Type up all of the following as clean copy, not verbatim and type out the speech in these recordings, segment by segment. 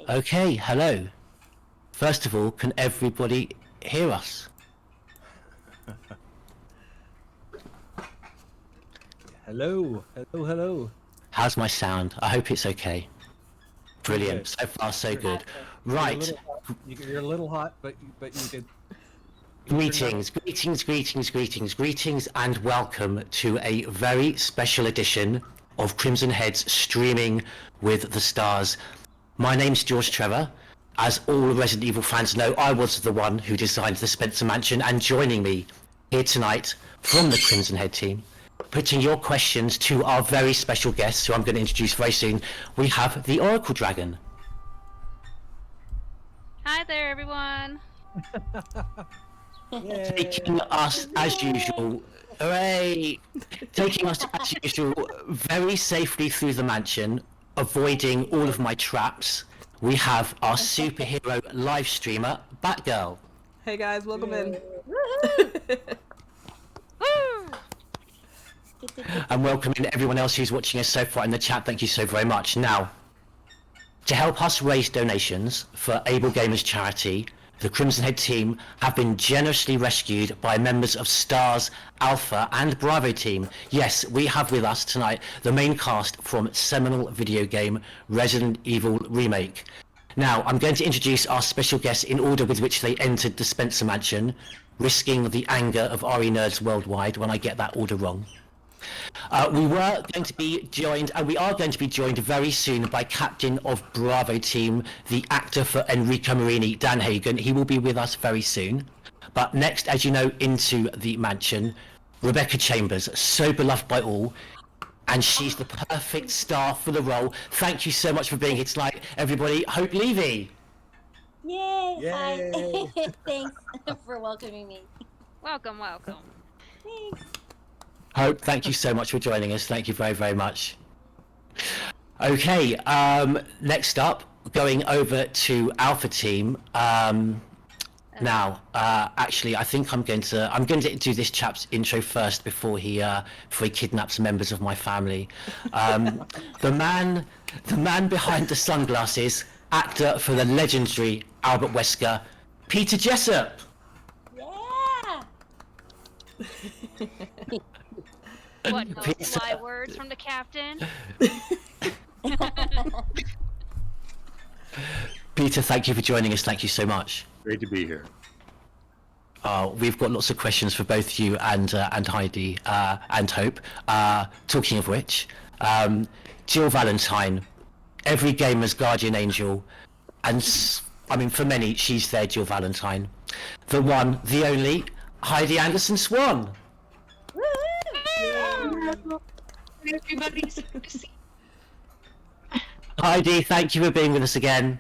Okay, hello. First of all, can everybody hear us? Hello, hello, hello. How's my sound? I hope it's okay. Brilliant. So far, so good. Right. You're a little hot, but you could. Greetings, and welcome to a very special edition of Crimson Heads Streaming with the Stars. My name's George Trevor. As all Resident Evil fans know, I was the one who designed the Spencer Mansion, and joining me here tonight from the Crimson Head team, putting your questions to our very special guests, who I'm going to introduce very soon, we have the Oracle Dragon. Hi there, everyone. Taking us as usual, hooray! Taking us as usual very safely through the mansion, avoiding all of my traps. We have our superhero live streamer, Batgirl. Hey guys, welcome in. And welcoming everyone else who's watching us so far in the chat. Thank you so very much. Now, to help us raise donations for AbleGamers charity, the Crimson Head team have been generously rescued by members of Stars, Alpha and Bravo team. Yes, we have with us tonight the main cast from seminal video game Resident Evil Remake. Now, I'm going to introduce our special guests in order with which they entered the Spencer Mansion, risking the anger of RE nerds worldwide when I get that order wrong. We were going to be joined, and we are going to be joined very soon by Captain of Bravo Team, the actor for Enrico Marini, Dan Hagen. He will be with us very soon. But next, as you know, into the mansion, Rebecca Chambers, so beloved by all, and she's the perfect star for the role. Thank you so much for being here tonight, everybody. Hope Levy. Yay! Yay. Hi. Thanks for welcoming me. Welcome, welcome. Thanks. Hope, thank you so much for joining us. Thank you very, very much. Okay, next up, going over to Alpha Team. Now, actually, I think I'm going to do this chap's intro first before he kidnaps members of my family. The man behind the sunglasses, actor for the legendary Albert Wesker, Peter Jessop. Yeah. What, no sly words from the captain? Peter, thank you for joining us. Thank you so much. Great to be here. We've got lots of questions for both you and Heidi and Hope. Talking of which, Jill Valentine, every gamer's guardian angel, and I mean for many, she's their Jill Valentine. The one, the only, Heidi Anderson-Swan. Heidi, thank you for being with us again.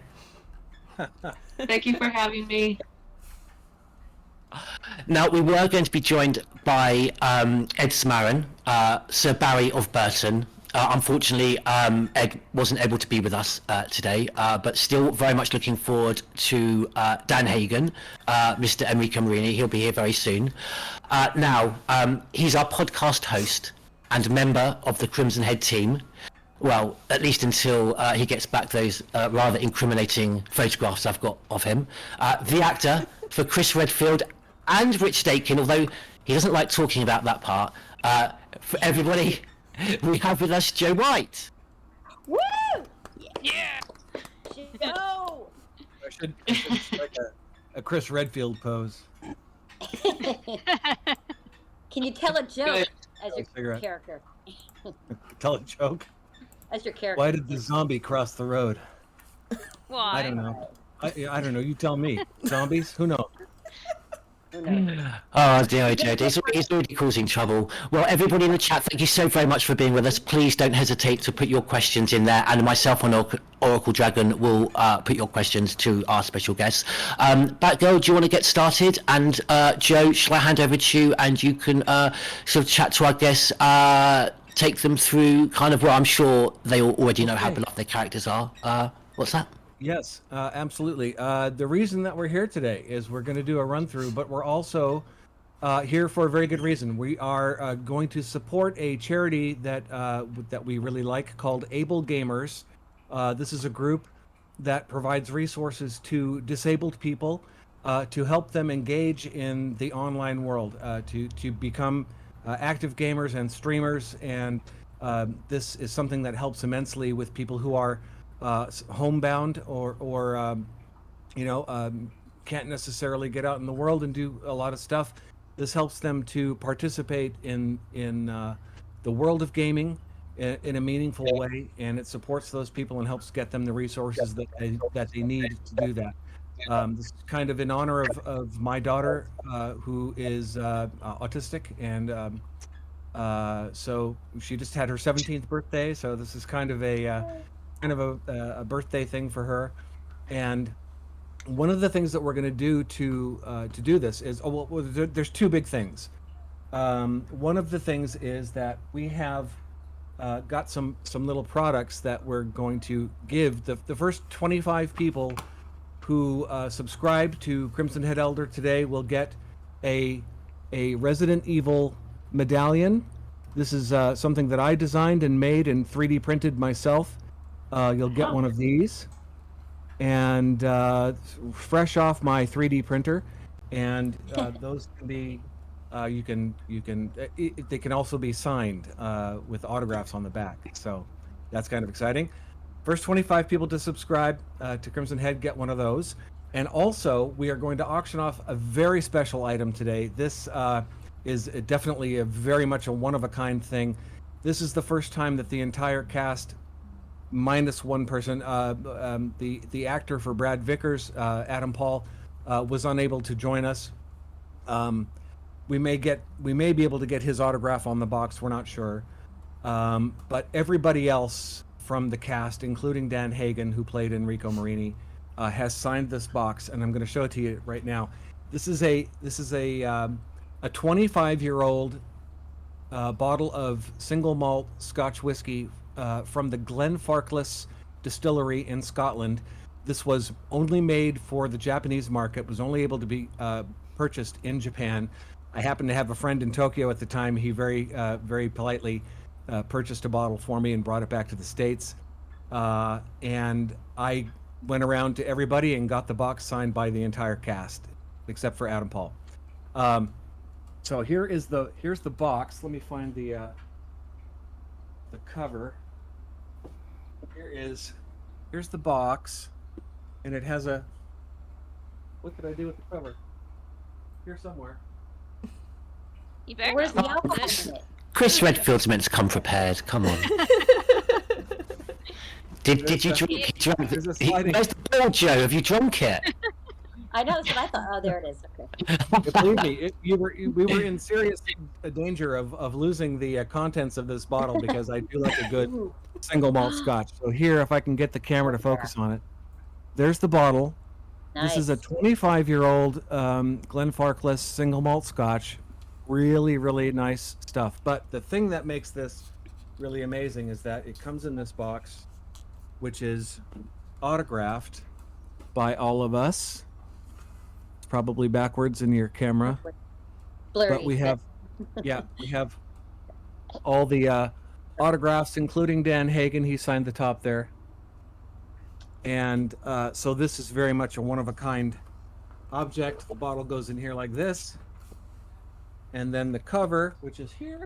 Thank you for having me. Now, we were going to be joined by Ed Smaron, Sir Barry of Burton. Unfortunately, Ed wasn't able to be with us today, but still very much looking forward to Dan Hagen, Mr. Enrico Marini. He'll be here very soon. Now, he's our podcast host and member of the Crimson Head team. Well, at least until he gets back those rather incriminating photographs I've got of him. The actor for Chris Redfield and Rich Dakin, although he doesn't like talking about that part. For everybody, we have with us Joe Whyte. Woo! Yeah! Joe! I should strike a Chris Redfield pose. Can you tell a joke as your Cigarette. character? Tell a joke. As your character. Why did the zombie cross the road? Why? I don't know. I don't know. You tell me. Zombies? Who knows? Who knows? Oh dear, Joe, he's already causing trouble. Well, everybody in the chat, thank you so very much for being with us. Please don't hesitate to put your questions in there, and myself and Oracle Dragon will put your questions to our special guests. Batgirl, do you want to get started? And Joe, shall I hand over to you, and you can sort of chat to our guests, take them through kind of, well, I'm sure they all already know how beloved their characters are. What's that? Yes, absolutely. The reason that we're here today is we're going to do a run through, but we're also here for a very good reason. We are going to support a charity that we really like called AbleGamers. This is a group that provides resources to disabled people to help them engage in the online world, to become active gamers and streamers. And this is something that helps immensely with people who are homebound or can't necessarily get out in the world and do a lot of stuff. This helps them to participate in the world of gaming in a meaningful way, and it supports those people and helps get them the resources that they need to do that. This is kind of in honor of my daughter, who is autistic, and so she just had her 17th birthday. So this is kind of a birthday thing for her. And one of the things that we're going to do to do this is, there's two big things. One of the things is that we have got some little products that we're going to give the first 25 people who subscribe to Crimson Head Elder today will get a Resident Evil medallion. This is something that I designed and made and 3D printed myself. You'll get one of these, and fresh off my 3D printer, and those can be they can also be signed with autographs on the back. So that's kind of exciting. First 25 people to subscribe to Crimson Head get one of those. And also, we are going to auction off a very special item today. This is definitely very much a one-of-a-kind thing. This is the first time that the entire cast, minus one person, the actor for Brad Vickers, Adam Paul, was unable to join us. We may be able to get his autograph on the box. We're not sure, but everybody else from the cast, including Dan Hagen, who played Enrico Marini, has signed this box, and I'm going to show it to you right now. This is a 25-year-old bottle of single malt Scotch whiskey from the Glenfarclas distillery in Scotland. This was only made for the Japanese market. Was only able to be purchased in Japan. I happened to have a friend in Tokyo at the time. He very politely purchased a bottle for me and brought it back to the States. And I went around to everybody and got the box signed by the entire cast, except for Adam Paul. So here's the box. Let me find the cover. Here's the box, and it has a. What did I do with the cover? Here somewhere. You better Where's not the lock alcohol this. in it? Chris Redfield's meant to come prepared. Come on. Did you drink? There's a Where's sliding. the ball, Joe? Have you drunk it? I know, that's what I thought. Oh, there it is. Okay. Believe me, we were in serious danger of losing the contents of this bottle, because I do like a good single malt Scotch. So here, if I can get the camera to focus on it, there's the bottle. Nice. This is a 25-year-old Glenfarclas single malt Scotch. Really, really nice stuff. But the thing that makes this really amazing is that it comes in this box, which is autographed by all of us. It's probably backwards in your camera. Blurry. But we have, we have all the autographs, including Dan Hagen. He signed the top there. And so this is very much a one-of-a-kind object. The bottle goes in here like this. And then the cover, which is here.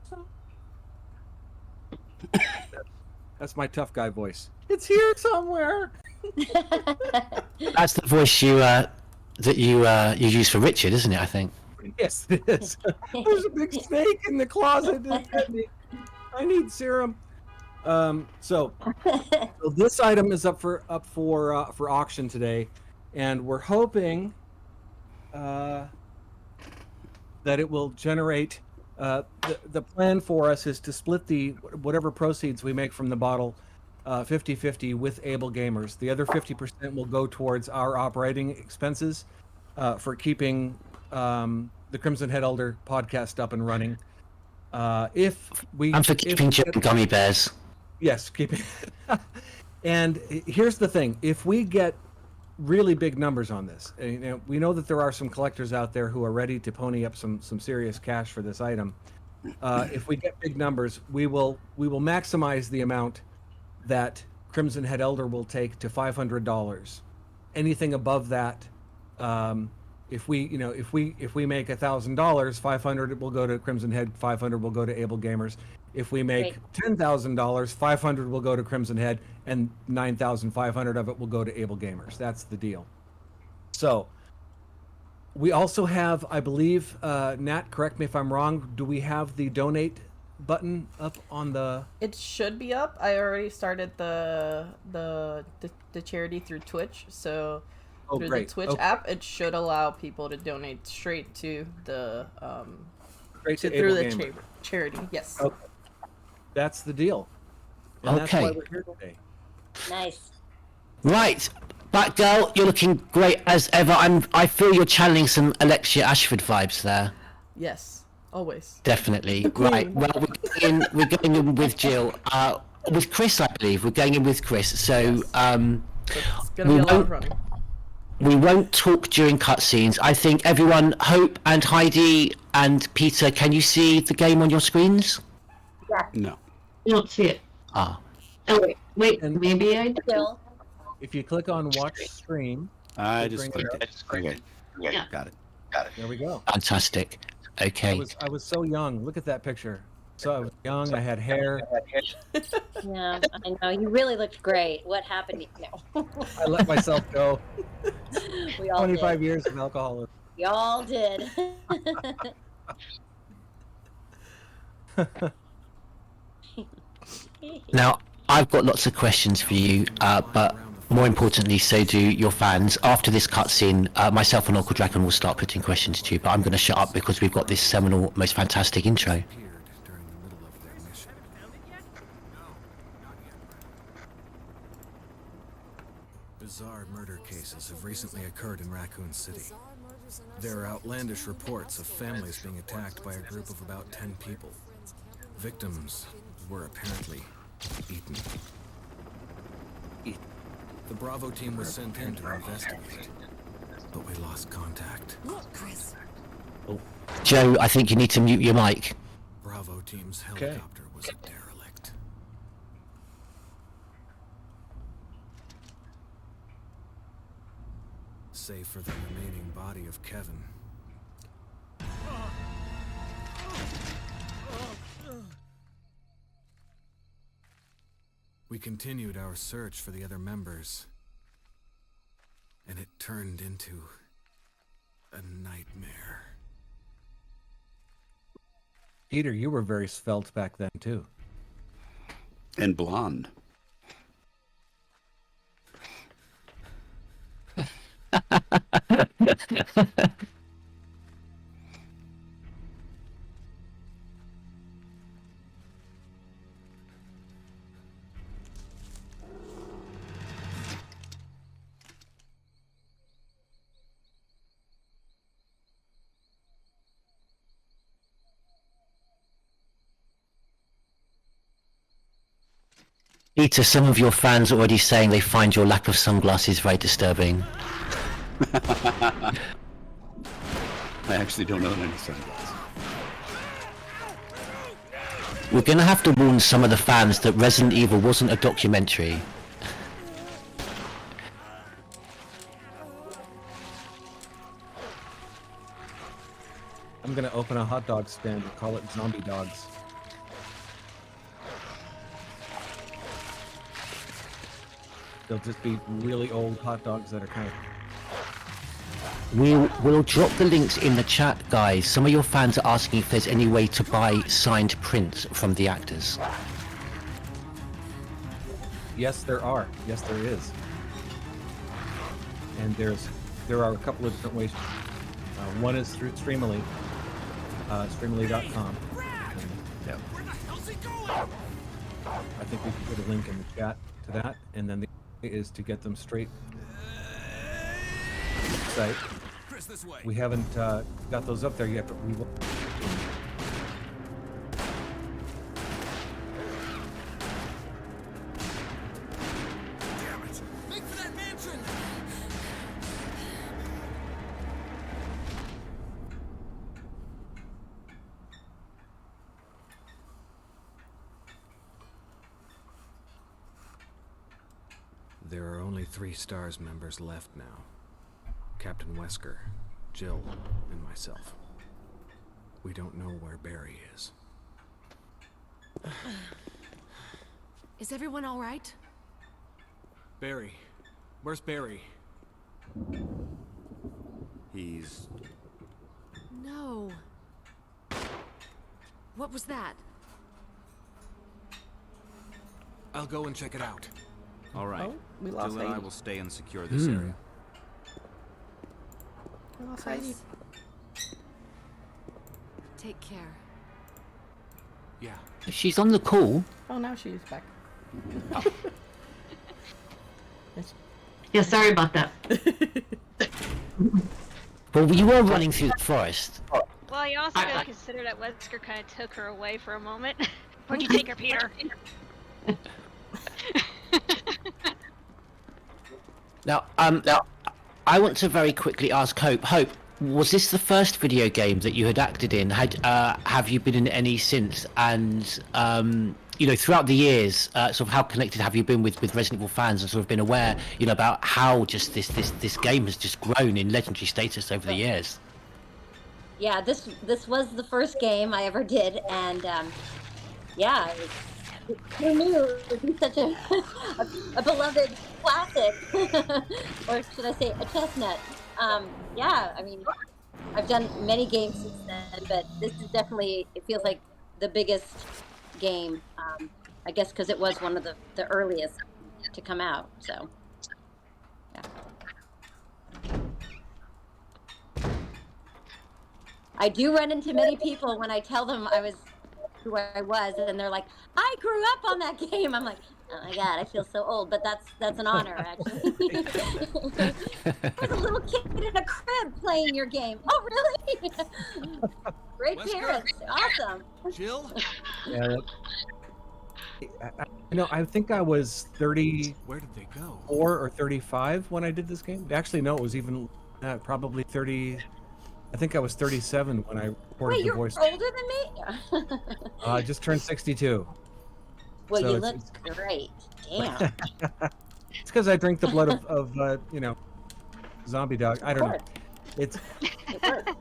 That's my tough guy voice. It's here somewhere. That's the voice you use for Richard, isn't it? I think. Yes, it is. There's a big snake in the closet. I need serum. So this item is up for auction today, and we're hoping that it will generate. The plan for us is to split whatever proceeds we make from the bottle 50-50 with AbleGamers. The other 50% will go towards our operating expenses for keeping the Crimson Head Elder podcast up and running. And for keeping gummy bears. Yes, keeping. And here's the thing: if we get really big numbers on this, we know that there are some collectors out there who are ready to pony up some serious cash for this item. If we get big numbers, we will maximize the amount that Crimson Head Elder will take to $500. Anything above that, if we make $1,000, 500 will go to Crimson Head, 500 will go to AbleGamers. If we make $10,000, 500 will go to Crimson Head, and 9,500 of it will go to AbleGamers. That's the deal. So we also have, I believe, Nat, correct me if I'm wrong, do we have the donate button up on the... It should be up. I already started the charity through Twitch, so through the Twitch app, it should allow people to donate straight to the through the charity. Yes. Okay. That's the deal. And that's why we're here today. Nice. Right, Batgirl, you're looking great as ever. I feel you're channeling some Alexia Ashford vibes there. Yes, always. Definitely. Right. Well, we're going in with Jill. With Chris, I believe we're going in with Chris. So Yes. It's gonna be a lot of running. we won't talk during cutscenes. I think everyone, Hope and Heidi and Peter, can you see the game on your screens? No. I don't see it. Ah. Oh, wait, And- maybe I do. Still. If you click on watch stream, I We'll just bring it clicked up. it. Okay. Yeah. Got it. there we go. Fantastic. Okay. I was so young. Look at that picture. So I was young. I had hair. Yeah, I know. You really looked great. What happened? No. I let myself go. We all 25 did. years of alcoholism. We all did. Now, I've got lots of questions for you, but more importantly, so do your fans. After this cutscene, myself and Uncle Dragon will start putting questions to you, but I'm going to shut up because we've got this seminal, most fantastic intro. Bizarre murder cases have recently occurred in Raccoon City. There are outlandish reports of families being attacked by a group of about 10 people. Victims were apparently eaten. The Bravo team was sent in to investigate, but we lost contact. Look, Chris. Joe, I think you need to mute your mic. Bravo team's helicopter was a derelict. Save for the remaining body of Kevin. We continued our search for the other members, and it turned into a nightmare. Peter, you were very svelte back then, too. And blonde. Peter, some of your fans are already saying they find your lack of sunglasses very disturbing. I actually don't own any sunglasses. We're going to have to warn some of the fans that Resident Evil wasn't a documentary. I'm going to open a hot dog stand and call it Zombie Dogs. They'll just be really old hot dogs that are kind of... We'll drop the links in the chat, guys. Some of your fans are asking if there's any way to buy signed prints from the actors. Yes, there are. Yes, there is. And there are a couple of different ways. One is through Streamily, streamily.com. Yeah. I think we can put a link in the chat to that, and then the other is to get them straight to the site. We haven't got those up there yet, but we will. There are only 3 STARS members left now. Captain Wesker, Jill, and myself. We don't know where Barry is. Is everyone all right? Barry. Where's Barry? He's... No. What was that? I'll go and check it out. All right. Oh, we lost Jill and I Heidi. will stay and secure this area. We lost Heidi. Take care. Yeah. She's on the call. Oh, now she's back. Yeah, sorry about that. Well, you were running through the forest. Well, you also gotta consider that Wesker kind of took her away for a moment. Where'd you take her, Peter? Now, I want to very quickly ask Hope. Hope, was this the first video game that you had acted in? Have you been in any since? And throughout the years, sort of how connected have you been with Resident Evil fans and sort of been aware, about how just this game has just grown in legendary status over the years? Yeah, this was the first game I ever did, and yeah, who knew it would be such a beloved classic, or should I say a chestnut? Yeah, I mean, I've done many games since then, but this is definitely, it feels like the biggest game, I guess because it was one of the earliest to come out, so yeah. I do run into many people when I tell them who I was, and they're like, I grew up on that game. I'm like, oh my god, I feel so old, but that's an honor, actually. I was a little kid in a crib playing your game. Oh, really? Great Wesker. parents. Awesome. Jill? Yeah. I think I was 34 Where did they go? or 35 when I did this game. Actually, no, it was even probably 30. I think I was 37 when I recorded Wait, the you're voice. older than me? I just turned 62. Well, So you it's- look great. Damn. It's because I drink the blood of zombie dog. I don't know. It's It worked.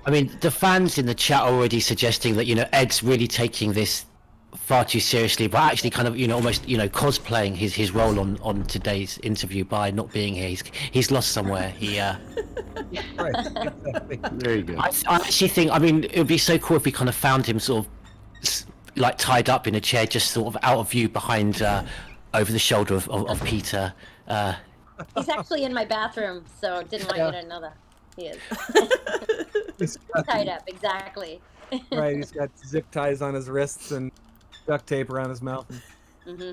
I mean, the fans in the chat are already suggesting that, Ed's really taking this far too seriously, but actually kind of, almost, cosplaying his role on today's interview by not being here. He's lost somewhere. He, right. Exactly. There you go. I actually think, it would be so cool if we kind of found him sort of like tied up in a chair, just sort of out of view behind, over the shoulder of Peter. He's actually in my bathroom, so didn't want you to know that. He is. He's got- Tied up, exactly. right. He's got zip ties on his wrists and duct tape around his mouth. Hmm.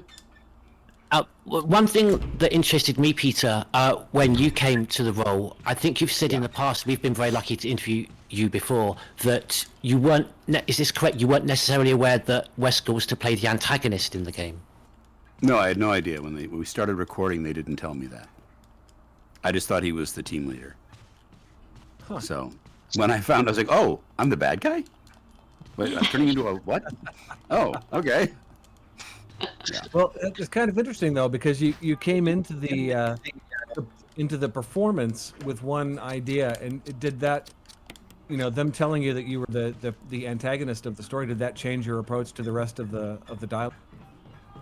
One thing that interested me, Peter, when you came to the role, I think you've said in the past, we've been very lucky to interview you before, that you weren't, is this correct, you weren't necessarily aware that Wesker was to play the antagonist in the game? No, I had no idea. When we started recording, they didn't tell me that. I just thought he was the team leader. Huh. So when I found, I was like, oh, I'm the bad guy? Wait, I'm turning into a what? Oh, okay. Well, it's kind of interesting though, because you came into the performance with one idea, and did that, them telling you that you were the antagonist of the story, did that change your approach to the rest of the dialogue?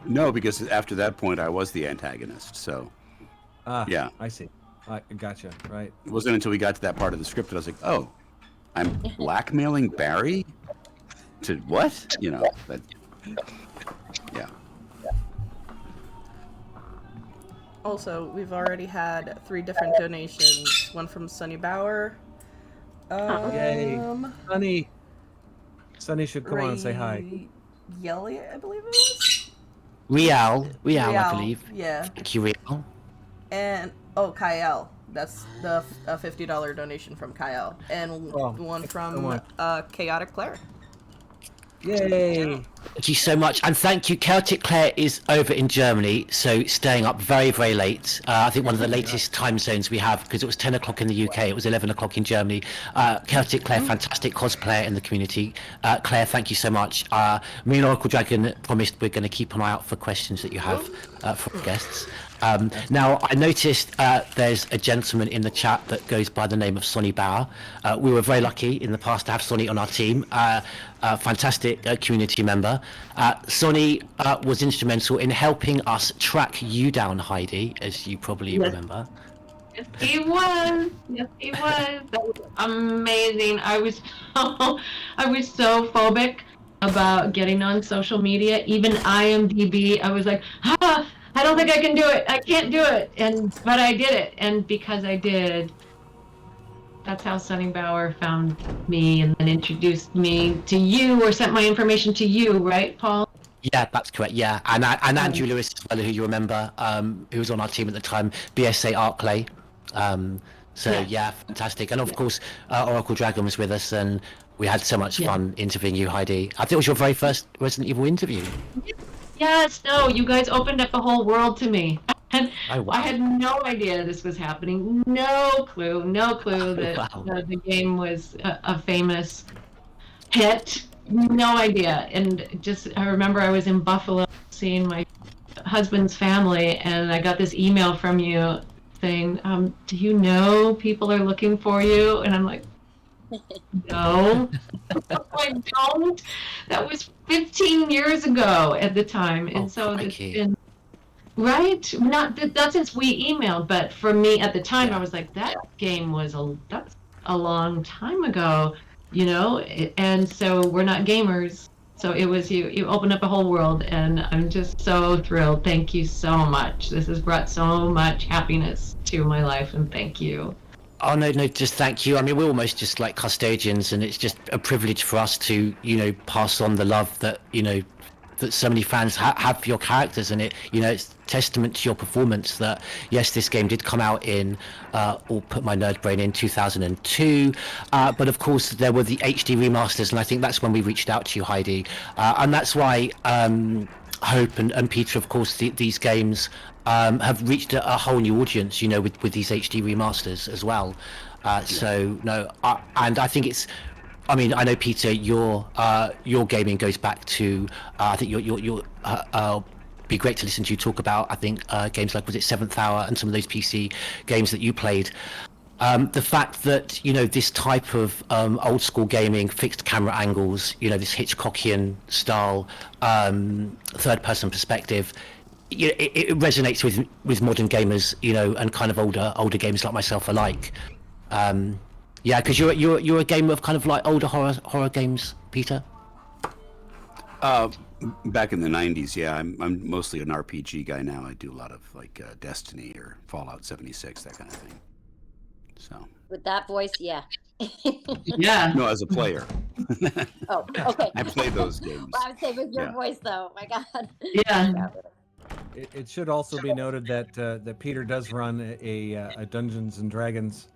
No, because after that point, I was the antagonist. So yeah, I see. I gotcha. Right. it wasn't until we got to that part of the script that I was like, oh, I'm blackmailing Barry to what? That, yeah. Also, we've already had 3 different donations. One from Sunny Bauer. Yay. Sunny should come on and say hi. Yelly, I believe it was. Real, I believe. Yeah. Thank you, Real. And Kyle. That's the $50 donation from Kyle. And one from Chaotic Claire. Yay. Thank you so much, and thank you. Celtic Claire is over in Germany, so staying up very, very late. I think one of the latest time zones we have, because it was 10 o'clock in the UK, it was 11 o'clock in Germany. Celtic Claire, fantastic cosplayer in the community. Claire, thank you so much. Me and Oracle Dragon promised we're going to keep an eye out for questions that you have for guests. Now, I noticed there's a gentleman in the chat that goes by the name of Sonny Bauer. We were very lucky in the past to have Sonny on our team. Fantastic community member. Sonny was instrumental in helping us track you down, Heidi, as you probably remember. Yes, he was. Yes, he was. That was amazing. I was so phobic about getting on social media. Even IMDb, I was like, I don't think I can do it. I can't do it. But I did it. And because I did, that's how Sonny Bauer found me and then introduced me to you, or sent my information to you, right, Paul? Yeah, that's correct. Yeah, and Andrew Lewis as well, who you remember, who was on our team at the time, BSA Arclay. Yeah, fantastic. And of course, Oracle Dragon was with us, and we had so much fun interviewing you, Heidi. I think it was your very first Resident Evil interview. Yes, no, you guys opened up the whole world to me. And Oh, wow. I had no idea this was happening. No clue that the game was a famous hit. No idea. And just, I remember I was in Buffalo seeing my husband's family, and I got this email from you saying, do you know people are looking for you? And I'm like, no, I don't. That was 15 years ago at the time, and so it's been not since we emailed, but for me at the time, I was like, that game was that's a long time ago, you know. And so we're not gamers, so it was you opened up a whole world, and I'm just so thrilled. Thank you so much. This has brought so much happiness to my life, and thank you. Oh, no, just thank you. I mean, we're almost just like custodians, and it's just a privilege for us to, pass on the love that, that so many fans have for your characters. And it's testament to your performance that, yes, this game did come out in, or put my nerd brain in 2002. But of course, there were the HD remasters, and I think that's when we reached out to you, Heidi. And that's why Hope and Peter, of course, these games have reached a whole new audience, with these HD remasters as well. And I think it's, I mean, I know, Peter, your gaming goes back to, I think you're be great to listen to you talk about, I think, games like, was it Seventh Hour and some of those PC games that you played. The fact that, this type of old school gaming, fixed camera angles, this Hitchcockian style, third person perspective, it resonates with modern gamers, and kind of older gamers like myself alike. Because you're a gamer of kind of like older horror games, Peter. Back in the 90s, yeah, I'm mostly an RPG guy now. I do a lot of like Destiny or Fallout 76, that kind of thing. So With that voice, yeah. Yeah. no, as a player. Oh, okay. I play those games. Well, I would say with your voice, though. My God. Yeah. It should also be noted that Peter does run a Dungeons and Dragons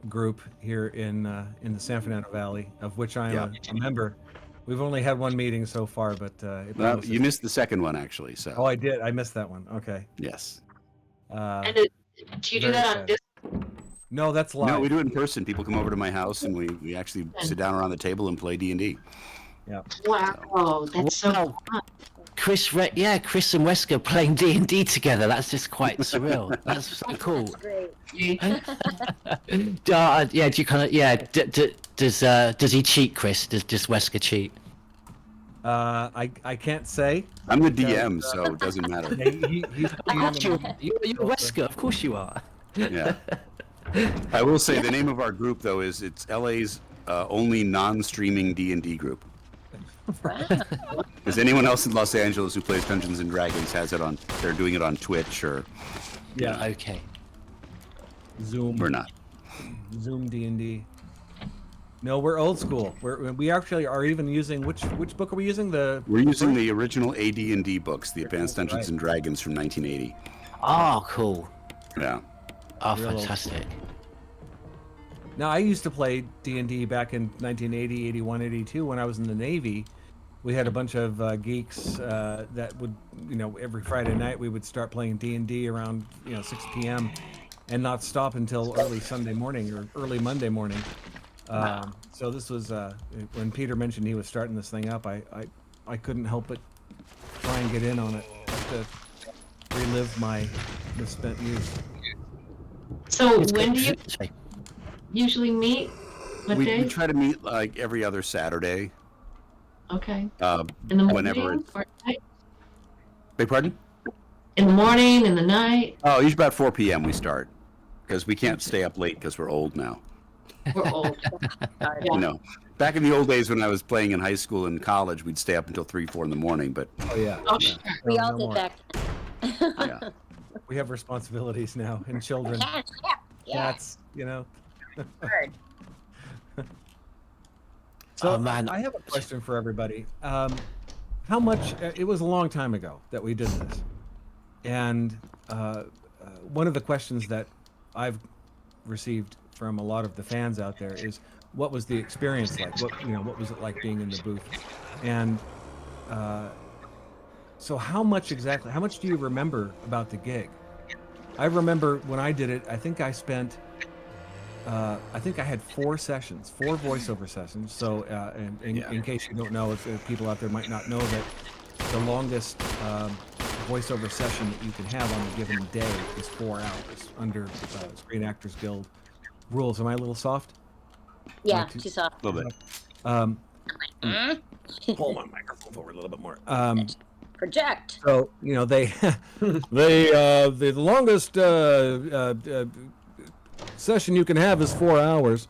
group here in the San Fernando Valley, of which I am a member. We've only had one meeting so far, but well, you missed the second one actually. So. Oh, I did. I missed that one. Okay. Yes. And do you do that on Discord? No, that's live. No, we do it in person. People come over to my house and we actually sit down around the table and play D&D. Yeah. Wow, that's so fun. Chris and Wesker playing D&D together. That's just quite surreal. That's so cool. Great. Do you kind of does he cheat, Chris? Does Wesker cheat? I can't say. I'm the DM, so it doesn't matter. He's You're Wesker, of course you are. Yeah. I will say the name of our group though is it's LA's only non-streaming D&D group. Because anyone else in Los Angeles who plays Dungeons and Dragons has it on. They're doing it on Twitch or. Yeah. Okay. Zoom. We're not. Zoom D&D. No, we're old school. We actually are even using which book are we using? We're using the original AD&D books, the Advanced Dungeons and Dragons from 1980. Oh, cool. Yeah. Oh, fantastic. Now, I used to play D&D back in 1980, 81, 82 when I was in the Navy we had a bunch of geeks that would, every Friday night we would start playing D&D around 6 p.m. and not stop until early Sunday morning or early Monday morning. So this was when Peter mentioned he was starting this thing up. I couldn't help but try and get in on it just to relive my misspent youth. So when do you usually meet? What day? We try to meet like every other Saturday. Okay. In the morning whenever or night? Beg pardon? In the morning, in the night? Oh, usually about 4 p.m. we start because we can't stay up late because we're old now. We're old. Back in the old days when I was playing in high school and college, we'd stay up until 3, 4 in the morning. But Sure. We all did back then. yeah. We have responsibilities now and children. Yeah. That's Hard. So man. I have a question for everybody. How much? It was a long time ago that we did this, and one of the questions that I've received from a lot of the fans out there is, what was the experience like? What was it like being in the booth? And so how much do you remember about the gig? I remember when I did it, I think I spent, I had 4 sessions, 4 voiceover sessions. So in case you don't know, if people out there might not know, that the longest voiceover session that you can have on a given day is 4 hours under Screen Actors Guild rules. Am I a little soft? Yeah, too soft. A little bit. Pull my microphone forward a little bit more. Project. So they the longest session you can have is 4 hours,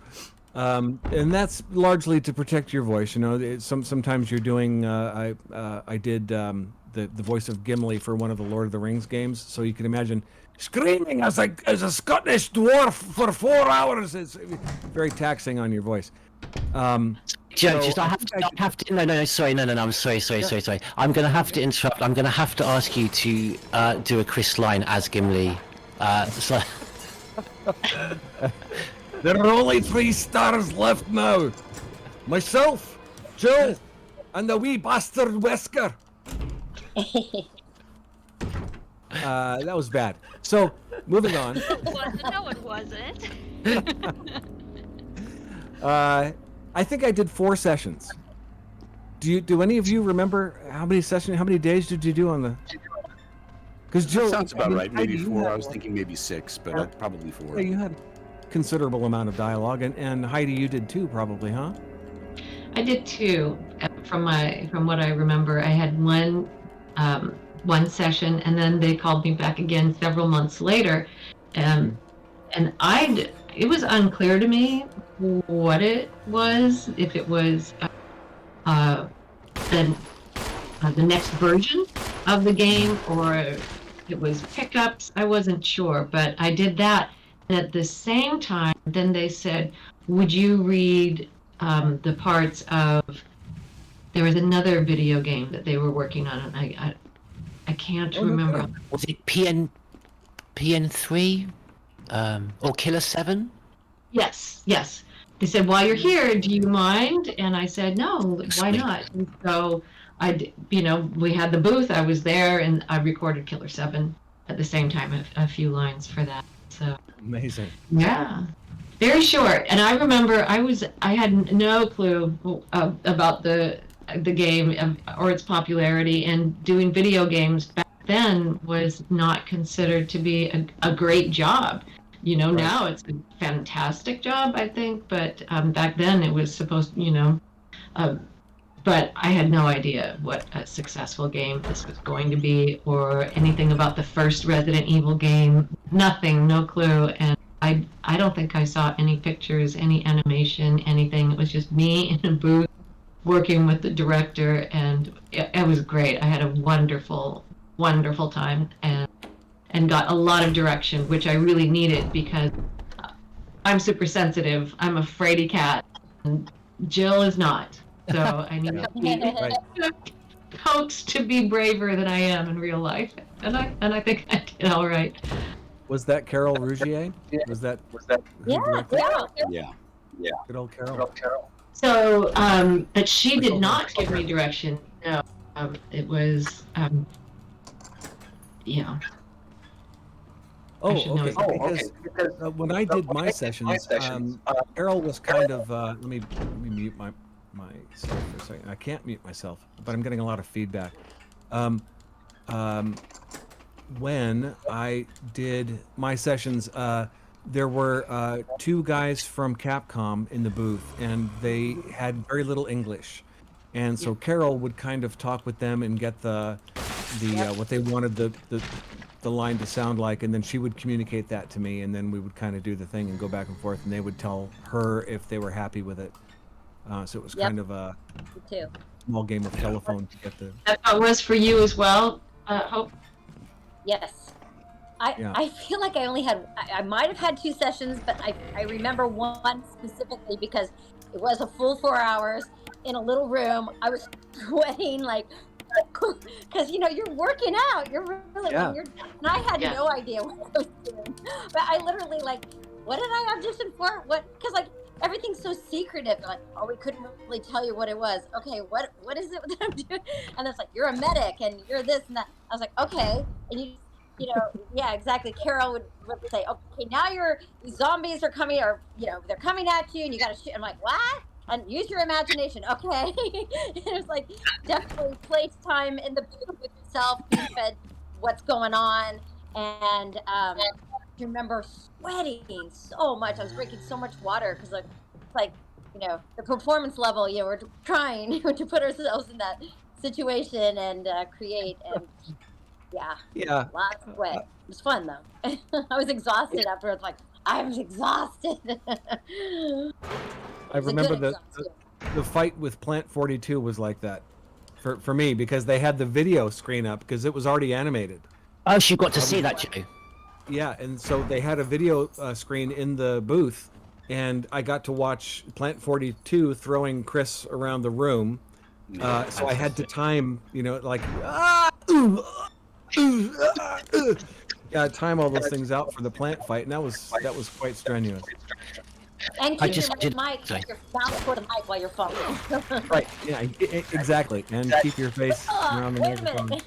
and that's largely to protect your voice. Sometimes you're doing. I did the voice of Gimli for one of the Lord of the Rings games, so you can imagine screaming as a Scottish dwarf for 4 hours. It's very taxing on your voice. Joe, no, sorry, I'm sorry. I'm going to have to interrupt. I'm going to have to ask you to do a Chris line as Gimli. There are only 3 stars left now. Myself, Joe, and the wee bastard Wesker. That was bad. So, moving on. No, it wasn't. I think I did 4 sessions. Do any of you remember how many days did you do on the? Because Joe, sounds about right. Maybe 4. I was had, thinking maybe 6, but probably 4. Yeah, you had considerable amount of dialogue, and Heidi, you did too, probably, huh? I did 2. From what I remember, I had one session, and then they called me back again several months later, and it was unclear to me what it was, if it was the next version of the game or it was pickups. I wasn't sure, but I did that. And at the same time, then they said, would you read the parts of, there was another video game that they were working on, and I can't remember. Was it PN3 or Killer 7? Yes. They said, while you're here, do you mind? And I said, no, why not? And so we had the booth, I was there, and I recorded Killer 7 at the same time, a few lines for that. So amazing. Yeah, very short. And I remember I had no clue about the game or its popularity, and doing video games back then was not considered to be a great job. Right. Now it's a fantastic job, I think, but back then it was supposed, but I had no idea what a successful game this was going to be, or anything about the first Resident Evil game. Nothing, no clue. And I don't think I saw any pictures, any animation, anything. It was just me in a booth working with the director, and it was great. I had a wonderful, wonderful time, and got a lot of direction, which I really needed, because I'm super sensitive. I'm a fraidy cat, and Jill is not. So I need to be coaxed to be braver than I am in real life, and I think I did all right. Was that Carol Rougier? Was that? Yeah. Yeah. Good old Carol. So, but she did not give me direction. No, it was, yeah. Oh, okay. Because when I did my sessions, Carol was kind of. Let me mute myself for a second. I can't mute myself, but I'm getting a lot of feedback. When I did my sessions, there were 2 guys from Capcom in the booth, and they had very little English, and so Carol would kind of talk with them and get the what they wanted the line to sound like, and then she would communicate that to me, and then we would kind of do the thing and go back and forth, and they would tell her if they were happy with it. So it was kind of a small game of telephone to get the. That's how it was for you as well, Hope? Yes. I feel like I only had, I might have had 2 sessions, but I remember one specifically because it was a full 4 hours in a little room. I was sweating like, because you're working out. You're really, and I had no idea what I was doing. But I literally what did I audition for? What? Because everything's so secretive. We couldn't really tell you what it was. Okay, what is it that I'm doing? And it's you're a medic and you're this and that. I was like, okay, and yeah, exactly. Carol would say, okay, now your zombies are coming, or they're coming at you, and you got to shoot. I'm like, what? And use your imagination. Okay, it was definitely place time in the booth with yourself, being fed what's going on, and I remember sweating so much. I was drinking so much water because the performance level. We're trying to put ourselves in that situation and create and. Yeah. Lots of sweat. It was fun though. I was exhausted afterwards. I was exhausted. I remember the fight with Plant 42 was like that for me because they had the video screen up because it was already animated. Oh, so you got to see that, Joe. Yeah, and so they had a video screen in the booth, and I got to watch Plant 42 throwing Chris around the room. So I had to time, time all those things out for the plant fight, and that was quite strenuous. And keep your mic, your mouth for the mic while you're fumbling. Right, yeah, exactly, and keep your face around the microphone.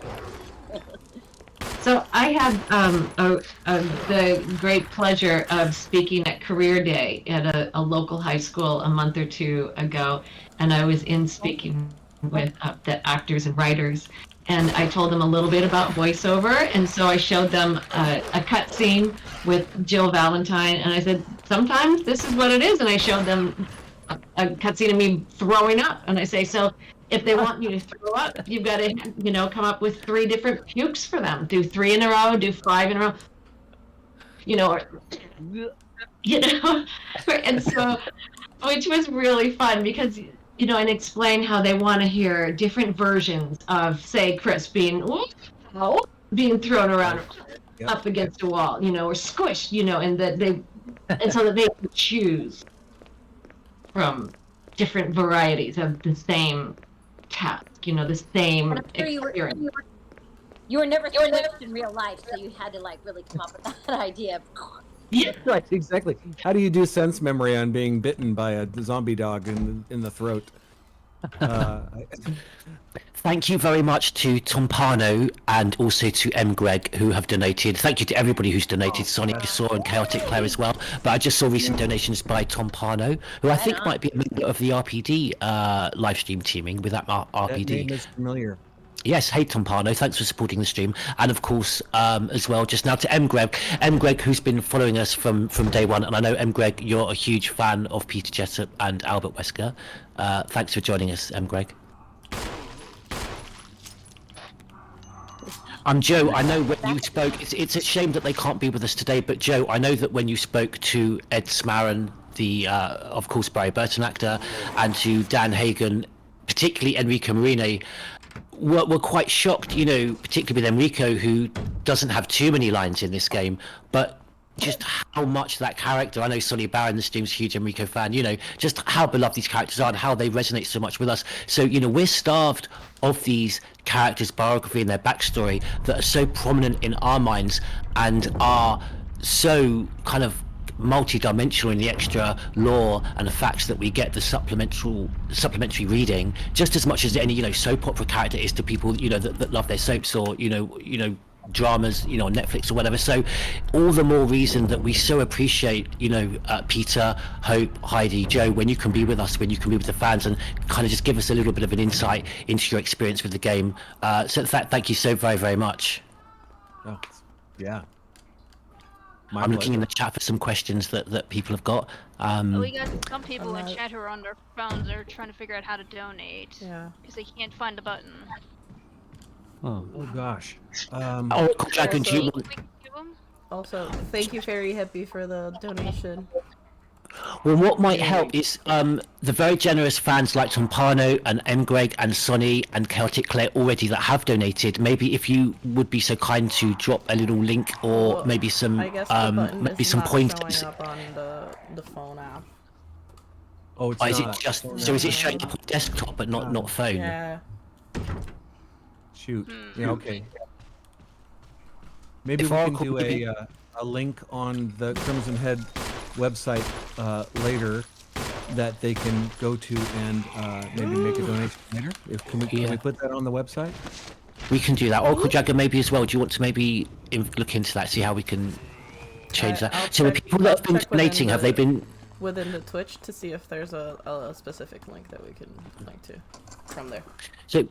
So I had the great pleasure of speaking at Career Day at a local high school a month or 2 ago, and I was in speaking with the actors and writers. And I told them a little bit about voiceover, and so I showed them a cut scene with Jill Valentine, and I said, sometimes this is what it is, and I showed them a cut scene of me throwing up, and I say, so if they want you to throw up, you've got to, come up with 3 different pukes for them. Do 3 in a row, do 5 in a row, and so, which was really fun because and explain how they want to hear different versions of, say, Chris being thrown around up against a wall, or squished, and so that they can choose from different varieties of the same task, the same experience. You were never squished in real life, so you had to really come up with that idea. Yeah, right, exactly. How do you do sense memory on being bitten by a zombie dog in the throat? Thank you very much to Tompano and also to M. Greg who have donated. Thank you to everybody who's donated. Sonic Saw and Chaotic Player as well. But I just saw recent donations by Tompano, who I think might be a member of the RPD live stream teaming with that RPD. That name is familiar. Yes, hey Tompano, thanks for supporting the stream, and of course, as well, just now to M. Greg, who's been following us from day one, and I know M. Greg, you're a huge fan of Peter Jessop and Albert Wesker. Thanks for joining us, M. Greg. Joe, I know when you spoke, it's a shame that they can't be with us today, but Joe, I know that when you spoke to Ed Smaron, the, of course, Barry Burton actor, and to Dan Hagen, particularly Enrico Marini, were quite shocked, particularly with Enrico, who doesn't have too many lines in this game, but just how much that character, I know Sonny Barron, the stream's a huge Enrico fan, just how beloved these characters are and how they resonate so much with us. So, we're starved of these characters' biography and their backstory that are so prominent in our minds and are so kind of multi-dimensional in the extra lore and the facts that we get, the supplementary reading, just as much as any soap opera character is to people that love their soaps, or dramas on Netflix or whatever. So all the more reason that we so appreciate Peter, Hope, Heidi, Joe, when you can be with us, when you can be with the fans, and kind of just give us a little bit of an insight into your experience with the game. So thank you so very, very much. Oh, yeah. I'm looking in the chat for some questions that people have got. We got some people in chat who are on their phones. They're trying to figure out how to donate. Yeah. Because they can't find the button. Oh gosh. Dragon, do you want... Also, thank you, Fairy Hippie, for the donation. Well, what might help is the very generous fans like Tompano and M. Greg and Sonny and Celtic Claire already that have donated. Maybe if you would be so kind to drop a little link, or maybe some maybe some pointers. Up on the phone app. Oh, it's is not. It just so? Is it showing up on desktop but not phone? Yeah. Shoot. Yeah. Okay. Maybe we can do a link on the Crimson Head website later that they can go to and maybe make a donation later. Can we put that on the website? We can do that. Oracle Jagger maybe as well. Do you want to maybe look into that, see how we can change that? So the people that have been donating, have they been within the Twitch to see if there's a specific link that we can link to from there? So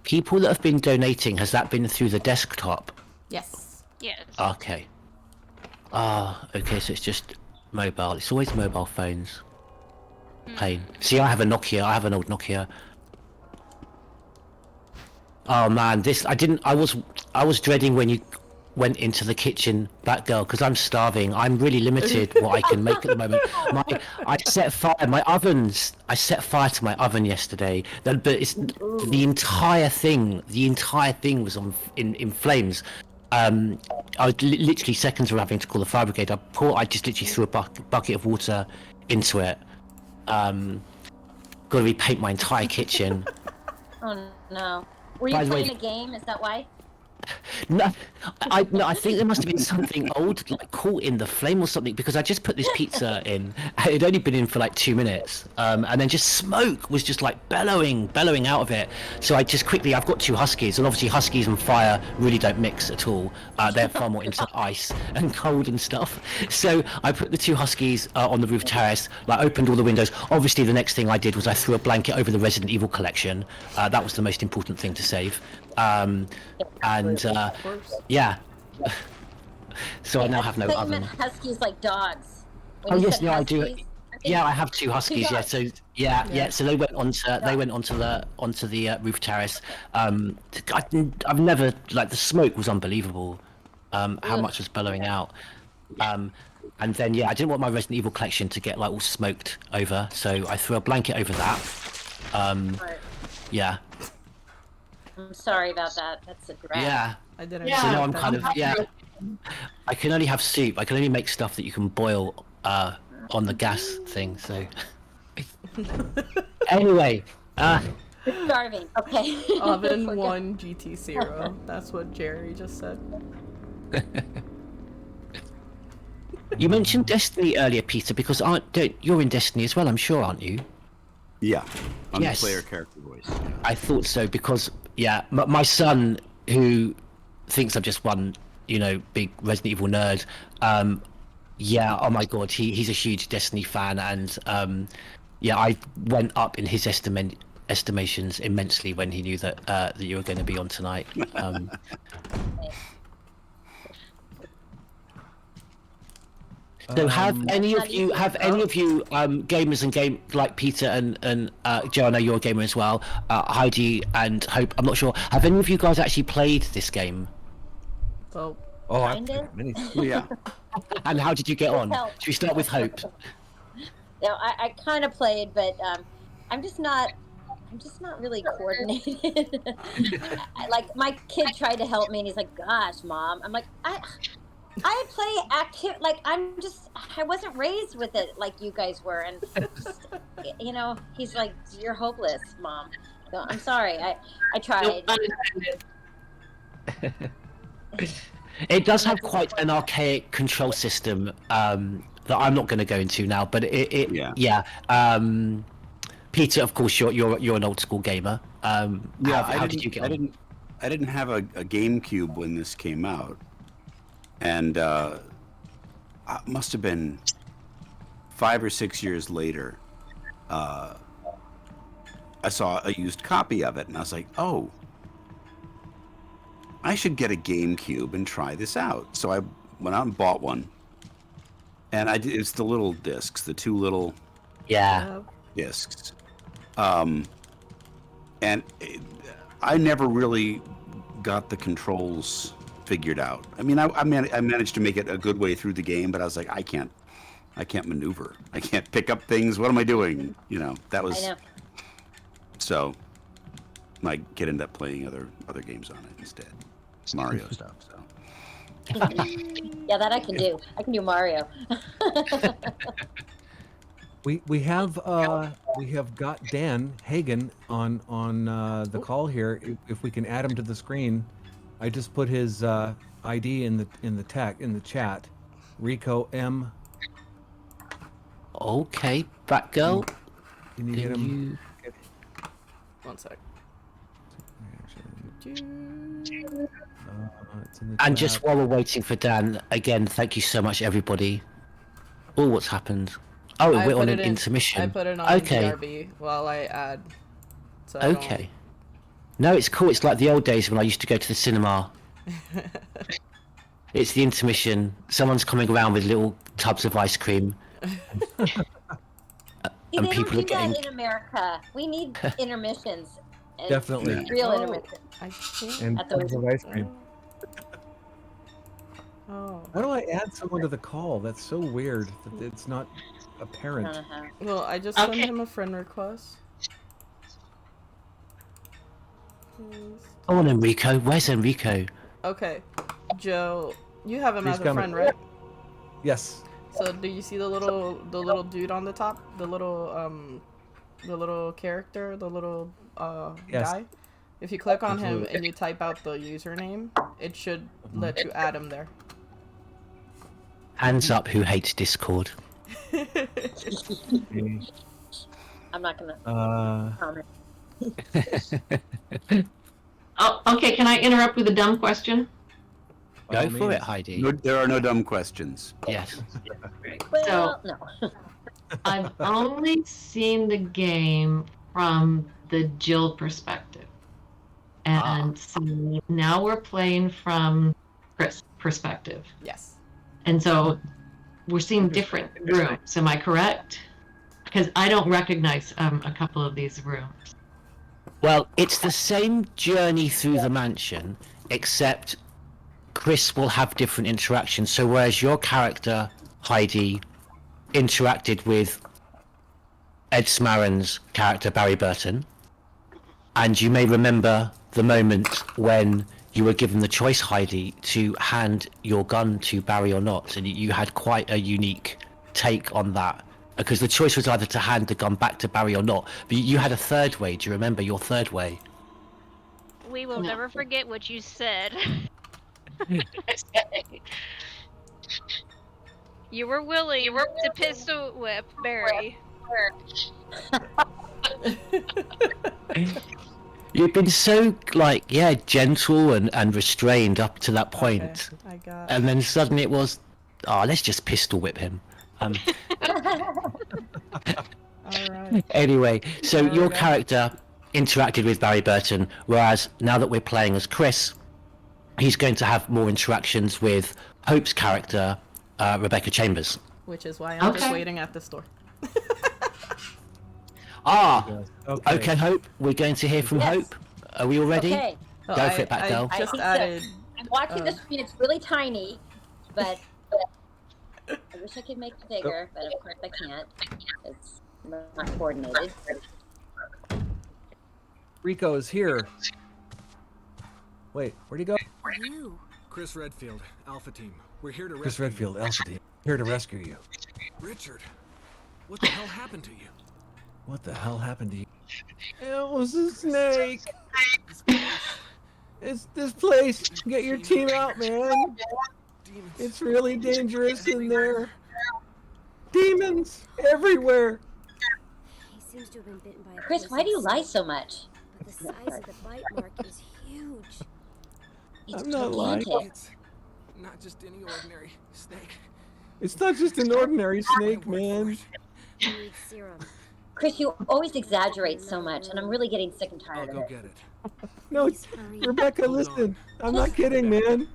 people that have been donating, has that been through the desktop? Yes. Yes. Okay. Okay, so it's just mobile. It's always mobile phones. Pain. See, I have a Nokia. I have an old Nokia. Oh man, I was dreading when you went into the kitchen, Batgirl, because I'm starving. I'm really limited what I can make at the moment. I set fire to my oven yesterday, but it's the entire thing was in flames. I was literally seconds from having to call the fire brigade. I just literally threw a bucket of water into it. Got to repaint my entire kitchen. Oh no. Were you playing a game? Is that why? No, I think there must have been something old, like caught in the flame or something, because I just put this pizza in. It had only been in for like 2 minutes, and then just smoke was just like bellowing out of it. So I just quickly, I've got 2 huskies, and obviously huskies and fire really don't mix at all. They're far more into ice and cold and stuff. So I put the 2 huskies on the roof terrace, like opened all the windows. Obviously the next thing I did was I threw a blanket over the Resident Evil collection. That was the most important thing to save. Yeah. So I now have no oven. Huskies like dogs. Oh yes, I do. Yeah, I have 2 huskies. Yeah, so yeah. So they went onto the roof terrace. I've never, like, the smoke was unbelievable. How much was bellowing out. And then I didn't want my Resident Evil collection to get like all smoked over, so I threw a blanket over that. Yeah. I'm sorry about that. That's a drag. Yeah. I didn't. So now I'm kind of I can only have soup. I can only make stuff that you can boil on the gas thing. So anyway, starving. Okay. Oven 1 GT 0. That's what Jerry just said. You mentioned Destiny earlier, Peter, because you're in Destiny as well, I'm sure, aren't you? Yeah, I'm Yes. the player character voice. I thought so, because my son, who thinks I'm just one big Resident Evil nerd, oh my god, he's a huge Destiny fan, and I went up in his estimations immensely when he knew that you were going to be on tonight. So have any of you gamers and game like Peter and Joe, I know you're a gamer as well, Heidi and Hope, I'm not sure, have any of you guys actually played this game? Well, yeah. And how did you get on? Should we start with Hope? I kind of played, but I'm just not really coordinated. Like, my kid tried to help me, and he's like, "Gosh, Mom," I'm like, I play active, like, I wasn't raised with it like you guys were, and just, he's like, "You're hopeless, Mom." So I'm sorry, I tried. It does have quite an archaic control system, that I'm not going to go into now. But yeah. Peter, of course, you're an old school gamer. How did you get on? I didn't have a GameCube when this came out, and it must have been 5 or 6 years later. I saw a used copy of it, and I was like, "Oh, I should get a GameCube and try this out." So I went out and bought one, and it's the little discs, the 2 little discs, and I never really got the controls figured out. I mean, I managed to make it a good way through the game, but I was like, I can't maneuver. I can't pick up things. What am I doing? That was. I know. So my kid ended up playing other games on it instead, Mario stuff. So. Yeah, that I can do. I can do Mario. We have got Dan Hagen on the call here. If we can add him to the screen, I just put his ID in the chat. Rico M. Okay, Batgirl. Can you get him? 1 sec. And just while we're waiting for Dan, again, thank you so much, everybody. Oh, what's happened? Oh, we're on an intermission. I put it on DRB while I add. So okay. No, it's cool. It's like the old days when I used to go to the cinema. It's the intermission. Someone's coming around with little tubs of ice cream. And people don't do are getting... that in America. We need intermissions. Definitely. Real intermissions. And tubs of ice cream. Oh. How do I add someone to the call? That's so weird that it's not apparent. Well, I just sent him a friend request. Oh, and Enrico. Where's Enrico? Okay, Joe, you have him He's as a coming. friend, right? Yes. So do you see the little dude on the top? The little character, the little Yes. guy? If you click on him and you type out the username, it should let you add him there. Hands up who hates Discord. I'm not gonna comment. Oh, okay, can I interrupt with a dumb question? Go for it, Heidi. No, there are no dumb questions. Yes. Well, no. I've only seen the game from the Jill perspective. And so now we're playing from Chris' perspective. Yes. And so we're seeing different rooms, am I correct? Because I don't recognize a couple of these rooms. Well, it's the same journey through the mansion, except Chris will have different interactions. So whereas your character, Heidi, interacted with Ed Smaron's character, Barry Burton, and you may remember the moment when you were given the choice, Heidi, to hand your gun to Barry or not, and you had quite a unique take on that, because the choice was either to hand the gun back to Barry or not, but you had a third way. Do you remember your third way? We will never forget what you said. You were willing to pistol whip Barry. You've been so, gentle and restrained up to that point. Okay, I got and then suddenly it was, let's just pistol whip him. Alright. Anyway, so your character interacted with Barry Burton, whereas now that we're playing as Chris, he's going to have more interactions with Hope's character, Rebecca Chambers. Which is why I'm just waiting at the store. Okay, Hope, we're going to hear from Hope. Are we all ready? Okay. Go for it, Batgirl. I just added... I'm watching the screen. It's really tiny, but I wish I could make it bigger, but of course I can't. It's not coordinated. Rico is here. Wait, where'd he go? You. Chris Redfield, Alpha Team. We're here to Chris rescue Redfield, Alpha Team. Here to rescue you. Richard, what the hell happened to you? What the hell happened to you? It was a snake. It's this place. Get your team out, man. It's really dangerous in there. Demons everywhere. He seems to have been bitten by a Chris, why do you lie so much? But the size of the bite mark is huge. It's I'm not lying. gigantic. It's not just any ordinary snake. It's not just an ordinary snake, man. He needs serum. Chris, you always exaggerate so much, and I'm really getting sick and I'll tired of go it. get it. No, Please hurry. Rebecca, listen. I'm not kidding, man.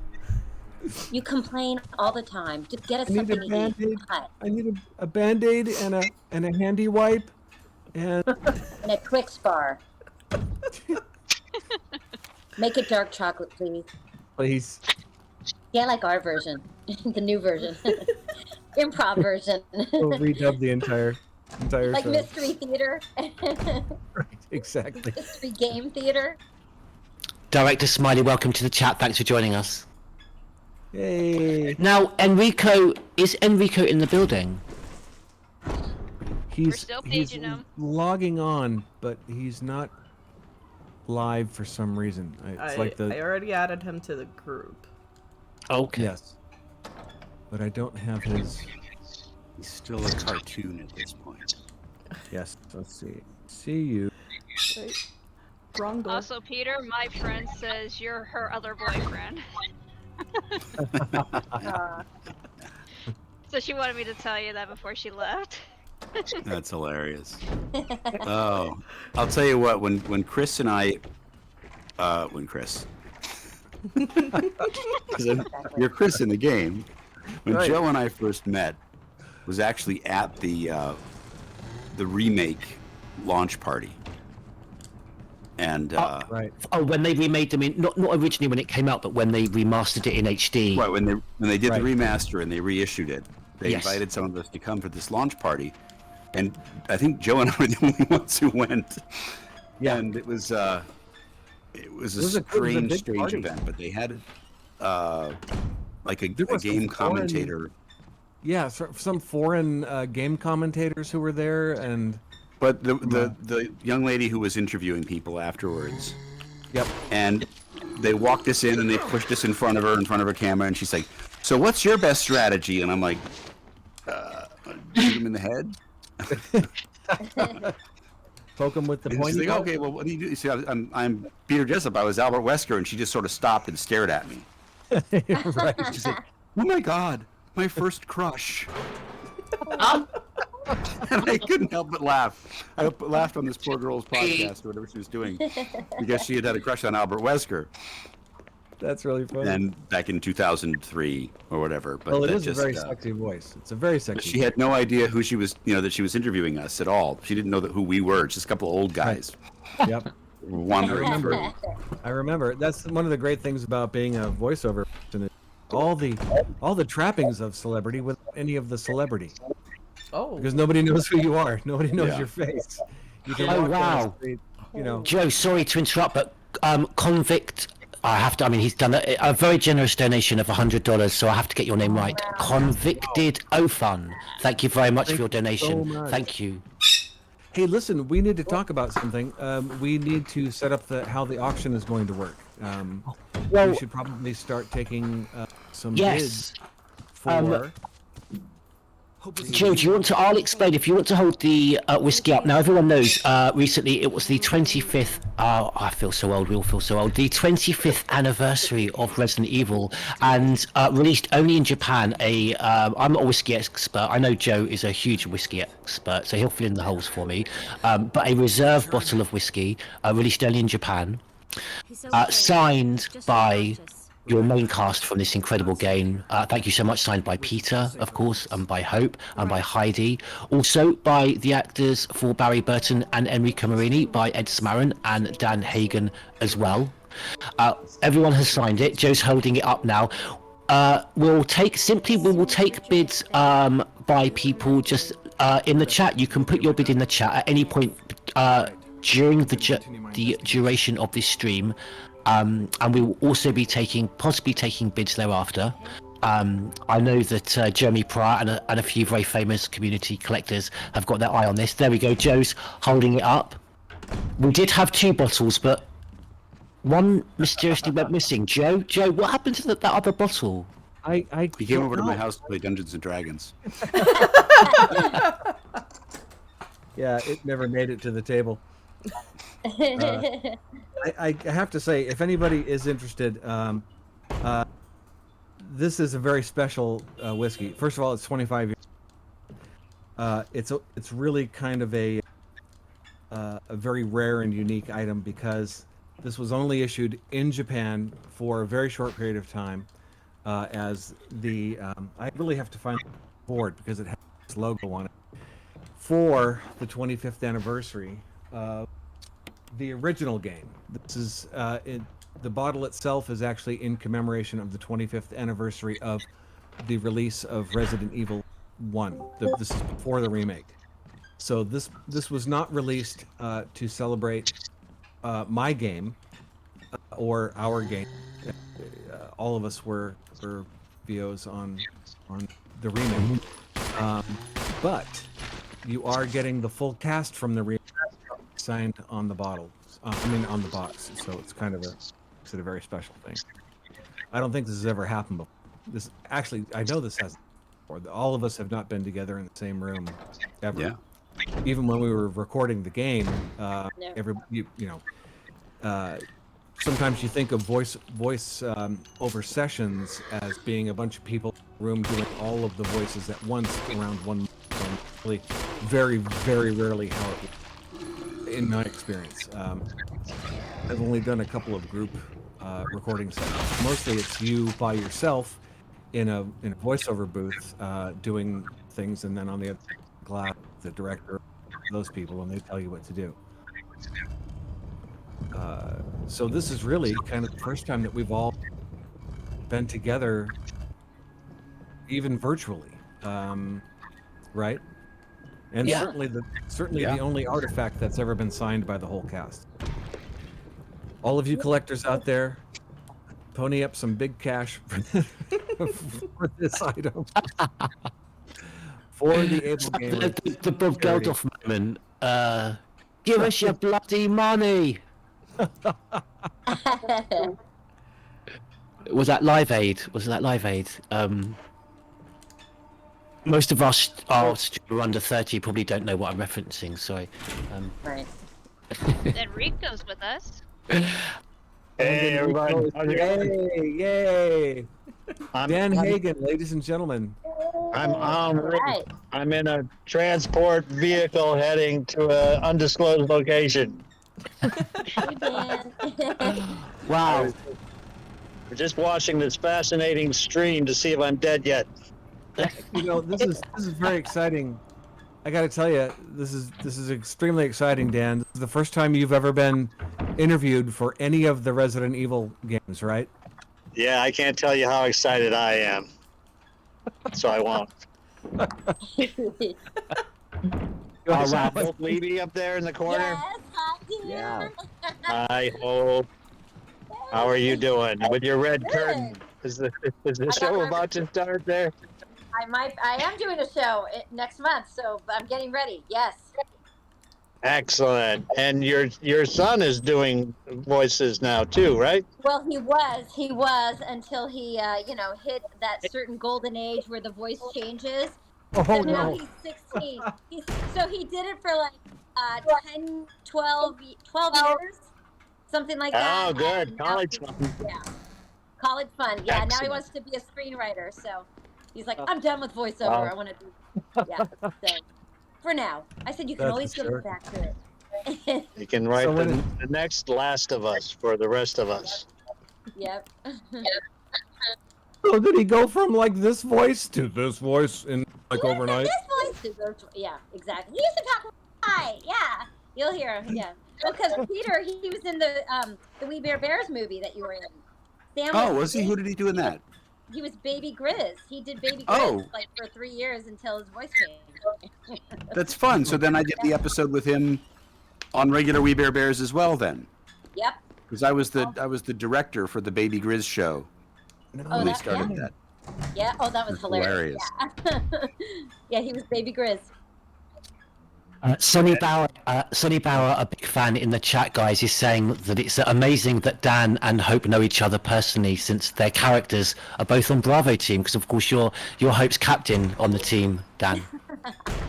You complain all the time. Just get us I need something a to Band-Aid. eat. Hot. I need a Band-Aid and a handy wipe. And And a Twix bar. Make it dark chocolate, please. please. Yeah, like our version. The new version. Improv version. We'll redub the entire Like show. Mystery Theater. Right, exactly. Mystery Game Theater. Director Smiley, welcome to the chat. Thanks for joining us. Yay. Now, is Enrico in the building? He's still he's paging him. logging on, but he's not live for some reason. It's like I already added him to the group. Okay. Yes. But I don't have his. He's still a cartoon at this point. Yes. Let's see. See you. Wait. Wrong door. Also, Peter, my friend says you're her other boyfriend. So she wanted me to tell you that before she left. That's hilarious. Oh, I'll tell you what. When Chris and I, when Chris, 'cause you're Chris in the game. When Right. Joe and I first met, was actually at the remake launch party, and Right. Oh, when they remade them in not originally when it came out, but when they remastered it in HD. right when they did Right. the remaster and they reissued it, they Yes. invited some of us to come for this launch party, and I think Joe and I were the only ones who went. Yeah. And it was a was a strange big party. event, but they had like a There was some game foreign- commentator. Yeah, some foreign game commentators who were there, and But the young lady who was interviewing people afterwards, yep. and they walked us in and they pushed us in front of her camera, and she's like, "So what's your best strategy?" And I'm like, "Shoot him in the head." Poke him with the And she's pointy. like, ball. "Okay, well, what do you do?" See, I'm Peter Jessop. I was Albert Wesker, and she just sort of stopped and stared at me. Right. She's like, "Oh my God, my first crush." Oh, And I couldn't help but laugh. I laughed on this poor girl's podcast or whatever she was doing because she had a crush on Albert Wesker, That's really funny. and back in 2003 or whatever. But Well, it that is just, a very sexy voice. It's a very but sexy. she had no idea who she was, that she was interviewing us at all. She didn't know who we were. Just a couple of old guys voice. Yep. wandering remember. through. I remember. That's one of the great things about being a voiceover person. Is all the trappings of celebrity without any of the celebrity. Oh. Because nobody knows who you are. Nobody knows Yeah. your face. You can Oh, walk down the wow. street, you know. Joe, sorry to interrupt, but Convict, he's done a very generous donation of $100, so I have to get your name right. Convicted Ofun. Thank you very much for your donation. so much. Thank you. Hey, listen, we need to talk about something. We need to set up how the auction is going to work. Well- we should probably start taking some Yes. bids for. Joe, do you want to? I'll explain. If you want to hold the whiskey up now, everyone knows. Recently, it was the 25th. I feel so old. We all feel so old. The 25th anniversary of Resident Evil, and released only in Japan. I'm not a whiskey expert. I know Joe is a huge whiskey expert, so he'll fill in the holes for me. But a reserve bottle of whiskey, released only in Japan, signed by your main cast from this incredible game. Thank you so much. Signed by Peter, of course, and by Hope, and by Heidi. Also by the actors for Barry Burton and Enrico Marini, by Ed Smaron and Dan Hagen as well. Everyone has signed it. Joe's holding it up now. We will take bids by people just in the chat. You can put your bid in the chat at any point during the duration of this stream. And we will also be possibly taking bids thereafter. I know that Jeremy Pryor and a few very famous community collectors have got their eye on this. There we go. Joe's holding it up. We did have 2 bottles, but one mysteriously went missing. Joe, what happened to that other bottle? He came don't over to my know. house to play Dungeons and Dragons. Yeah, it never made it to the table. I have to say, if anybody is interested, this is a very special whiskey. First of all, it's 25 years. It's really kind of a very rare and unique item because this was only issued in Japan for a very short period of time. As the I really have to find the board because it has this logo on it for the 25th anniversary of the original game. This is the bottle itself is actually in commemoration of the 25th anniversary of the release of Resident Evil 1. This is before the remake. So this was not released to celebrate my game or our game. All of us were VOs on the remake, but you are getting the full cast from the remake signed on the bottle. On the box. So it's kind of a very special thing. I don't think this has ever happened before. This actually, I know this hasn't before. All of us have not been together in the same room ever. Yeah. Even when we were recording the game, sometimes you think of voice over sessions as being a bunch of people in the room doing all of the voices at once around one microphone. Really, very, very rarely how it works, in my experience. I've only done a couple of group recording sessions. Mostly it's you by yourself in a voiceover booth doing things, and then on the other glass, the director, those people, and they tell you what to do. So this is really kind of the first time that we've all been together, even virtually, right? And Yeah. certainly the only artifact that's ever been signed by the whole cast. All of you collectors out there, pony up some big cash for this item. For the AbleGamers. The Bob Geldof moment. Give us your bloody money. Was that Live Aid? Most of us are under 30, probably don't know what I'm referencing. Sorry. Right. Enrico's with us. Hey everybody! Yay! Dan Hagen, ladies and gentlemen. I'm Right. I'm in a transport vehicle heading to an undisclosed location. Hey, Dan. Wow. We're just watching this fascinating stream to see if I'm dead yet. You know, this is very exciting. I got to tell you, this is extremely exciting, Dan. This is the first time you've ever been interviewed for any of the Resident Evil games, right? Yeah, I can't tell you how excited I am. So I won't. All Saw right. both Levy up there in the corner. Yes, hi, Dan. Yeah. Hi, Hope. How are you doing with your red Good. curtain? Is the got show my- about to start there? I am doing a show next month, so I'm getting ready. Yes. Excellent. And your son is doing voices now too, right? Well, he was until he, hit that certain golden age where the voice changes. Oh So now no. he's 16. So he did it for like 10, 12 years, something like that. Oh, good. And now College he's- fun. Yeah. College fun. Yeah. Now he Excellent. wants to be a screenwriter. So he's like, I'm done with voiceover. Wow. I want to do. Yeah. So for now, I said you can That's always for go sure. back to it. You can write So when the next Last of Us for the rest of us. Yep. So did he go from like this voice to this voice in like overnight? This voice is yeah, exactly. He used to talk high. Yeah, you'll hear him. Yeah. Well, because Peter, he was in the We Bare Bears movie that you were in. Sam Oh, was he? Who did he do in that? He was Baby Grizz. He did Baby Grizz Oh. like for 3 years until his voice changed. That's fun. So then I did the episode with him on regular We Bare Bears as well then. Yep. Because I was the director for the Baby Grizz show Oh, when they that- started yeah. that. Yeah. Oh, that was That's hilarious. Yeah. Yeah, he was Baby Grizz. Sonny Bauer, a big fan in the chat, guys, is saying that it's amazing that Dan and Hope know each other personally, since their characters are both on Bravo team. Because of course you're Hope's captain on the team, Dan.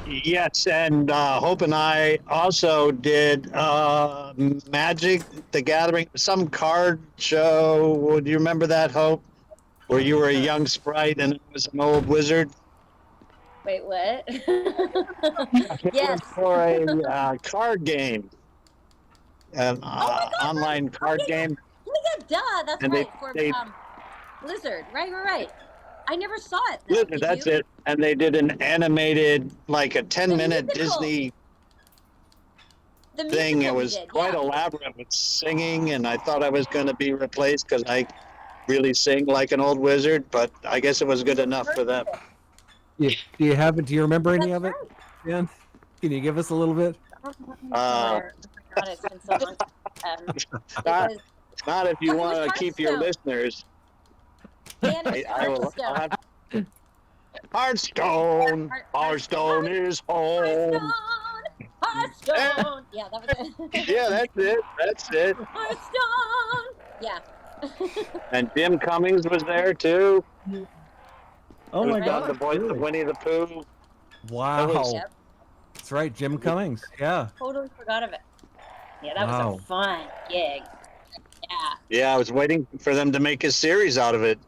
Yes, and Hope and I also did Magic the Gathering, some card show. Do you remember that, Hope? Where you were a young sprite and it was an old wizard? Wait, what? Yes. For a card game, an online card game. Oh my God, duh, that's And right. they- For Blizzard, right. I never saw it. Though. Blizzard, Did that's you? it. And they did an animated, like a 10-minute musical. Disney The thing. It musical we was did, quite yeah. elaborate with singing, and I thought I was going to be replaced because I really sing like an old wizard, but I guess it was good enough for them. Do you have it? Do you remember any That's of it, Dan? Can you give us a little bit? Oh my God, it's been so long. Because Not if you Oh, it want was to keep your Hearthstone. listeners. Dan, it was I will. I'll Hearthstone. have Hearthstone. Hearthstone is home. Hearthstone. Yeah, that was it. Yeah, that's it. Hearthstone. Yeah. And Jim Cummings was there too. Oh my Who's done God! the voice of Winnie the Pooh. Wow. Yep. That's right, Jim Cummings. Yeah. Totally forgot of it. Yeah, that Wow. was a fun gig. Yeah. Yeah, I was waiting for them to make a series out of it.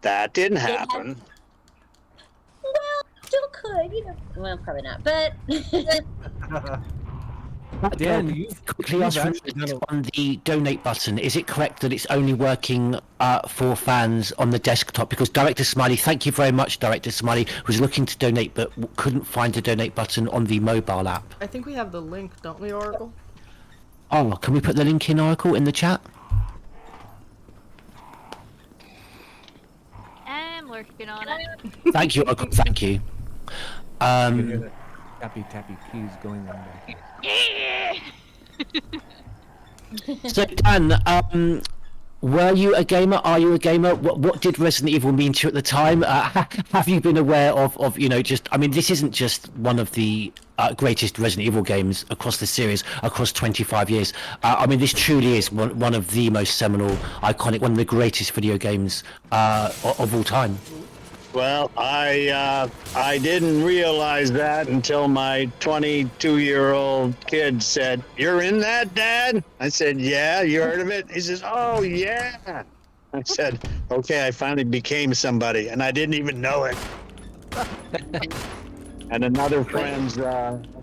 That didn't They had- happen. Well, still could, you know. Well, probably not, but Dan, you Quickly ask on the donate button. Is it correct that it's only working for fans on the desktop? Because Director Smiley, thank you very much, Director Smiley, was looking to donate but couldn't find the donate button on the mobile app. I think we have the link, don't we, Oracle? Oh, can we put the link in, Oracle, in the chat? I'm working on it. Thank you, Oracle. Thank you. Tappy keys going on there. Yeah. So Dan, were you a gamer? Are you a gamer? What did Resident Evil mean to you at the time? Have you been aware of just? I mean, this isn't just one of the greatest Resident Evil games across the series, across 25 years. I mean, this truly is one of the most seminal, iconic, one of the greatest video games of all time. Well, I didn't realize that until my 22-year-old kid said, "You're in that, Dad?" I said, "Yeah, you heard of it?" He says, "Oh, yeah." I said, "Okay, I finally became somebody, and I didn't even know it." And another friend's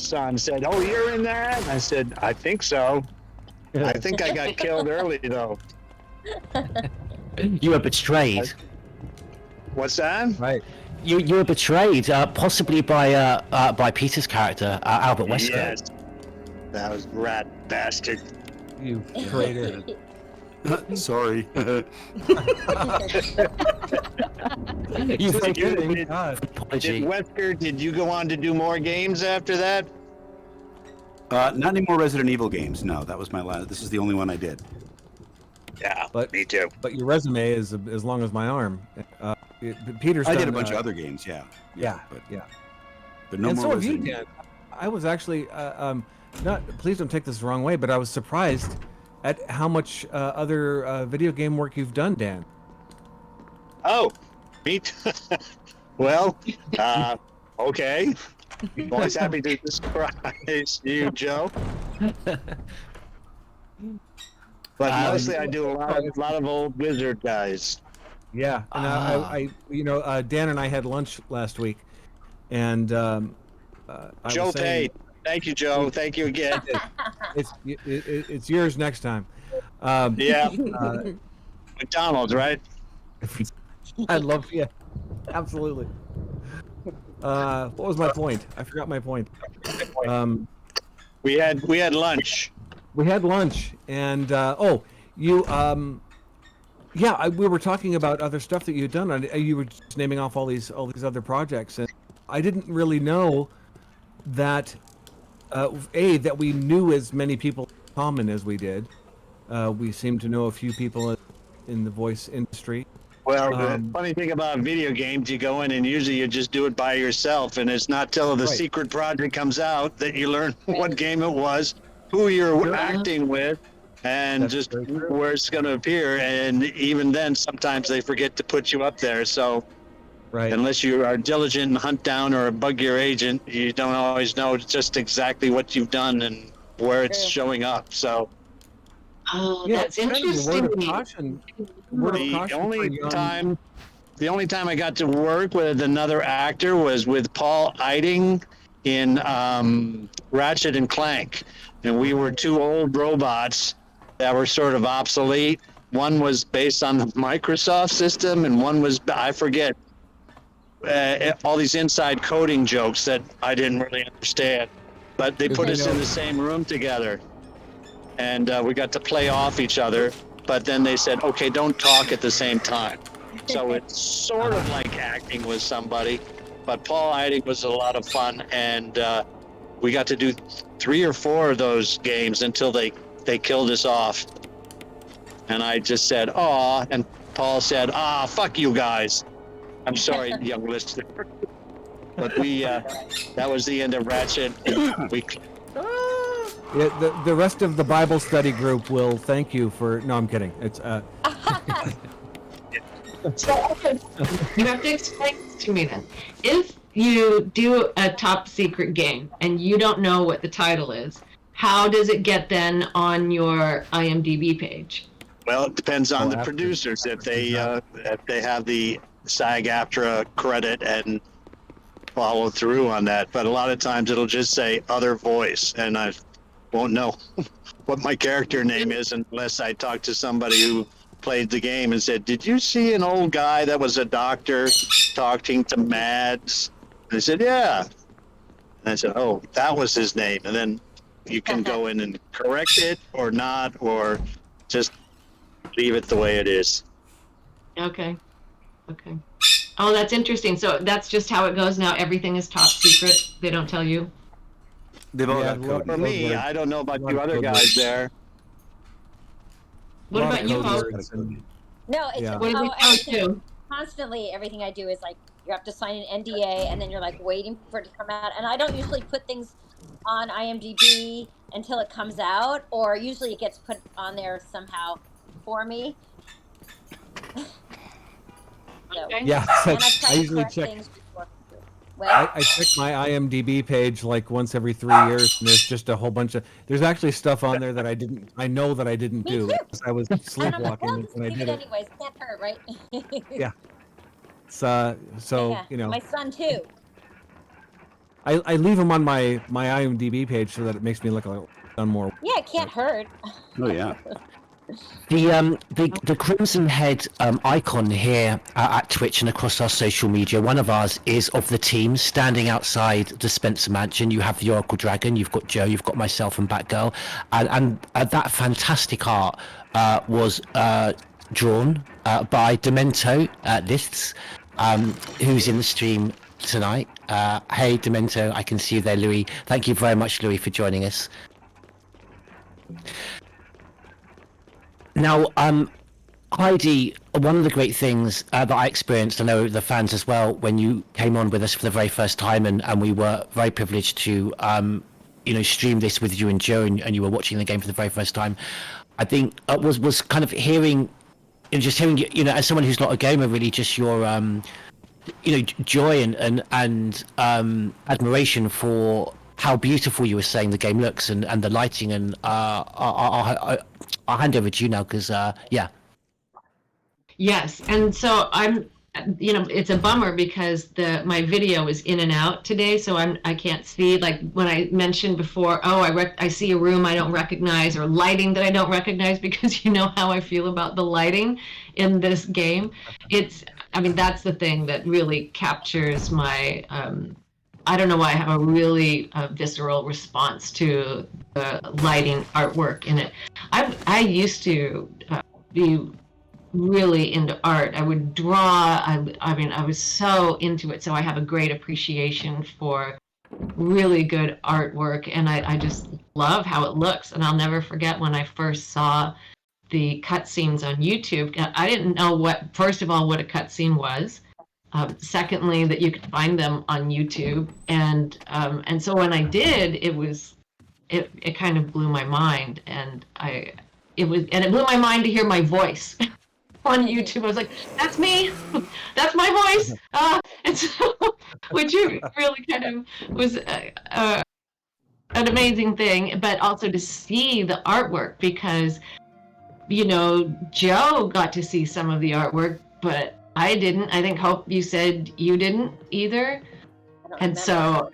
son said, "Oh, you're in that?" I said, "I think so. I think I got killed early, though." You were betrayed. What's that? Right. You were betrayed, possibly by Peter's character, Albert Wesker. Yes. That was rat bastard. You traitor. Sorry. You Did, apology. Wesker, did you go on to do more games after that? Not any more Resident Evil games. No, that was my last. This is the only one I did. Yeah, But me too. But your resume is as long as my arm. Peter's I did done, a bunch of other games. Yeah. Yeah. But, Yeah. but no And more so have you, Resident Dan. I was actually not. Please don't take this the wrong way, but I was surprised at how much other video game work you've done, Dan. Oh, me too. Well, okay. Always happy to surprise you, Joe. But mostly I do a lot of old wizard guys. Yeah, and I Dan and I had lunch last week, and I Joe was saying, paid. Thank you, Joe. Thank you again. it's yours next time. Yeah. McDonald's, right? I'd love, yeah, absolutely. What was my point? I forgot my point. We had lunch. We had lunch, and we were talking about other stuff that you'd done. And you were just naming off all these other projects, and I didn't really know that that we knew as many people in common as we did. We seemed to know a few people in the voice industry. Well, the funny thing about video games, you go in and usually you just do it by yourself, and it's not till the secret project comes out that you learn what game it was, who you're acting with, and just where it's going to appear. And even then, sometimes they forget to put you up there. So unless you are diligent and hunt down or bug your agent, you don't always know just exactly what you've done and where it's showing up. So. Oh, Yeah, that's kind of a interesting. word of caution. Word of caution for young- The only time I got to work with another actor was with Paul Heidi in Ratchet and Clank, and we were two old robots that were sort of obsolete. One was based on the Microsoft system, and one was, I forget, all these inside coding jokes that I didn't really understand. But they put us in the same room together, and we got to play off each other. But then they said, okay, don't talk at the same time. So it's sort of like acting with somebody. But Paul Heidi was a lot of fun, and we got to do 3 or 4 of those games until they killed us off. And I just said, aw, and Paul said, fuck you guys. I'm sorry, young listener. But that was the end of Ratchet. The rest of the Bible study group will thank you for. No, I'm kidding. It's So you have to explain this to me then. If you do a top secret game and you don't know what the title is, how does it get then on your IMDb page? Well, it depends on the producers if they have the SAG-AFTRA credit and follow through on that. But a lot of times it'll just say other voice, and I won't know what my character name is unless I talk to somebody who played the game and said, did you see an old guy that was a doctor talking to Mads? And I said, yeah. And I said, oh, that was his name. And then you can go in and correct it or not, or just leave it the way it is. Okay. Oh, that's interesting. So that's just how it goes now. Everything is top secret. They don't tell you. They've all got code. For me, I don't know about you other guys there. What about you, Hope? No, it's What do we too? Constantly, everything I do is like you have to sign an NDA, and then you're like waiting for it to come out. And I don't usually put things on IMDb until it comes out, or usually it gets put on there somehow for me. Yeah, I usually check. I check my IMDb page like once every 3 years, and there's just a whole bunch of. There's actually stuff on there that I know that I didn't do because I was sleepwalking when I did it. Anyways, can't hurt, right? Yeah. So yeah. you know. My son too. I leave them on my IMDb page so that it makes me look like I've done more. Yeah, it can't hurt. Oh yeah. The Crimson Head icon here at Twitch and across our social media, one of ours is of the team standing outside the Spencer Mansion. You have the Oracle Dragon, you've got Joe, you've got myself and Batgirl, and that fantastic art was drawn by Demento Lists, who's in the stream tonight. Hey Demento, I can see you there, Louis. Thank you very much, Louis, for joining us. Now, Heidi, one of the great things that I experienced, I know the fans as well, when you came on with us for the very first time, and we were very privileged to, stream this with you and Joe, and you were watching the game for the very first time. I think was kind of hearing, as someone who's not a gamer, really, just your, joy and admiration for how beautiful you were saying the game looks and the lighting, and I'll hand over to you now because Yes, and so I'm, it's a bummer because my video is in and out today, so I can't see, like when I mentioned before, I see a room I don't recognize or lighting that I don't recognize, because you know how I feel about the lighting in this game. That's the thing that really captures my I don't know why I have a really visceral response to the lighting artwork in it. I used to be really into art. I would draw. I was so into it. So I have a great appreciation for really good artwork, and I just love how it looks. And I'll never forget when I first saw the cutscenes on YouTube. I didn't know first of all, what a cutscene was. Secondly, that you could find them on YouTube, and so when I did, it kind of blew my mind, and it blew my mind to hear my voice on YouTube. I was like, "That's me, that's my voice," and so which really kind of was an amazing thing, but also to see the artwork, because Joe got to see some of the artwork, but I didn't. I think Hope, you said you didn't either. And so,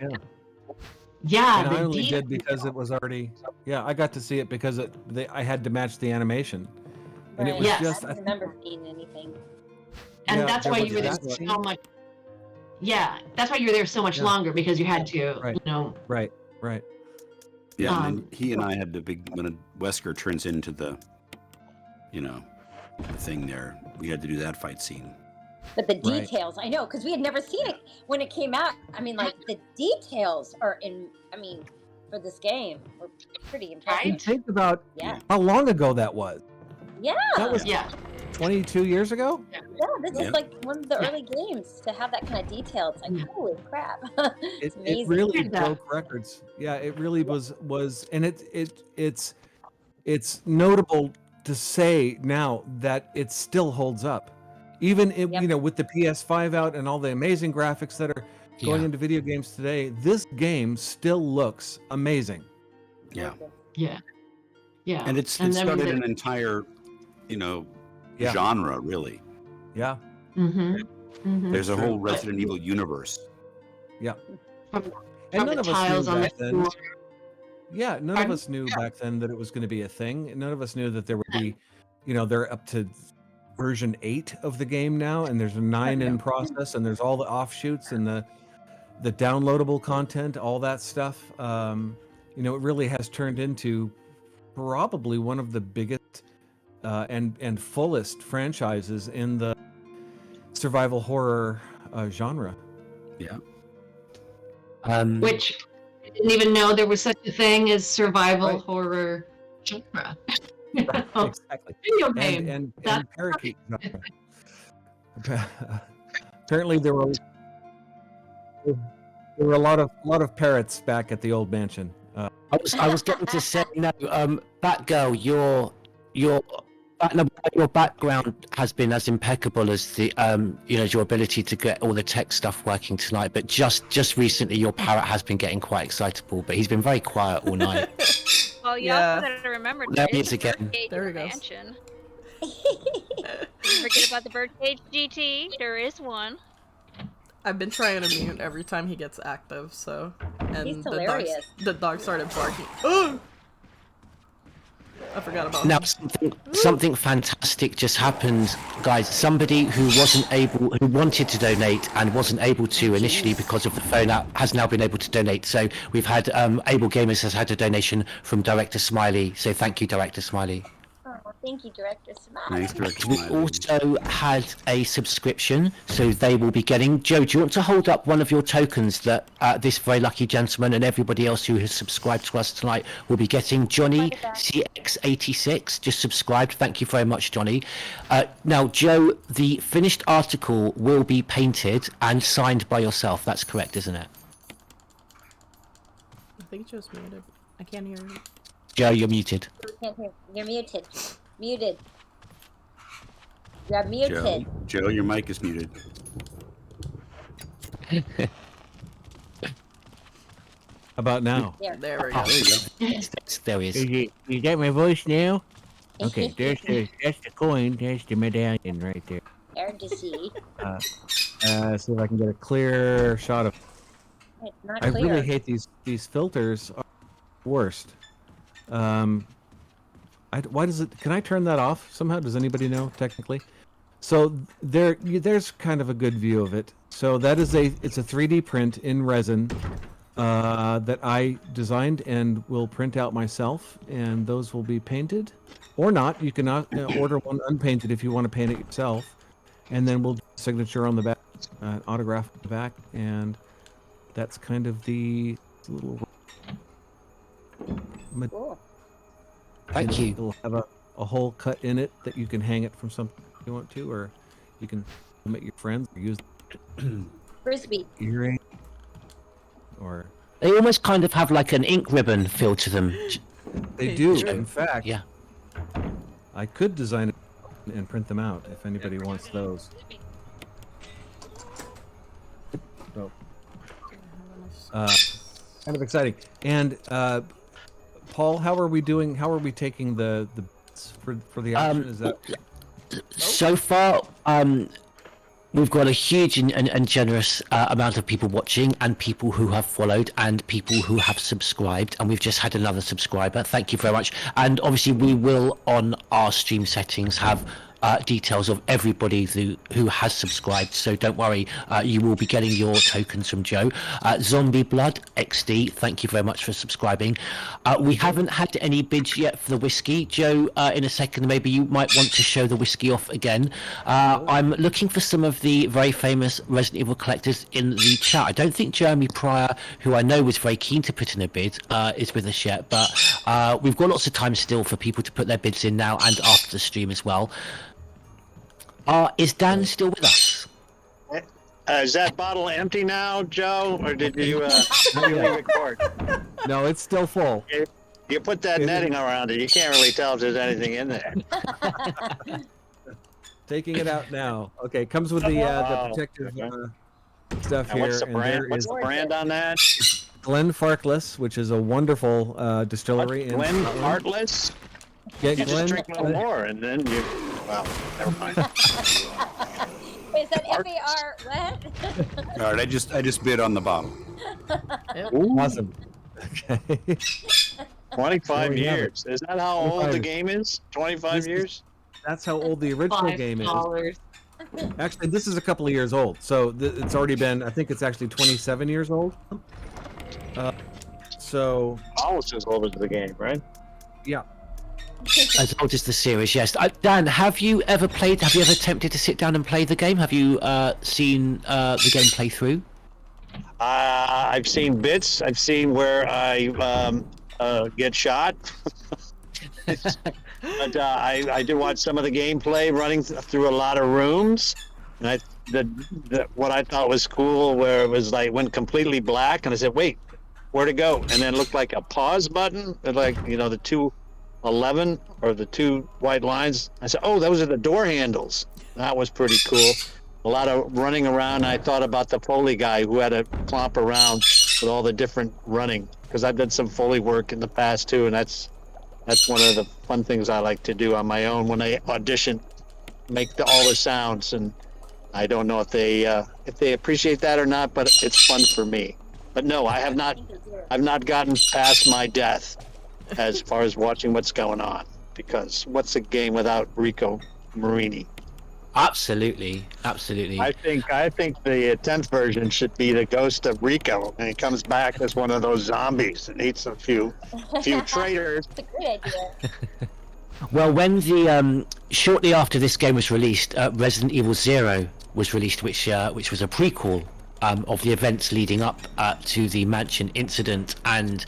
yeah, and I only did because it was already. Yeah, I got to see it because I had to match the animation, and it was just. I don't remember seeing anything. And that's why you were there so much. Yeah, that's why you were there so much longer, because you had to. Right. Yeah, and he and I had the big when Wesker turns into the thing there. We had to do that fight scene. But the details, I know, because we had never seen it when it came out. I mean, like, the details are for this game were pretty impressive. And think about how long ago that was. Yeah. That was 22 years ago? Yeah, this is like one of the early games to have that kind of detail. It's like, holy crap. It's amazing. It really broke records. Yeah, it really was, and it's notable to say now that it still holds up. Even with the PS5 out and all the amazing graphics that are going into video games today, this game still looks amazing. Yeah. And it started an entire, genre, really. Yeah. There's a whole Resident Evil universe. Yeah. And none of us knew back then. Yeah, none of us knew back then that it was going to be a thing. None of us knew that there would be, they're up to version 8 of the game now, and there's a 9 in process, and there's all the offshoots and the downloadable content, all that stuff. It really has turned into probably one of the biggest and fullest franchises in the survival horror genre. Yeah. Which I didn't even know there was such a thing as survival horror genre. Exactly. Video game. And parakeet genre. Apparently there were a lot of parrots back at the old mansion. I was going to say Batgirl, your background has been as impeccable as the your ability to get all the tech stuff working tonight. But just recently, your parrot has been getting quite excitable. But he's been very quiet all night. Well, you also gotta remember There he is again. There we go. Forget about the birdcage GT. There is one. I've been trying to mute every time he gets active, so He's hilarious. The dog started barking. Oh! I forgot about Now him. something fantastic just happened, guys. Somebody who wanted to donate and wasn't able to initially because of the phone app has now been able to donate. So we've had AbleGamers has had a donation from Director Smiley. So thank you, Director Smiley. Oh, thank you, Director Smiley. Nice, Director We Smiley. also had a subscription, so they will be getting. Joe, do you want to hold up one of your tokens that this very lucky gentleman and everybody else who has subscribed to us tonight will be getting? Johnny CX86 just subscribed. Thank you very much, Johnny. Now, Joe, the finished article will be painted and signed by yourself. That's correct, isn't it? I think Joe's muted. I can't hear you. Joe, you're muted. Can't hear. You're muted. Muted. You're muted. Joe, your mic is muted. How about now? There we go. There you go. There he is. You got my voice now? Okay, that's the coin. That's the medallion right there. Hard to see. See if I can get a clear shot of. It's not I clear. really hate these filters. Are worst. Why does it? Can I turn that off somehow? Does anybody know technically? So there's kind of a good view of it. So that is it's a 3D print in resin that I designed and will print out myself, and those will be painted or not. You can order one unpainted if you want to paint it yourself, and then we'll do a signature on the back, autograph on the back, and that's kind of the little. Cool. Thank you. It'll have a hole cut in it that you can hang it from something you want to, or you can make your friends or use Frisbee. earring, or They almost kind of have like an ink ribbon feel to them. they do. In fact, Yeah. I could design it and print them out if anybody wants those. So, kind of exciting. And Paul, how are we doing? How are we taking the for the auction? Is that So far, we've got a huge and generous amount of people watching, and people who have followed, and people who have subscribed, and we've just had another subscriber. Thank you very much. And obviously we will, on our stream settings, have details of everybody who has subscribed, so don't worry, you will be getting your tokens from Joe. Zombie Blood XD, thank you very much for subscribing. We haven't had any bids yet for the whiskey. Joe, in a second maybe you might want to show the whiskey off again. I'm looking for some of the very famous Resident Evil collectors in the chat. I don't think Jeremy Pryor, who I know was very keen to put in a bid, is with us yet, but we've got lots of time still for people to put their bids in now and after the stream as well. Is Dan still with us? Is that bottle empty now, Joe, or did you record? No, it's still full. You put that netting around it. You can't really tell if there's anything in there. Taking it out now? Okay, comes with the protective stuff And here. what's the brand? What's the brand on that? Glen Farkless, which is a wonderful distillery. Glen Farkless? Yeah, You Glen, just drink no more, and then you. Well, never mind. Wait, is that FAR what? All right, I just bid on the bottle. Awesome. Okay. 25 years. Is that how old the game is? 25 years? That's how old the original game is. Actually, this is a couple of years old, so it's already been. I think it's actually 27 years old. So almost as old as the game, right? Yeah. As old as the series, yes. Dan, have you ever attempted to sit down and play the game? Have you seen the game play through? I've seen bits. I've seen where I get shot. But I did watch some of the gameplay running through a lot of rooms. And what I thought was cool, where it was like went completely black, and I said, wait, where'd it go? And then it looked like a pause button, like, the 211 or the two white lines. I said, oh, those are the door handles. That was pretty cool. A lot of running around. I thought about the Foley guy who had to clomp around with all the different running, because I've done some Foley work in the past too, and that's one of the fun things I like to do on my own when I audition, make all the sounds. And I don't know if they appreciate that or not, but it's fun for me. But no, I've not gotten past my death as far as watching what's going on, because what's a game without Rico Marini? Absolutely. I think the 10th version should be the ghost of Rico, and he comes back as one of those zombies and eats a few traitors. That's a great idea. Well, when the shortly after this game was released, Resident Evil 0 was released, which was a prequel of the events leading up to the mansion incident, and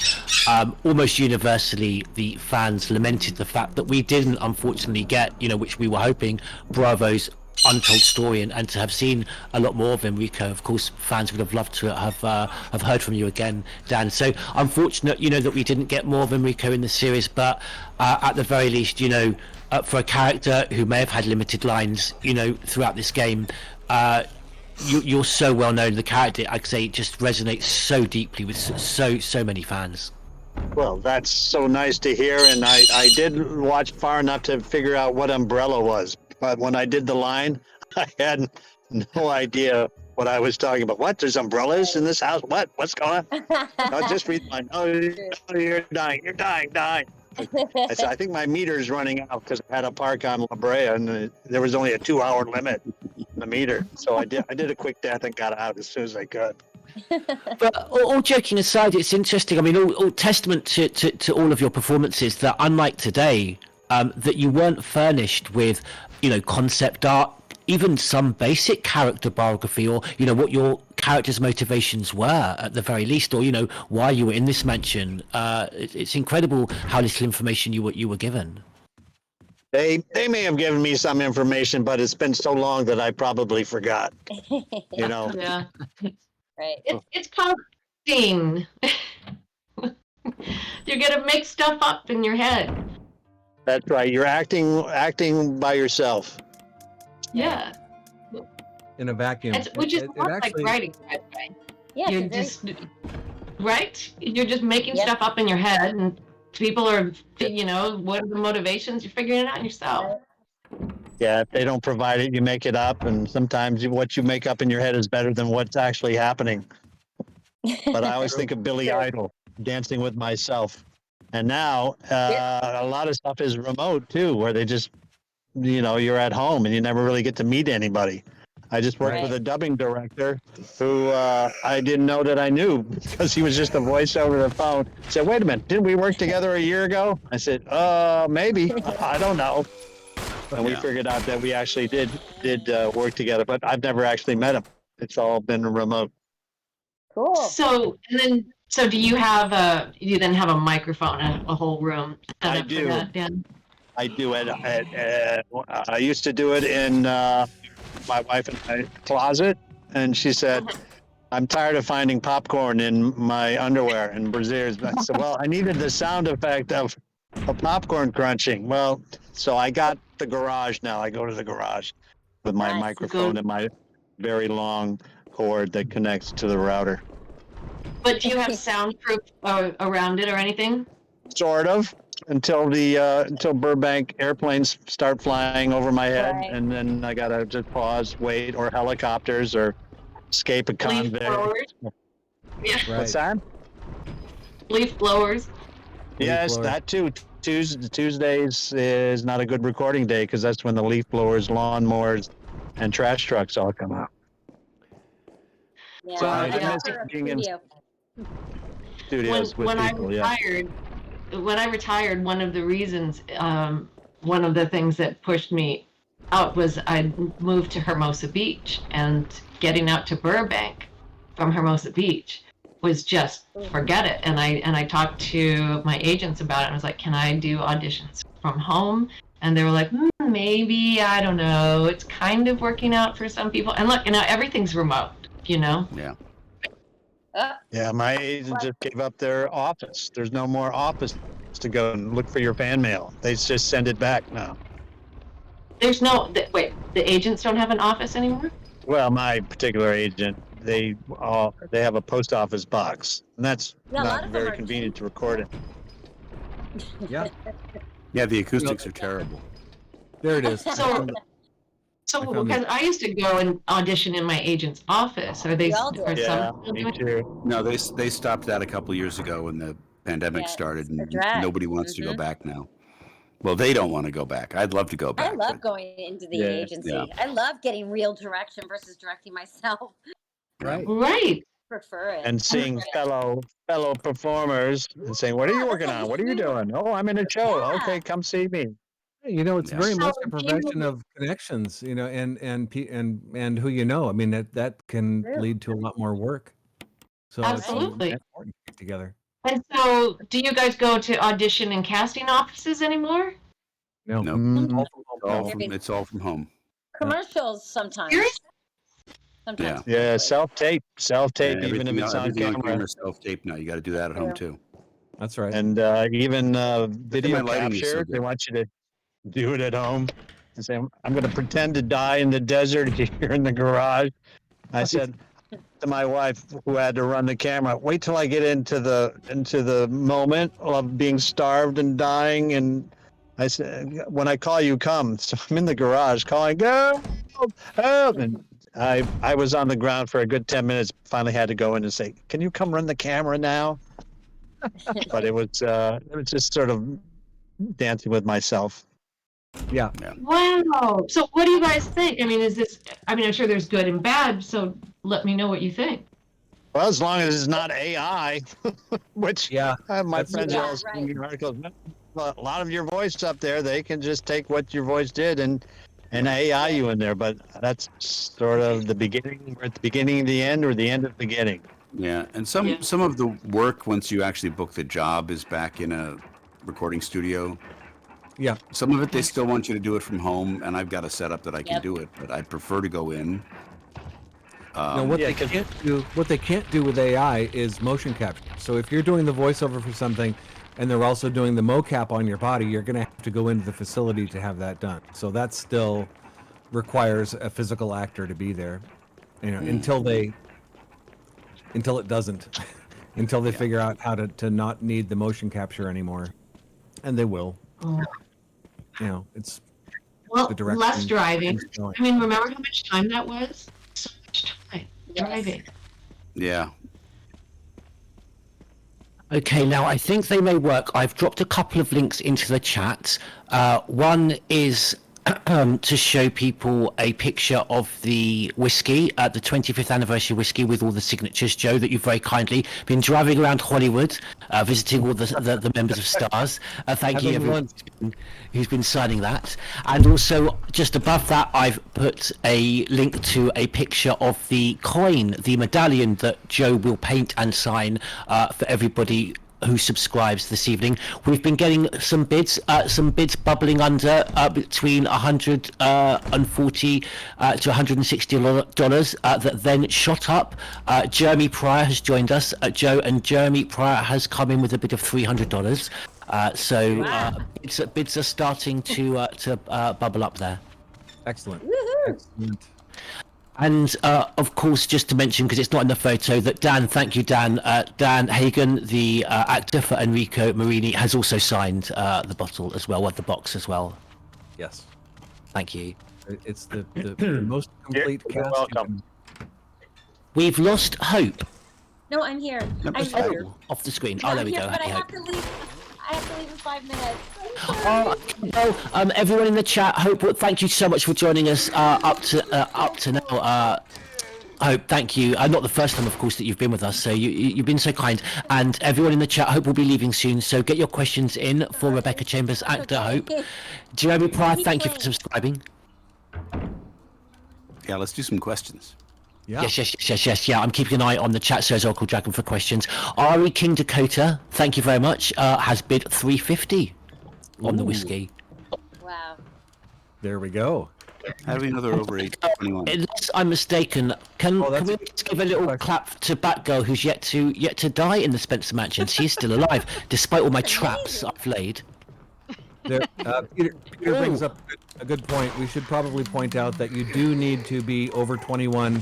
almost universally the fans lamented the fact that we didn't unfortunately get, which we were hoping, Bravo's untold story, and to have seen a lot more of Enrico. Of course, fans would have loved to have heard from you again, Dan. So unfortunate, that we didn't get more of Enrico in the series, but at the very least, for a character who may have had limited lines, throughout this game, you're so well known. The character, I'd say, just resonates so deeply with so many fans. Well, that's so nice to hear, and I did watch far enough to figure out what Umbrella was. But when I did the line, I had no idea what I was talking about. What? There's umbrellas in this house? What? What's going on? I'll just read the line. Oh, you're dying. You're dying. I said, I think my meter's running out because I had to park on La Brea, and there was only a 2-hour limit on the meter. So I did a quick death and got out as soon as I could. But all joking aside, it's interesting. I mean, all testament to all of your performances that, unlike today, that you weren't furnished with, concept art, even some basic character biography, or what your character's motivations were at the very least, or why you were in this mansion. It's incredible how little information you were given. They may have given me some information, but it's been so long that I probably forgot. You know. Yeah. Right. It's called acting. You're gonna make stuff up in your head. That's right. You're acting by yourself. Yeah. In a vacuum. Which is It more actually- like writing, right? Yeah, You're it's very- just right. You're just making Yep. stuff up in your head, and people are, what are the motivations? You're figuring it out yourself. Yeah, if they don't provide it, you make it up, and sometimes what you make up in your head is better than what's actually happening. But I always think of Billy Idol, Dancing with Myself. And now a lot of stuff is remote too, where they just, you're at home and you never really get to meet anybody. I just worked with a dubbing director who I didn't know that I knew because he was just a voice over the phone. He said, "Wait a minute, didn't we work together a year ago?" I said, maybe. I don't know. And we figured out that we actually did work together, but I've never actually met him. It's all been remote. Cool. So do you have you then have a microphone in a whole room? I do. I do it. I used to do it in my wife and my closet, and she said, "I'm tired of finding popcorn in my underwear and brassieres." I said, "Well, I needed the sound effect of popcorn crunching." Well, so I got the garage now. I go to the garage with my microphone and my very long cord that connects to the router. But do you have soundproof around it or anything? Sort of, until Burbank airplanes start flying over my head, and then I gotta just pause, wait, or helicopters, or escape a Leaf convict. blowers. Yeah. What's that? Leaf blowers. Yes, that too. Tuesdays is not a good recording day because that's when the leaf blowers, lawnmowers, and trash trucks all come out. Yeah, So I I miss offer a being in studio. studios with people. When I retired, one of the reasons, one of the things that pushed me out was I moved to Hermosa Beach, and getting out to Burbank from Hermosa Beach was just forget it. And I talked to my agents about it. And I was like, "Can I do auditions from home?" And they were like, "Maybe, I don't know. It's kind of working out for some people." And look, everything's remote, Yeah. Yeah, my agent just gave up their office. There's no more office to go and look for your fan mail. They just send it back now. There's no, wait, the agents don't have an office anymore? Well, my particular agent, they have a post office box, and that's not very convenient to record in. Yeah. Yeah, the acoustics are terrible. There it is. So because I used to go and audition in my agent's office. Are they? Yeah, me too. No, they stopped that a couple years ago when the pandemic started, and nobody wants to go back now. Well, they don't want to go back. I'd love to go back. I love going into the agency. Yeah. I love getting real direction versus directing myself. Right. Prefer it. And seeing fellow performers and saying, "What are you working on? What are you doing?" "Oh, I'm in a show." "Okay, come see me." It's very much a profession of connections, and who you know. I mean, that can lead to a lot more work. So Absolutely. it's important to get together. And so, do you guys go to audition and casting offices anymore? No. It's all from home. Commercials sometimes. Sometimes. Yeah, self-tape, even if everything it's on everything camera. Self-tape now. You got to do that at home too. That's right. And even video my lighting is so capture, good. they want you to do it at home. And say, "I'm going to pretend to die in the desert here in the garage." I said to my wife, who had to run the camera, "Wait till I get into the moment of being starved and dying." And I said, "When I call you, come." So I'm in the garage calling, "Go, help!" And I was on the ground for a good 10 minutes. Finally had to go in and say, "Can you come run the camera now?" But it was just sort of dancing with myself. Yeah. Wow. So, what do you guys think? I mean, I'm sure there's good and bad. So, let me know what you think. Well, as long as it's not AI, which my friends are all right. reading articles. A lot of your voice up there, they can just take what your voice did and AI you in there. But that's sort of the beginning. We're at the beginning of the end, or the end of the beginning. Yeah, and some of the work, once you actually book the job, is back in a recording studio. Yeah. Some of it they still want you to do it from home, and I've got a setup that I can do it, but I'd prefer to go in. What they can't do with AI is motion capture. So if you're doing the voiceover for something, and they're also doing the mocap on your body, you're going to have to go into the facility to have that done. So that still requires a physical actor to be there, until it doesn't, until they figure out how to not need the motion capture anymore, and they will. It's Well, the direction less driving. it's going. I mean, remember how much time that was? So much time driving. Yeah. Okay, now I think they may work. I've dropped a couple of links into the chat. One is to show people a picture of the whiskey, the 25th anniversary whiskey with all the signatures, Joe, that you've very kindly been driving around Hollywood, visiting all the members of STARS. Thank you, everyone who's been signing that. And also, just above that, I've put a link to a picture of the coin, the medallion that Joe will paint and sign for everybody who subscribes this evening. We've been getting some bids bubbling under between $140 to $160 that then shot up. Jeremy Pryor has joined us, Joe, and Jeremy Pryor has come in with a bid of $300. Bids are starting to bubble up there. Excellent. Woohoo! And of course, just to mention, because it's not in the photo, that Dan, thank you, Dan. Dan Hagen, the actor for Enrico Marini, has also signed the bottle as well, the box as well. Yes. Thank you. It's the most complete You're cast. welcome. We've lost Hope. No, I'm here. I'm here. Off the screen. Yeah, Oh, there we I'm go. here, but I Hey, have Hope. to leave. I have to leave in 5 minutes. Well, everyone in the chat, Hope, thank you so much for joining us up to now. Hope, thank you. Not the first time, of course, that you've been with us, so you've been so kind. And everyone in the chat, Hope will be leaving soon, so get your questions in for Rebecca Chambers, actor Hope. Jeremy Pryor, thank you for subscribing. Yeah, let's do some questions. Yeah. Yes. Yeah, I'm keeping an eye on the chat, says Oracle Dragon, for questions. Ari King Dakota, thank you very much, has bid $350 on the whiskey. Wow. There we go. Having another over 821. Unless I'm mistaken, can we just give a little clap to Batgirl, who's yet to die in the Spencer Mansion? She's still alive, despite all my traps I've laid. There, Peter brings up a good point. We should probably point out that you do need to be over 21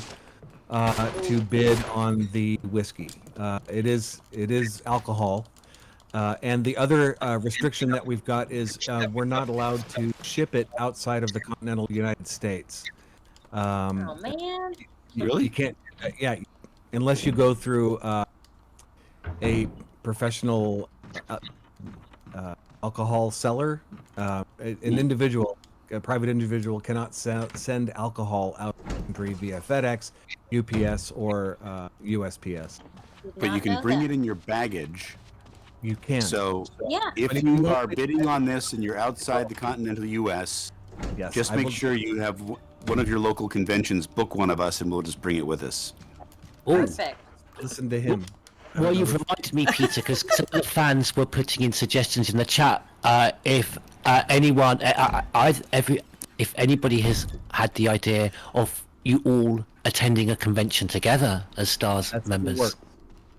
to bid on the whiskey. It is alcohol. And the other restriction that we've got is we're not allowed to ship it outside of the continental United States. Oh man! You can't. Yeah, unless you go through a professional alcohol seller. An individual, a private individual, cannot send alcohol out of the country via FedEx, UPS, or USPS. But you can bring it in your baggage. You can. So Yeah. if you are bidding on this and you're outside the continental U.S., just make sure you have one of your local conventions, book one of us, and we'll just bring it with us. Perfect. Listen to him. Well, you've reminded me, Peter, because some of the fans were putting in suggestions in the chat. If anyone, if anybody has had the idea of you all attending a convention together as STARS members.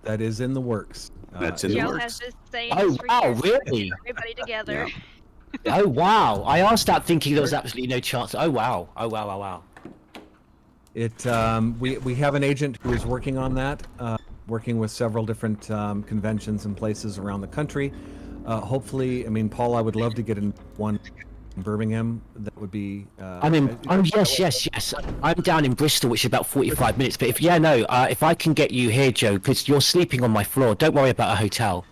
That is in the works. That's in the Joe works. has this saying. Oh, wow, really? Everybody together. Yeah. Oh, wow. I asked that thinking there was absolutely no chance. Oh, wow. It we have an agent who is working on that, working with several different conventions and places around the country. Hopefully, I mean, Paul, I would love to get in one in Birmingham. That would be. Yes. I'm down in Bristol, which is about 45 minutes. But if I can get you here, Joe, because you're sleeping on my floor, don't worry about a hotel.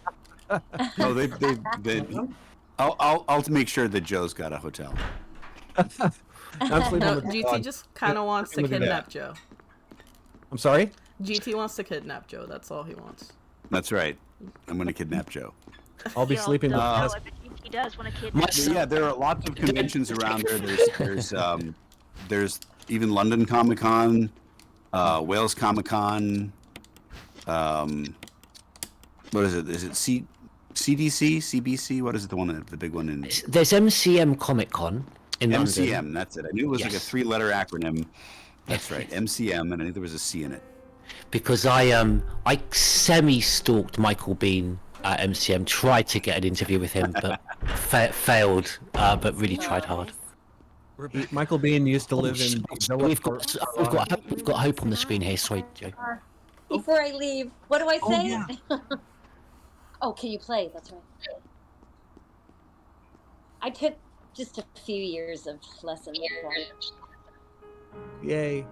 No, they I'll make sure that Joe's got a hotel. No, GT just kind of wants to kidnap Joe. I'm sorry? GT wants to kidnap Joe. That's all he wants. That's right. I'm going to kidnap Joe. I'll be sleeping with He does want to kidnap. Yeah, there are lots of conventions around there. There's even London Comic Con, Wales Comic Con. What is it? Is it CDC, CBC. What is it? The big one in There's MCM Comic Con in MCM. London. That's it. I knew it was like a Yes. 3-letter acronym. That's right, MCM, and I think there was a C in it. Because I semi-stalked Michael Bean at MCM, tried to get an interview with him, but failed. But really tried hard. Michael Bean used to live in. We've got hope on the screen here. Sorry, Joe. Before I leave, what do I Oh, say? yeah. Oh, can you play? That's right. I took just a few years of lessons. Yay.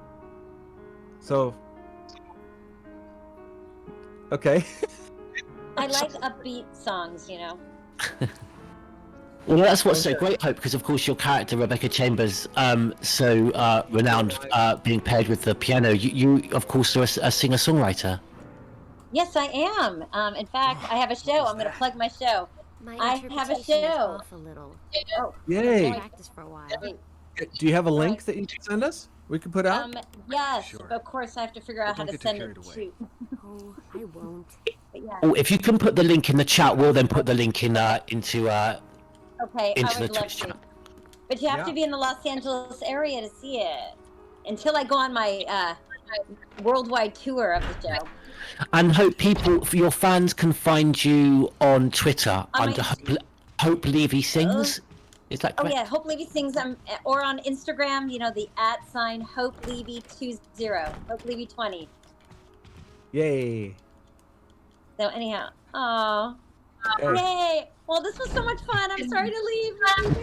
So. Okay. I like upbeat songs, you know. Well, that's what's so great, Hope, because of course your character Rebecca Chambers, so renowned, being paired with the piano. You of course are a singer-songwriter. Yes, I am. In fact, I have a show. I'm going to plug my show. I have a show. Off a little. Oh, Yay. Practice for a while. Do you have a link that you can send us? We can put out. Yes, Sure. but of course I have to figure out how to Don't get send too it carried to. Oh, I won't. But yeah. Oh, if you can put the link in the chat, we'll then put the link in into Okay, into I the would love Twitch to. chat. But you have Yeah. to be in the Los Angeles area to see it. Until I go on my worldwide tour of the show. And Hope, your fans can find you on Twitter On my under Hope Levy Sings. Is that Oh correct? yeah, Hope Levy Sings. Or on Instagram, you know, the @ Hope Levy 20, Hope Levy 20. Yay. So anyhow, oh, Hey. yay! Well, this was so much fun. I'm sorry to leave.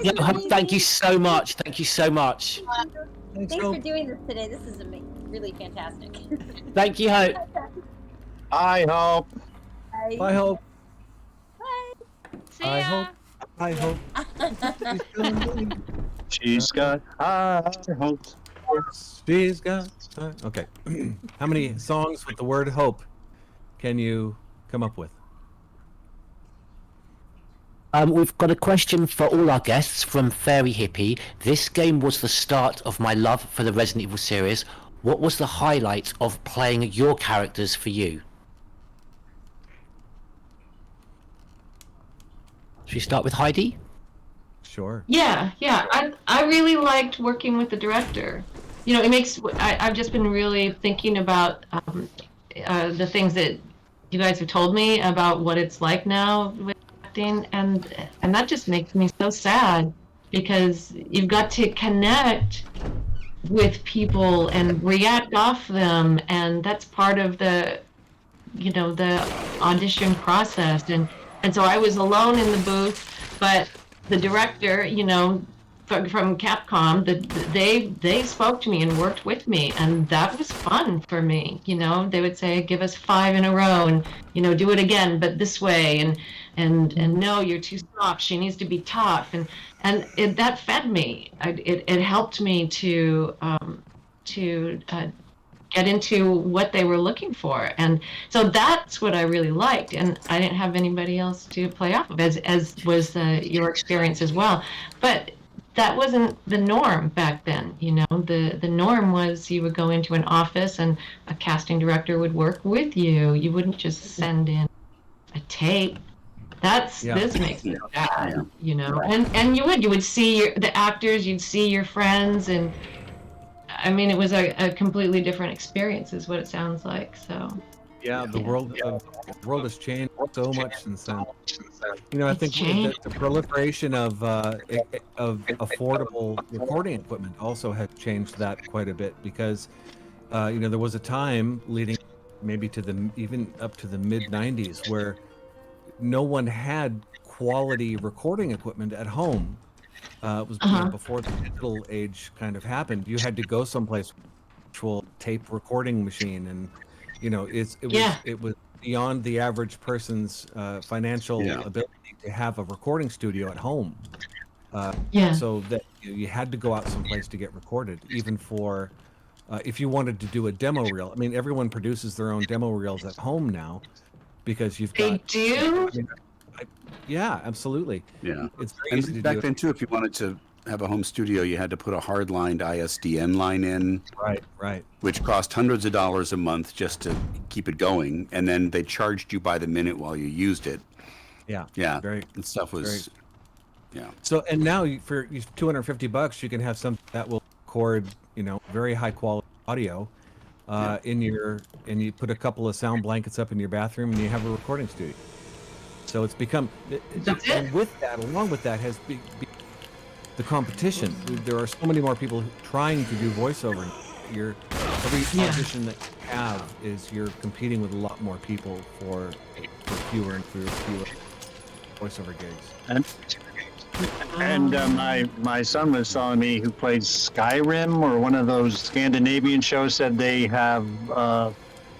Yeah, Hope, thank you so much. Thank you so much. Thanks Hope. for doing this today. This is really fantastic. Thank you, Hope. I hope. Bye, Hope. Bye. See I ya. hope. I hope. She's got high hopes. She's got. Okay. How many songs with the word hope can you come up with? We've got a question for all our guests from Fairy Hippie. This game was the start of my love for the Resident Evil series. What was the highlight of playing your characters for you? Should we start with Heidi? Sure. Yeah. I really liked working with the director. You know, it makes. I've just been really thinking about the things that you guys have told me about what it's like now with acting, and that just makes me so sad because you've got to connect with people and react off them, and that's part of the, you know, the audition process. And so I was alone in the booth, but the director, you know, from Capcom, they spoke to me and worked with me, and that was fun for me. You know, they would say, give us 5 in a row, and you know, do it again, but this way, and no, you're too soft. She needs to be tough, and that fed me. It helped me to get into what they were looking for, and so that's what I really liked. And I didn't have anybody else to play off of, as was your experience as well, but that wasn't the norm back then. You know, the norm was you would go into an office and a casting director would work with you. You wouldn't just send in a tape. This makes me sad, you know. And you would see the actors, you'd see your friends, and I mean, it was a completely different experience, is what it sounds like. So Yeah, the world has changed so much since then. You know, I think the proliferation of affordable recording equipment also has changed that quite a bit, because you know, there was a time leading maybe to even up to the mid 90s where no one had quality recording equipment at home. It was you know, before the digital age kind of happened. You had to go someplace with an actual tape recording machine, and you know, it was beyond the average person's financial ability to have a recording studio at home. So that you had to go out someplace to get recorded, even for if you wanted to do a demo reel. I mean, everyone produces their own demo reels at home now, because you've got. They do? Yeah, absolutely. Yeah. It's very easy to back do. then too, if you wanted to have a home studio, you had to put a hard-lined ISDN line in. Right. Which cost hundreds of dollars a month just to keep it going, and then they charged you by the minute while you used it. Yeah, very. that stuff was. Yeah. So and now for $250, you can have something that will record, very high quality audio, and you put a couple of sound blankets up in your bathroom, and you have a recording studio. So it's become, and with that, along with that, has the competition. There are so many more people trying to do voiceover. Every audition that you have is you're competing with a lot more people for fewer and fewer voiceover gigs. And my son was telling me, who played Skyrim or one of those Scandinavian shows, said they have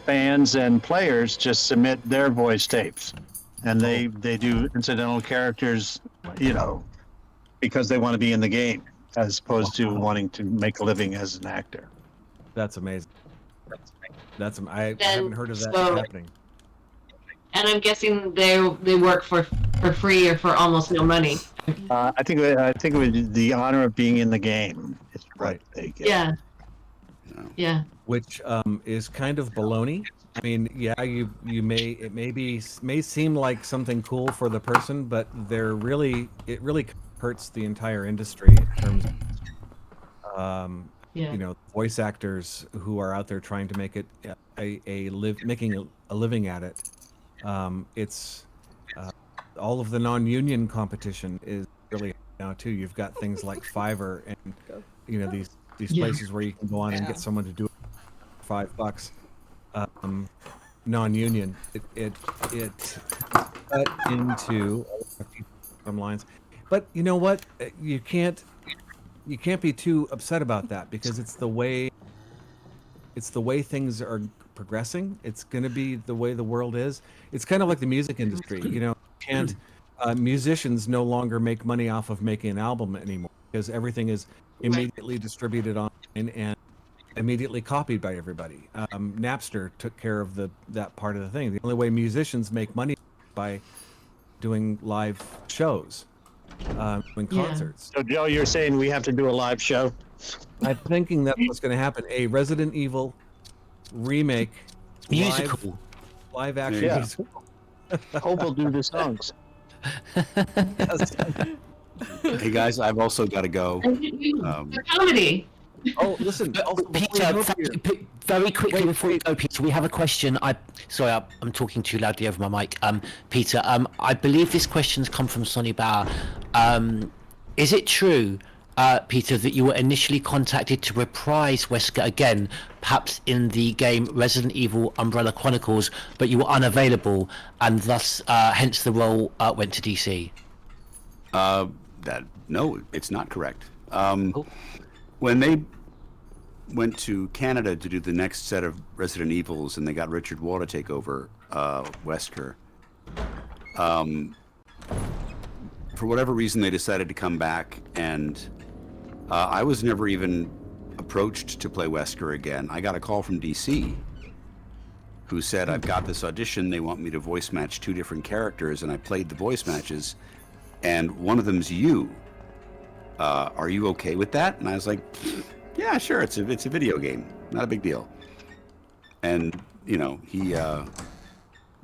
fans and players just submit their voice tapes, and they do incidental characters, because they want to be in the game as opposed to wanting to make a living as an actor. That's amazing. I haven't heard of that happening. And I'm guessing they work for free or for almost no money. I think it was the honor of being in the game. Is right. They get. Yeah. Yeah. Which is kind of baloney. I mean, it may seem like something cool for the person, but it really hurts the entire industry in terms of voice actors who are out there trying to make it making a living at it. It's all of the non-union competition is really now too. You've got things like Fiverr and these places where you can go on and get someone to do it for $5. Non-union. It cut into some lines, but you know what? You can't be too upset about that because it's the way things are progressing. It's going to be the way the world is. It's kind of like the music industry. Musicians no longer make money off of making an album anymore because everything is immediately distributed online and immediately copied by everybody. Napster took care of that part of the thing. The only way musicians make money is by doing live shows, doing concerts. So Joe, you're saying we have to do a live show? I'm thinking that's what's going to happen. A Resident Evil remake, musical, live action. Yeah. Musical. Hope we'll do the songs. Hey guys, I've also got to go. Comedy. Oh, listen, Peter, very quickly before you go, Peter, we have a question. Sorry, I'm talking too loudly over my mic. Peter, I believe this question's come from Sonny Bauer. Is it true, Peter, that you were initially contacted to reprise Wesker again, perhaps in the game Resident Evil Umbrella Chronicles, but you were unavailable, and thus, hence the role went to DC? No, it's not correct. When they went to Canada to do the next set of Resident Evils, and they got Richard Waugh to take over Wesker, for whatever reason, they decided to come back, and I was never even approached to play Wesker again. I got a call from DC who said, I've got this audition, they want me to voice match 2 different characters, and I played the voice matches, and one of them's you. Are you okay with that? And I was like, yeah, sure, it's a video game, not a big deal. And, he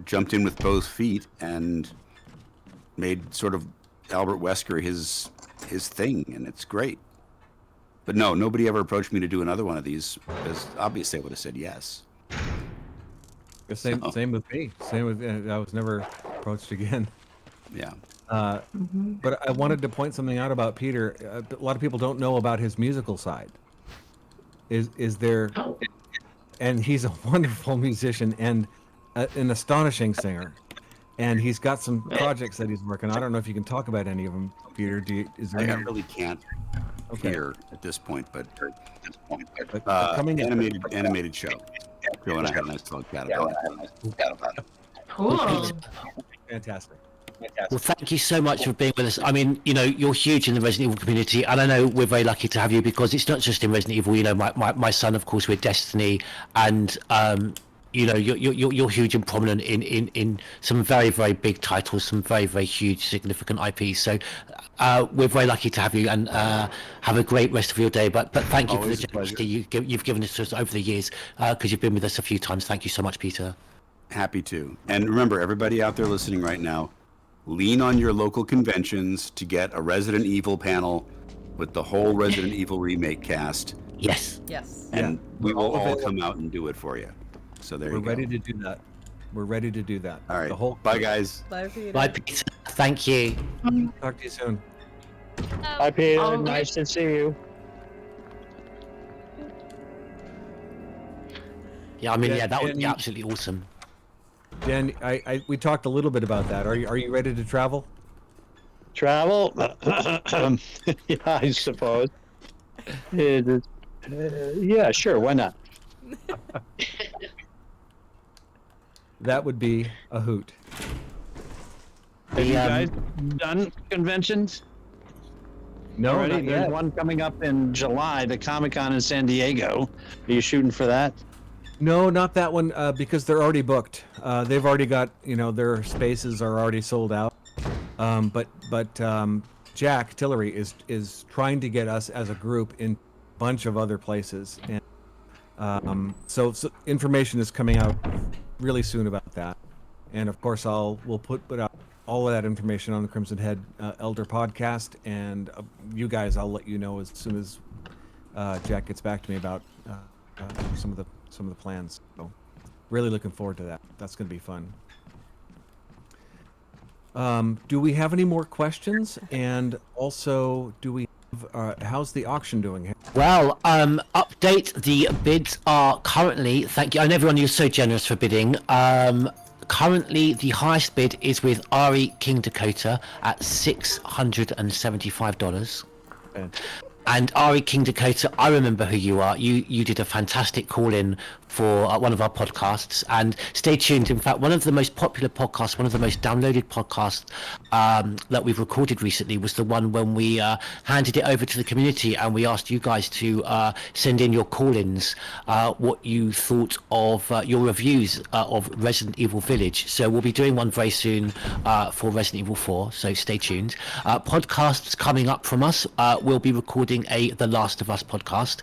jumped in with both feet and made sort of Albert Wesker his thing, and it's great. But no, nobody ever approached me to do another one of these, because obviously I would have said yes. Same with me. Same with I was never approached again. Yeah. But I wanted to point something out about Peter. A lot of people don't know about his musical side. Is there? And he's a wonderful musician and an astonishing singer. And he's got some projects that he's working on. I don't know if you can talk about any of them, Peter. I really can't here at this point, but animated show. Joe and I had a nice little chat about it. Cool. Fantastic. Well, thank you so much for being with us. I mean, you're huge in the Resident Evil community, and I know we're very lucky to have you because it's not just in Resident Evil. My son, of course, with Destiny, and you're huge and prominent in some very, very big titles, some very, very huge, significant IPs. So we're very lucky to have you, and have a great rest of your day. But thank you for the generosity you've given us over the years, because you've been with us a few times. Thank you so much, Peter. Happy to. And remember, everybody out there listening right now, lean on your local conventions to get a Resident Evil panel with the whole Resident Evil remake cast. Yes. Yes. And we will all come out and do it for you. So there you go. We're ready to do that. We're ready to do that. All right. The whole Bye, guys. Bye, Peter. Bye, Peter. Thank you. Talk to you soon. Bye, Peter. Nice to see you. Yeah, I mean, Yeah, yeah, that would be and- absolutely awesome. Dan, we talked a little bit about that. Are you ready to travel? Travel? Yeah, I suppose. Yeah, sure. Why not? That would be a hoot. Have you guys done conventions? No, already? not There's yet. one coming up in July, the Comic-Con in San Diego. Are you shooting for that? No, not that one, because they're already booked. They've already got, their spaces are already sold out. But Jack Tillery is trying to get us as a group in a bunch of other places, and so information is coming out really soon about that. And of course, we'll put out all of that information on the Crimson Head Elder podcast, and you guys, I'll let you know as soon as Jack gets back to me about some of the plans. So, really looking forward to that. That's going to be fun. Do we have any more questions? And also, do we have, how's the auction doing? Well, update. The bids are currently, thank you, and everyone, you're so generous for bidding. Currently, the highest bid is with Ari King Dakota at $675. Okay. And Ari King Dakota, I remember who you are. You did a fantastic call-in for one of our podcasts, and stay tuned. In fact, one of the most popular podcasts, one of the most downloaded podcasts that we've recorded recently was the one when we handed it over to the community and we asked you guys to send in your call-ins, what you thought of your reviews of Resident Evil Village. So we'll be doing one very soon for Resident Evil 4, so stay tuned. Podcasts coming up from us, we'll be recording a The Last of Us podcast,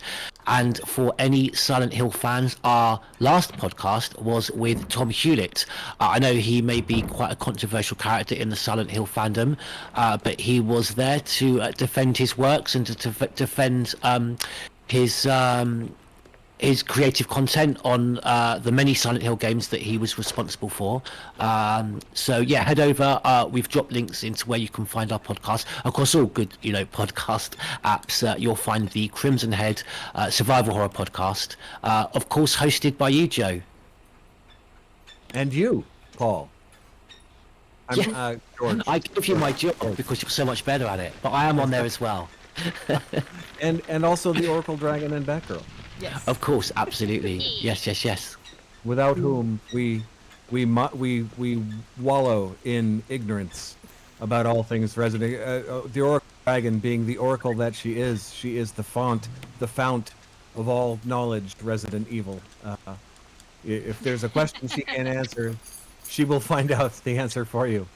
and for any Silent Hill fans, our last podcast was with Tom Hewlett. I know he may be quite a controversial character in the Silent Hill fandom, but he was there to defend his works and to defend his creative content on the many Silent Hill games that he was responsible for. So yeah, head over. We've dropped links into where you can find our podcast. Of course, all good, podcast apps. You'll find the Crimson Head Survival Horror podcast, of course, hosted by you, Joe. And you, Paul. Yeah. George. I give you my job because you're so much better at it, but I am on there as well. and also the Oracle Dragon and Batgirl. Yes. Of course, absolutely. Yes. Without whom we wallow in ignorance about all things Resident. The Oracle Dragon, being the oracle that she is the fount of all knowledge. Resident Evil. If there's a question she can't answer, she will find out the answer for you.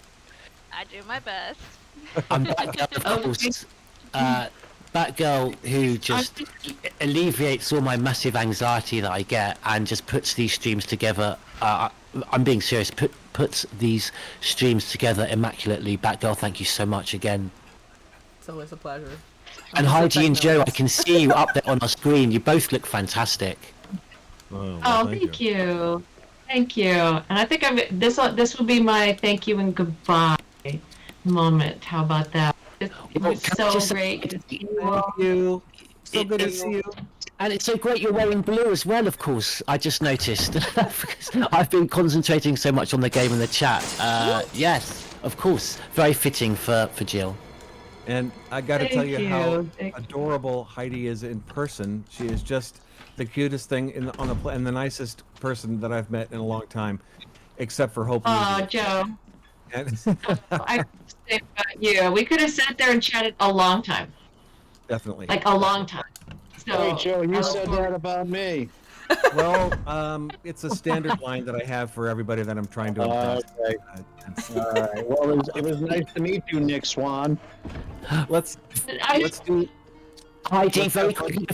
I do my best. I'm Batgirl, of course. Batgirl, who just alleviates all my massive anxiety that I get and just puts these streams together. I'm being serious. Puts these streams together immaculately. Batgirl, thank you so much again. It's always a pleasure. And Heidi and Joe, I can see you up there on our screen. You both look fantastic. Oh, thank you. Thank you. And I think this will be my thank you and goodbye moment. How about that? It was so great to see you all. Thank you. So good to see you. And it's so great you're wearing blue as well, of course. I just noticed. Because I've been concentrating so much on the game and the chat. Yes, of course. Very fitting for Jill. And I got to tell Thank you how you. adorable Heidi is in person. She is just the cutest thing and the nicest person that I've met in a long time, except for Hope. Oh, Joe. And I say about you. We could have sat there and chatted a long time. definitely. Like a long time. So, Hey, Joe, you said that about me. Well, it's a standard line that I have for everybody that I'm trying to impress. Okay. All right. Well, it was nice to meet you, Nick Swan. Let's do. Heidi, very quickly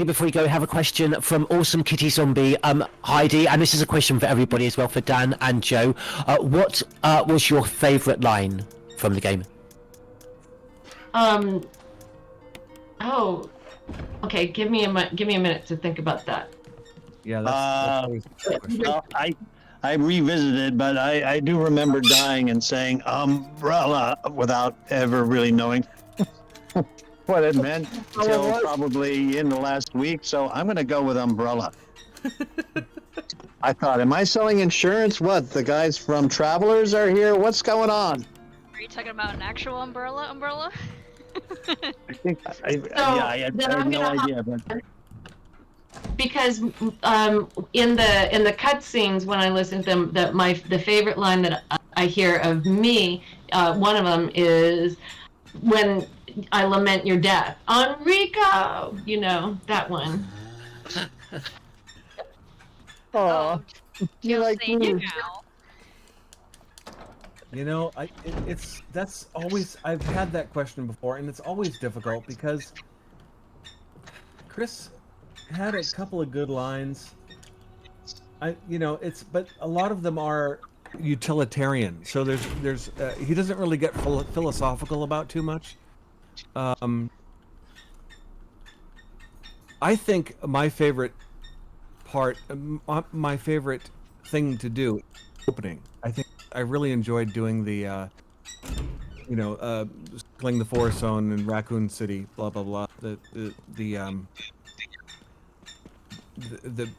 before we go, I have a question from Awesome Kitty Zombie. Heidi, and this is a question for everybody as well, for Dan and Joe. What was your favourite line from the game? Oh, okay. Give me a minute to think about that. Yeah, that's always the question. Well, I revisited, but I do remember dying and saying umbrella without ever really knowing what it meant until probably in the last week. So I'm going to go with umbrella. I thought, am I selling insurance? What? The guys from Travelers are here? What's going on? Are you talking about an actual umbrella? I think I had no idea. But... Because in the cutscenes when I listen to them, the favorite line that I hear of me, one of them is when I lament your death, Enrico. You know that one. Oh, you like me? You know, that's always, I've had that question before, and it's always difficult because Chris had a couple of good lines. But a lot of them are utilitarian. So there's he doesn't really get philosophical about too much. I think my favorite part, my favorite thing to do, opening. I think I really enjoyed doing the, killing the Forest Zone in Raccoon City, blah blah blah.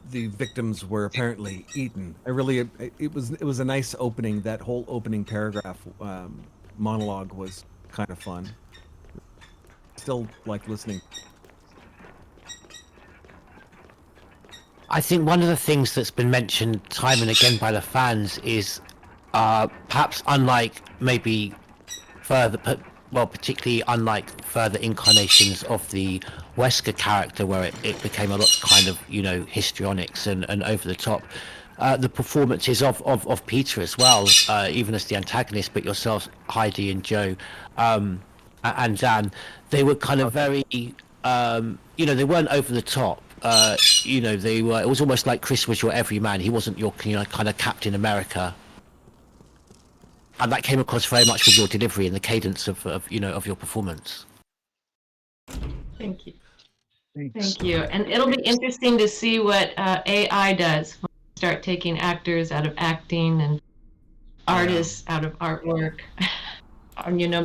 The victims were apparently eaten. It was a nice opening. That whole opening paragraph monologue was kind of fun. Still like listening. I think one of the things that's been mentioned time and again by the fans is perhaps unlike maybe particularly unlike further incarnations of the Wesker character, where it became a lot kind of, histrionics and over the top. The performances of Peter as well, even as the antagonist, but yourselves, Heidi and Joe, and Dan, they were kind of very, they weren't over the top. They were. It was almost like Chris was your everyman. He wasn't your, kind of Captain America. And that came across very much with your delivery and the cadence of your performance. Thank you. Thank you. And it'll be interesting to see what AI does when we start taking actors out of acting and artists out of artwork,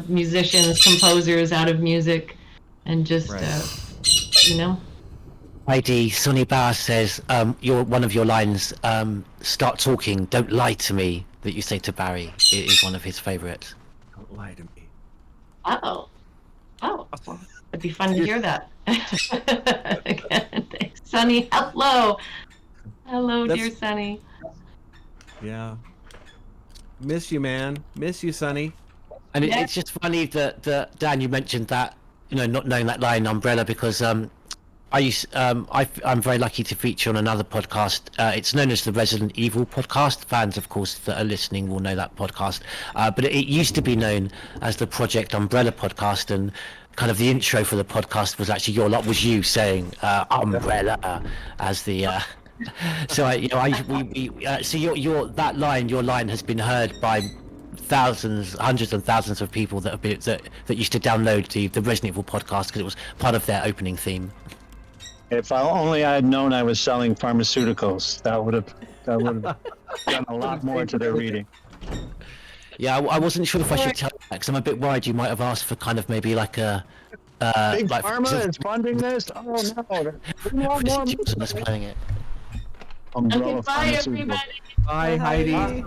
musicians, composers out of music, and just, Heidi, Sonny Bauer says, one of your lines, start talking, don't lie to me, that you say to Barry, is one of his favourites. Don't lie to me. Oh, it'd be fun to hear that. Again, thanks. Sonny, hello, dear Sonny. Yeah. Miss you, man. Miss you, Sonny. And it's just funny that Dan, you mentioned that, not knowing that line, umbrella, because I'm very lucky to feature on another podcast. It's known as the Resident Evil podcast. Fans, of course, that are listening will know that podcast. But it used to be known as the Project Umbrella podcast, and kind of the intro for the podcast was actually you saying umbrella as the. So your line has been heard by thousands, hundreds and thousands of people that used to download the Resident Evil podcast because it was part of their opening theme. If only I had known I was selling pharmaceuticals, that would have done a lot more to their reading. Yeah, I wasn't sure if I should tell that because I'm a bit worried you might have asked for kind of maybe like a. Big Pharma is funding this? Oh no! We want more. Playing it. Umbrella bye everybody. Bye, Heidi. Hi,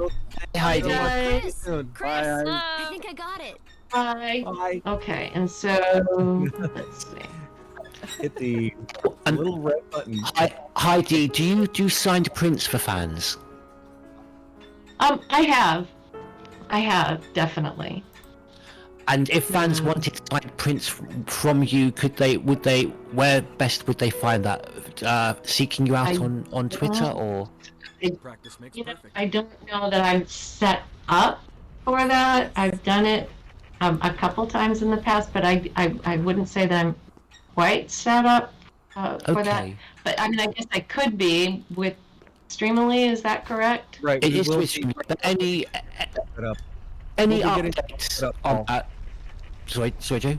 Heidi. Chris, Bye. I think I got it. Bye. Bye. Okay, and so let's see. Hit the little red button. Heidi, do you do signed prints for fans? I have definitely. And if fans wanted signed prints from you, where best would they find that? Seeking you out on Twitter or? Practice makes perfect. I don't know that I'm set up for that. I've done it a couple times in the past, but I wouldn't say that I'm quite set up for that. Okay. But I mean, I guess I could be with Streamily. Is that correct? Right. It we is will with be you, but any set up. any We'll be getting updates set up, on Paul. that? Sorry, Joe.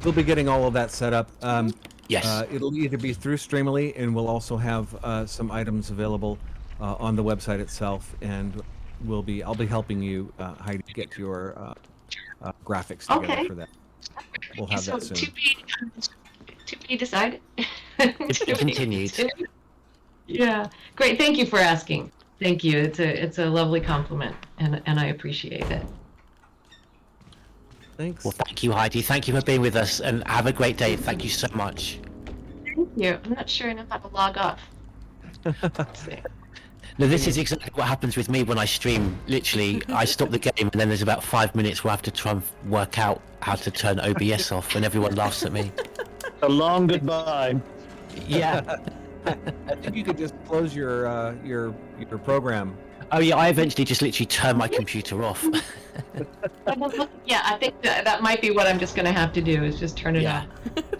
We'll be getting all of that set up. Yes. It'll either be through Streamily, and we'll also have some items available on the website itself, and I'll be helping you, Heidi, get your graphics together Okay. for that. We'll have So that soon. to be decided. To be continued. Yeah, great. Thank you for asking. Thank you. It's a lovely compliment, and I appreciate it. Thanks. Well, thank you, Heidi. Thank you for being with us, and have a great day. Thank you so much. Thank you. I'm not sure I know how to log off. No, this is exactly what happens with me when I stream. Literally, I stop the game, and then there's about 5 minutes where I have to try and work out how to turn OBS off, and everyone laughs at me. A long goodbye. Yeah. I think you could just close your program. Oh yeah, I eventually just literally turn my computer off. Yeah, I think that might be what I'm just going to have to do is just turn it Yeah. off.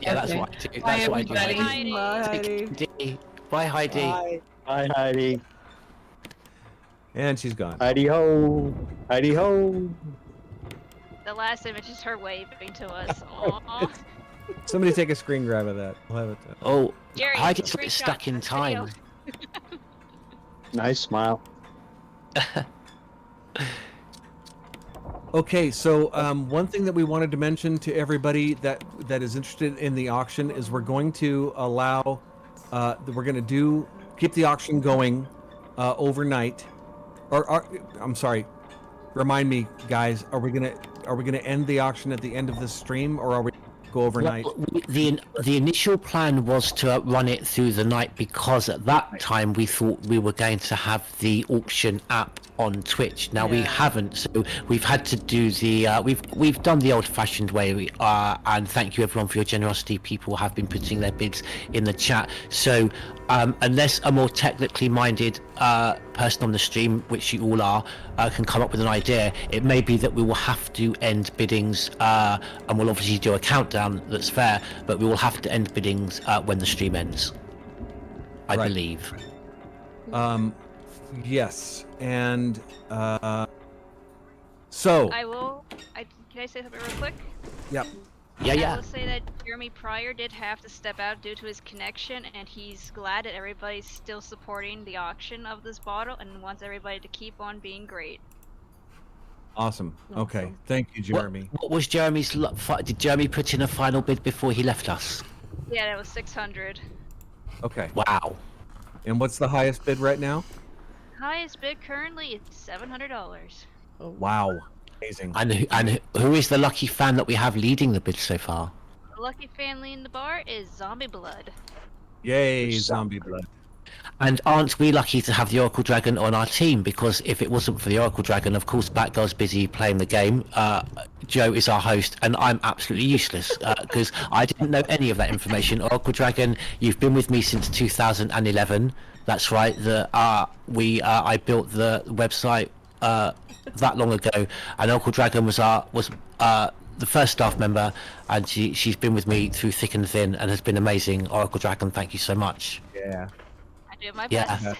Yeah, that's Okay. what I do. Bye, That's what I do. everybody. Bye, Heidi. Heidi. Bye, Heidi. Bye, Heidi. And she's gone. Heidi ho. Heidi ho. The last image is her waving to us. Aww. Somebody take a screen grab of that. We'll have it. Oh, Jerry, Heidi's screenshot stuck in this time. video. Nice smile. Okay, so one thing that we wanted to mention to everybody that is interested in the auction is we're going to allow, we're going to keep the auction going overnight. I'm sorry, remind me, guys. Are we gonna end the auction at the end of this stream, or are we go overnight? Well, the initial plan was to run it through the night because at that time we thought we were going to have the auction app on Twitch. Now we Yeah. haven't, so we've had to do the we've done the old-fashioned way. And thank you everyone for your generosity. People have been putting their bids in the chat. So unless a more technically minded person on the stream, which you all are, can come up with an idea, it may be that we will have to end biddings, and we'll obviously do a countdown that's fair, but we will have to end biddings when the stream ends, I Right. believe. Yes, and so Can I say something real quick? Yep. Yeah, I yeah. will say that Jeremy Pryor did have to step out due to his connection, and he's glad that everybody's still supporting the auction of this bottle and wants everybody to keep on being great. Awesome. Okay, Awesome. thank you, Jeremy. What was Jeremy's? Did Jeremy put in a final bid before he left us? Yeah, that was 600. Okay, Wow. and what's the highest bid right now? Highest bid currently is $700. Wow, amazing. And who is the lucky fan that we have leading the bid so far? The lucky family in the bar is Zombie Blood. Yay, zombie blood. And aren't we lucky to have the Oracle Dragon on our team? Because if it wasn't for the Oracle Dragon, of course, Batgirl's busy playing the game. Joe is our host, and I'm absolutely useless because I didn't know any of that information. Oracle Dragon, you've been with me since 2011. That's right. I built the website that long ago, and Oracle Dragon was the first staff member, and she's been with me through thick and thin, and has been amazing. Oracle Dragon, thank you so much. Yeah. I do my Yeah.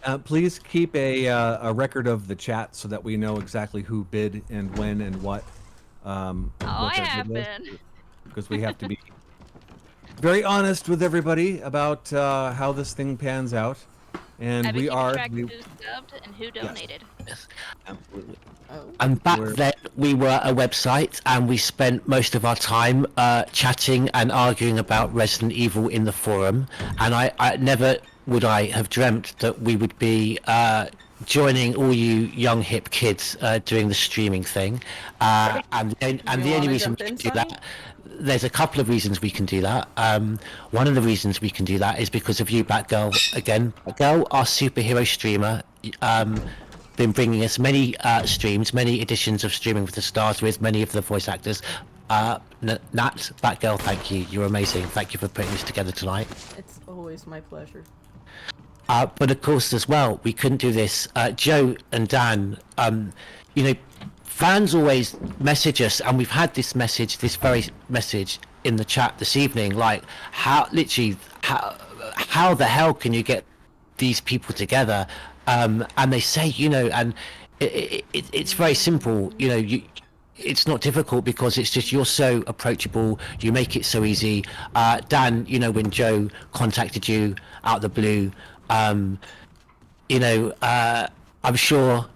best. Please keep a record of the chat so that we know exactly who bid and when and what. I have been. Because we have to be very honest with everybody about how this thing pans out, and I've been we keeping are. track of who subbed and who donated. Absolutely. And back then we were a website, and we spent most of our time chatting and arguing about Resident Evil in the forum, and I never would I have dreamt that we would be joining all you young hip kids doing the streaming thing, and the only reason we can do that, there's a couple of reasons we can do that. One of the reasons we can do that is because of you, Batgirl. Again, Batgirl, our superhero streamer, been bringing us many streams, many editions of Streaming with the Stars with many of the voice actors. Nat, Batgirl, thank you. You're amazing. Thank you for putting this together tonight. It's always my pleasure. But of course, as well, we couldn't do this. Joe and Dan, fans always message us, and we've had this very message in the chat this evening, like how the hell can you get these people together? And they say, and it's very simple. It's not difficult because it's just you're so approachable. You make it so easy. Dan, when Joe contacted you out of the blue, I'm sure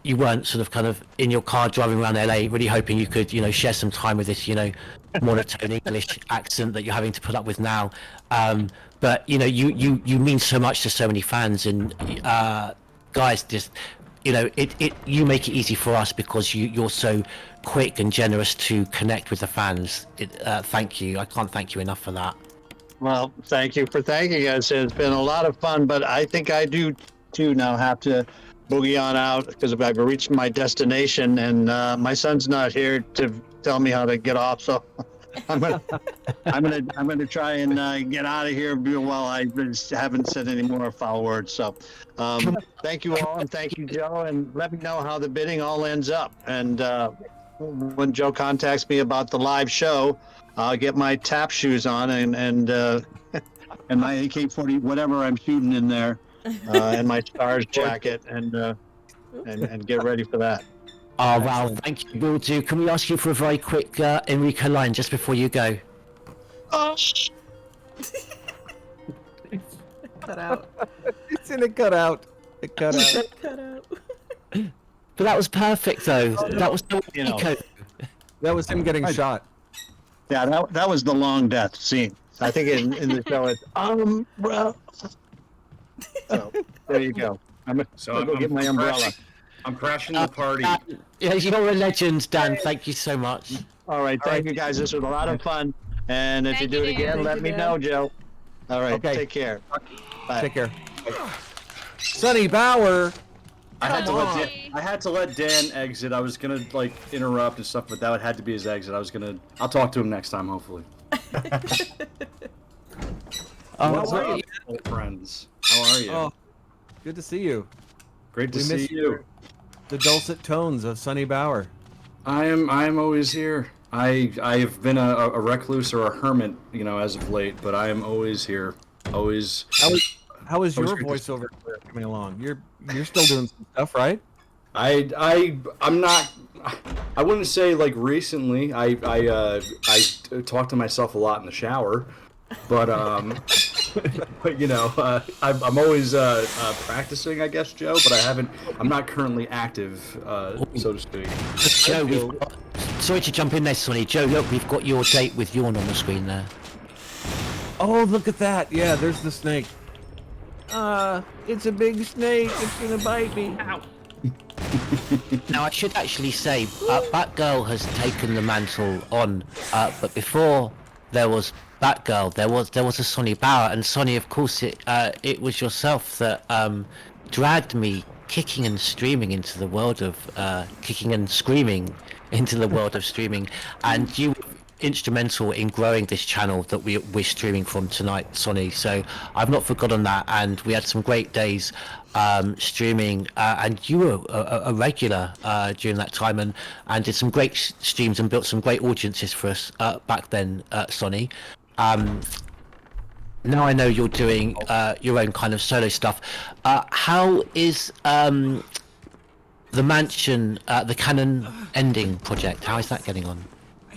you weren't sort of kind of in your car driving around LA really hoping you could, share some time with this, monotone English accent that you're having to put up with now. But you mean so much to so many fans, and guys, just you make it easy for us because you're so quick and generous to connect with the fans. Thank you. I can't thank you enough for that. Well, thank you for thanking us. It's been a lot of fun, but I think I do too now have to boogie on out because I've reached my destination, and my son's not here to tell me how to get off. So I'm gonna try and get out of here while I haven't said any more foul words. So thank you all, and thank you, Joe, and let me know how the bidding all ends up. And when Joe contacts me about the live show, I'll get my tap shoes on and my AK-40 whatever I'm shooting in there, and my stars jacket, and get ready for that. Oh, wow, thank you, will do. Can we ask you for a very quick Enrico line just before you go? Oh, Cut out. It's in a cutout. It cut out. Cut out. But that was perfect, though. That was so Enrico. That was him getting shot. Yeah, that was the long death scene. I think in the show it's well. So there you go. I'm gonna go get my umbrella. I'm crashing the party. Yeah, you're a legend, Dan. Thank you so much. All right, thank you guys. This was a lot of fun. And if you do it again, let me know, Joe. All right, take care. Bye. Take care. Sonny Bauer. I had to let Dan exit. I was gonna interrupt and stuff, but that had to be his exit. I'll talk to him next time, hopefully. What's up, old friends? How are you? Oh, good to see you. Great to see you. The dulcet tones of Sonny Bauer. I am always here. I've been a recluse or a hermit, as of late, but I am always here. Always. How is your voiceover career coming along? You're still doing some stuff, right? I'm not. I wouldn't say recently. I talk to myself a lot in the shower, but I'm always practicing, I guess, Joe. But I'm not currently active, so to speak. Joe, sorry to jump in there, Sonny. Joe, look, we've got your date with Yawn on the screen there. Oh, look at that! Yeah, there's the snake. It's a big snake. It's gonna bite me. Ow. Now, I should actually say, Batgirl has taken the mantle on, but before there was Batgirl, there was a Sonny Bauer, and Sonny, of course, it was yourself that dragged me kicking and screaming into the world of streaming, and you were instrumental in growing this channel that we're streaming from tonight, Sonny. So I've not forgotten that, and we had some great days streaming, and you were a regular during that time, and did some great streams and built some great audiences for us back then, Sonny. Now I know you're doing your own kind of solo stuff. How is the mansion, the canon ending project? How is that getting on?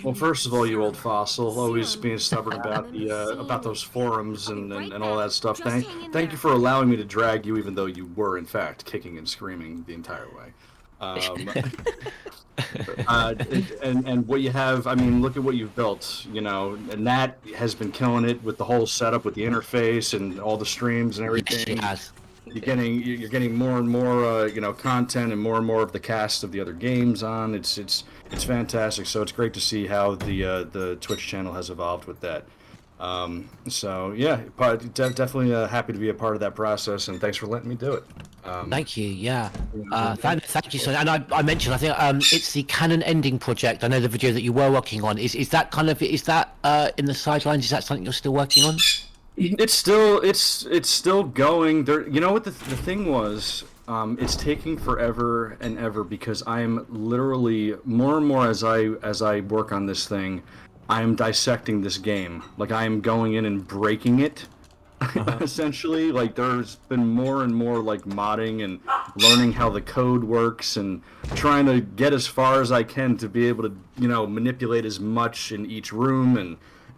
Well, first of all, you old fossil, always being stubborn about those forums and all that stuff. Thank you for allowing me to drag you, even though you were in fact kicking and screaming the entire way. And what you have, I mean, look at what you've built, and Nat has been killing it with the whole setup, with the interface and all the streams and everything. Yes, you're getting more and more, content and more of the cast of the other games on. It's fantastic. So it's great to see how the Twitch channel has evolved with that. So yeah, definitely happy to be a part of that process, and thanks for letting me do it. Thank you. Yeah. Thank you, Sonny. And I mentioned, I think it's the canon ending project. I know the video that you were working on. Is that in the sidelines? Is that something you're still working on? It's still going. There. You know what the thing was? It's taking forever and ever because I'm literally more and more as I work on this thing. I am dissecting this game. Like, I am going in and breaking it. Essentially, like, there's been more and more like modding and learning how the code works and trying to get as far as I can to be able to, manipulate as much in each room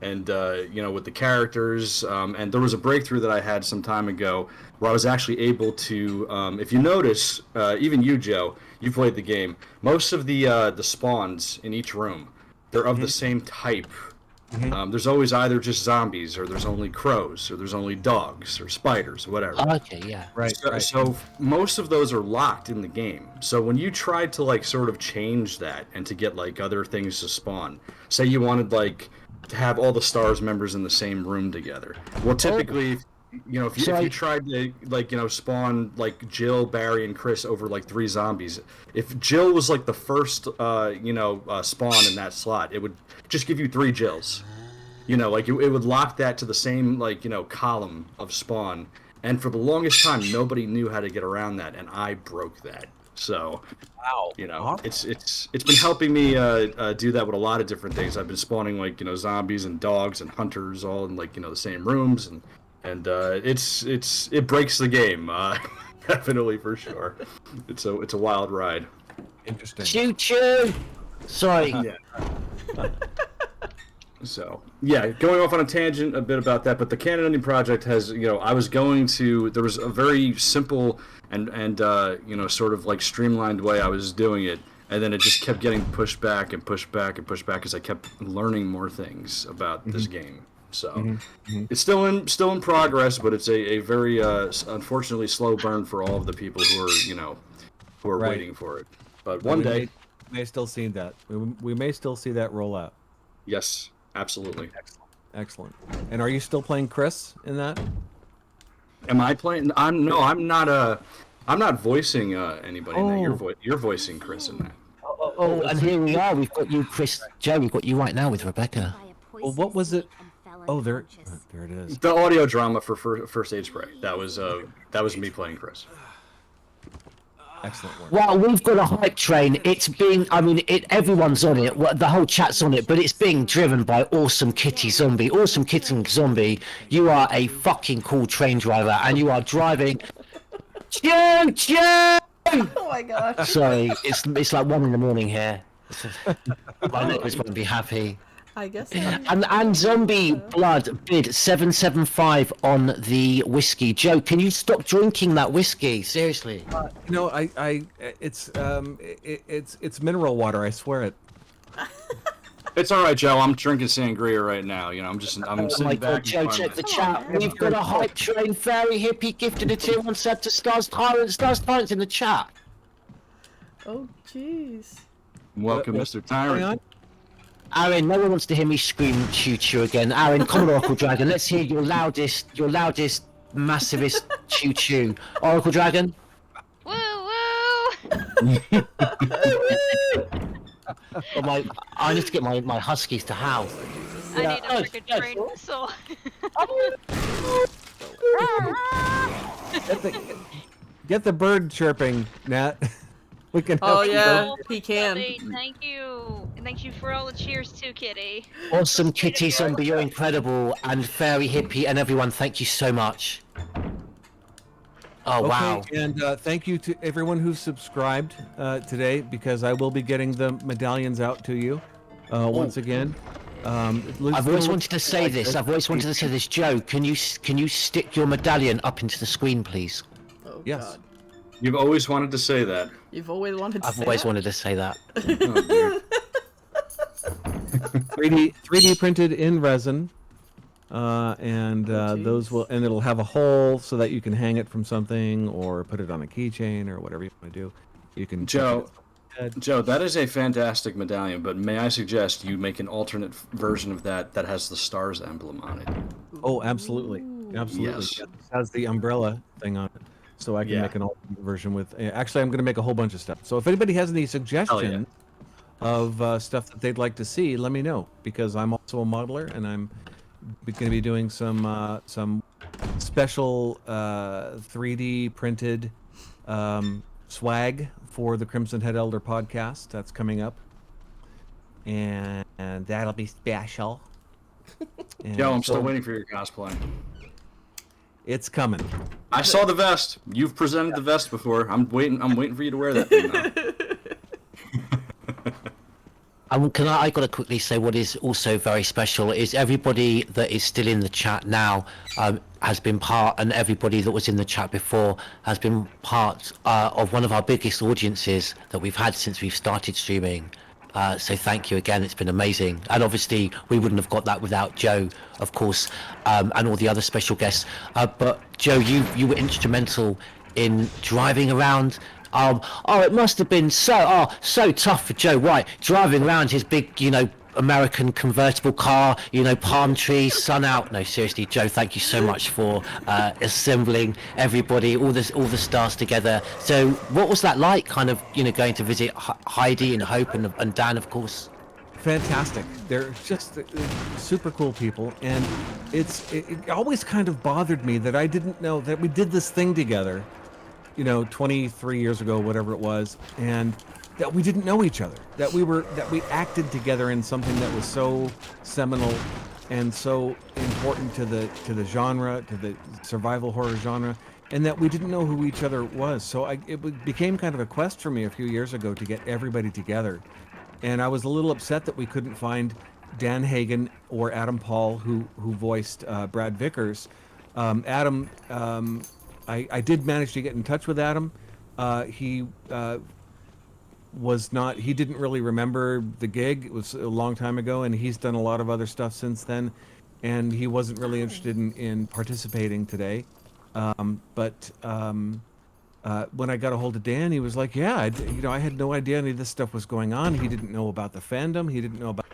and with the characters. And there was a breakthrough that I had some time ago where I was actually able to, if you notice, even you, Joe, you played the game. Most of the spawns in each room, they're of the same type. There's always either just zombies, or there's only crows, or there's only dogs, or spiders, or whatever. Okay, yeah. Right. So most of those are locked in the game. So when you tried to like sort of change that and to get like other things to spawn, say you wanted like to have all the STARS members in the same room together. Well, typically, if you tried to like spawn like Jill, Barry, and Chris over like 3 zombies, if Jill was like the first spawn in that slot, it would just give you 3 Jills. Like it would lock that to the same column of spawn. And for the longest time, nobody knew how to get around that, and I broke that. So, wow, it's been helping me do that with a lot of different things. I've been spawning like zombies and dogs and hunters all in like the same rooms, and it breaks the game, definitely, for sure. It's a wild ride. Interesting. Choo-choo! Sorry. Yeah. So, yeah, going off on a tangent a bit about that, but the Canon Ending Project has, I was going to, there was a very simple and sort of like streamlined way I was doing it, and then it just kept getting pushed back and pushed back and pushed back as I kept learning more things about this game. So, it's still in progress, but it's a very, unfortunately, slow burn for all of the people who are waiting for it. But one day... We may still see that. We may still see that roll out. Yes. Absolutely. Excellent. And are you still playing Chris in that? Am I playing? I'm not voicing anybody in that. You're voicing Chris in that. Oh, and here we are. We've got you, Chris. Joe, we've got you right now with Rebecca. Well, what was it? Oh, there it is. The audio drama for First Aid Spray. That was me playing Chris. Excellent work. Well, we've got a hype train. It's being, everyone's on it. The whole chat's on it, but it's being driven by Awesome Kitty Zombie. Awesome Kitty Zombie, you are a fucking cool train driver, and you are driving. Joe! Oh my gosh. Sorry, it's like 1 a.m. here. My neighbours won't be happy. I guess so. And Zombie Blood bid 775 on the whiskey. Joe, can you stop drinking that whiskey? Seriously. It's mineral water. I swear it. It's all right, Joe. I'm drinking sangria right now. I'm sitting back. Joe, check the chat. We've got a hype train. Fairy Hippie gifted a tier 1 sub to Stars Tyrant. Stars Tyrant's in the chat. Oh, jeez. Welcome, Mr. Tyrant. Aaron, no one wants to hear me scream choo-choo again. Aaron, come on, Oracle Dragon. Let's hear your loudest, massivest choo-choo. Oracle Dragon? Woo woo! I need to get my huskies to howl. I need a freaking train whistle. Get the bird chirping, Nat. We can. Oh yeah, he can. Thank you, and thank you for all the cheers too, Kitty. Awesome Kitty Zombie, you're incredible, and Fairy Hippie and everyone, thank you so much. Oh okay, wow! And thank you to everyone who subscribed today, because I will be getting the medallions out to you once again. I've always wanted to say this. Joe, can you stick your medallion up into the screen, please? Oh, yes. God. You've always wanted to say that. You've always wanted to I've always wanted to say that. 3D printed in resin, and those will, and it'll have a hole so that you can hang it from something or put it on a keychain or whatever you want to do. You can. Joe, that is a fantastic medallion, but may I suggest you make an alternate version of that has the stars emblem on it? Oh, absolutely, absolutely. Yes. It has the umbrella thing on it. So I can make an alternate version with. Actually, I'm going to make a whole bunch of stuff. So if anybody has any suggestions of stuff that they'd like to see, let me know, because I'm also a modeler and I'm going to be doing some special 3D printed swag for the Crimson Head Elder podcast. That's coming up. and that'll be special. And Yo, I'm so still waiting for your cosplay. It's coming. I saw the vest. You've presented the vest before. I'm waiting for you to wear that thing now. I got to quickly say what is also very special is everybody that is still in the chat now has been part, and everybody that was in the chat before has been part of one of our biggest audiences that we've had since we've started streaming. So thank you again, it's been amazing. And obviously we wouldn't have got that without Joe, of course, and all the other special guests. But Joe, you were instrumental in driving around. It must have been so tough for Joe Whyte, driving around his big, American convertible car, palm trees, sun out. No, seriously, Joe, thank you so much for assembling everybody, all the stars together. So what was that like, kind of, going to visit Heidi and Hope and Dan, of course? Fantastic. They're just super cool people, and it always kind of bothered me that I didn't know that we did this thing together, 23 years ago, whatever it was, and that we didn't know each other, that we acted together in something that was so seminal and so important to the genre, to the survival horror genre, and that we didn't know who each other was. So it became kind of a quest for me a few years ago to get everybody together. And I was a little upset that we couldn't find Dan Hagen or Adam Paul, who voiced Brad Vickers. Adam, I did manage to get in touch with Adam. He didn't really remember the gig. It was a long time ago, and he's done a lot of other stuff since then, and he wasn't really interested in participating today. But when I got a hold of Dan, he was like, yeah, I had no idea any of this stuff was going on. He didn't know about the fandom. He didn't know about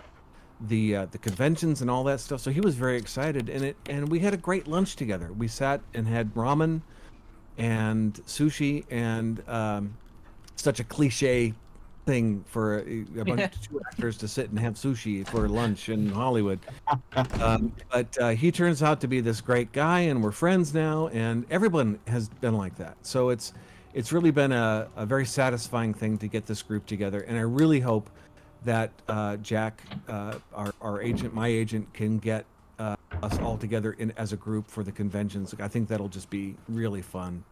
the conventions and all that stuff. So he was very excited, and we had a great lunch together. We sat and had ramen and sushi, and such a cliche thing for a bunch of two actors to sit and have sushi for lunch in Hollywood. But he turns out to be this great guy, and we're friends now, and everyone has been like that. So it's really been a very satisfying thing to get this group together, and I really hope that Jack, our agent, my agent, can get us all together as a group for the conventions. I think that'll just be really fun.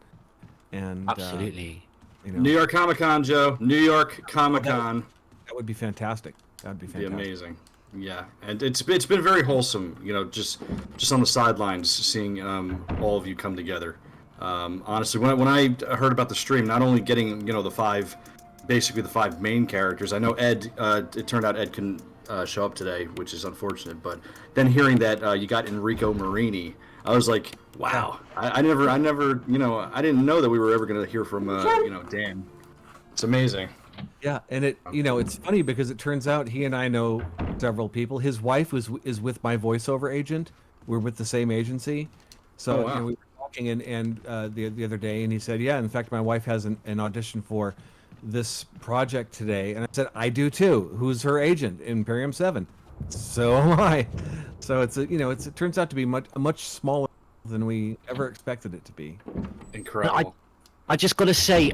And absolutely. New York Comic Con, Joe. New York Comic Con. That would be fantastic. That would be fantastic. Be amazing. Yeah, and it's been very wholesome. Just on the sidelines, seeing all of you come together. Honestly, when I heard about the stream, not only getting the five main characters. I know Ed. It turned out Ed couldn't show up today, which is unfortunate. But then hearing that you got Enrico Marini, I was like, wow. I never, I didn't know that we were ever going to hear from, Dan. It's amazing. Yeah, and it's funny because it turns out he and I know several people. His wife is with my voiceover agent. We're with the same agency. So we were talking and the other day, and he said, yeah, in fact, my wife has an audition for this project today. And I said, I do too. Who's her agent? Imperium 7. So am I. So it turns out to be much smaller than we ever expected it to be. Incredible. I just got to say,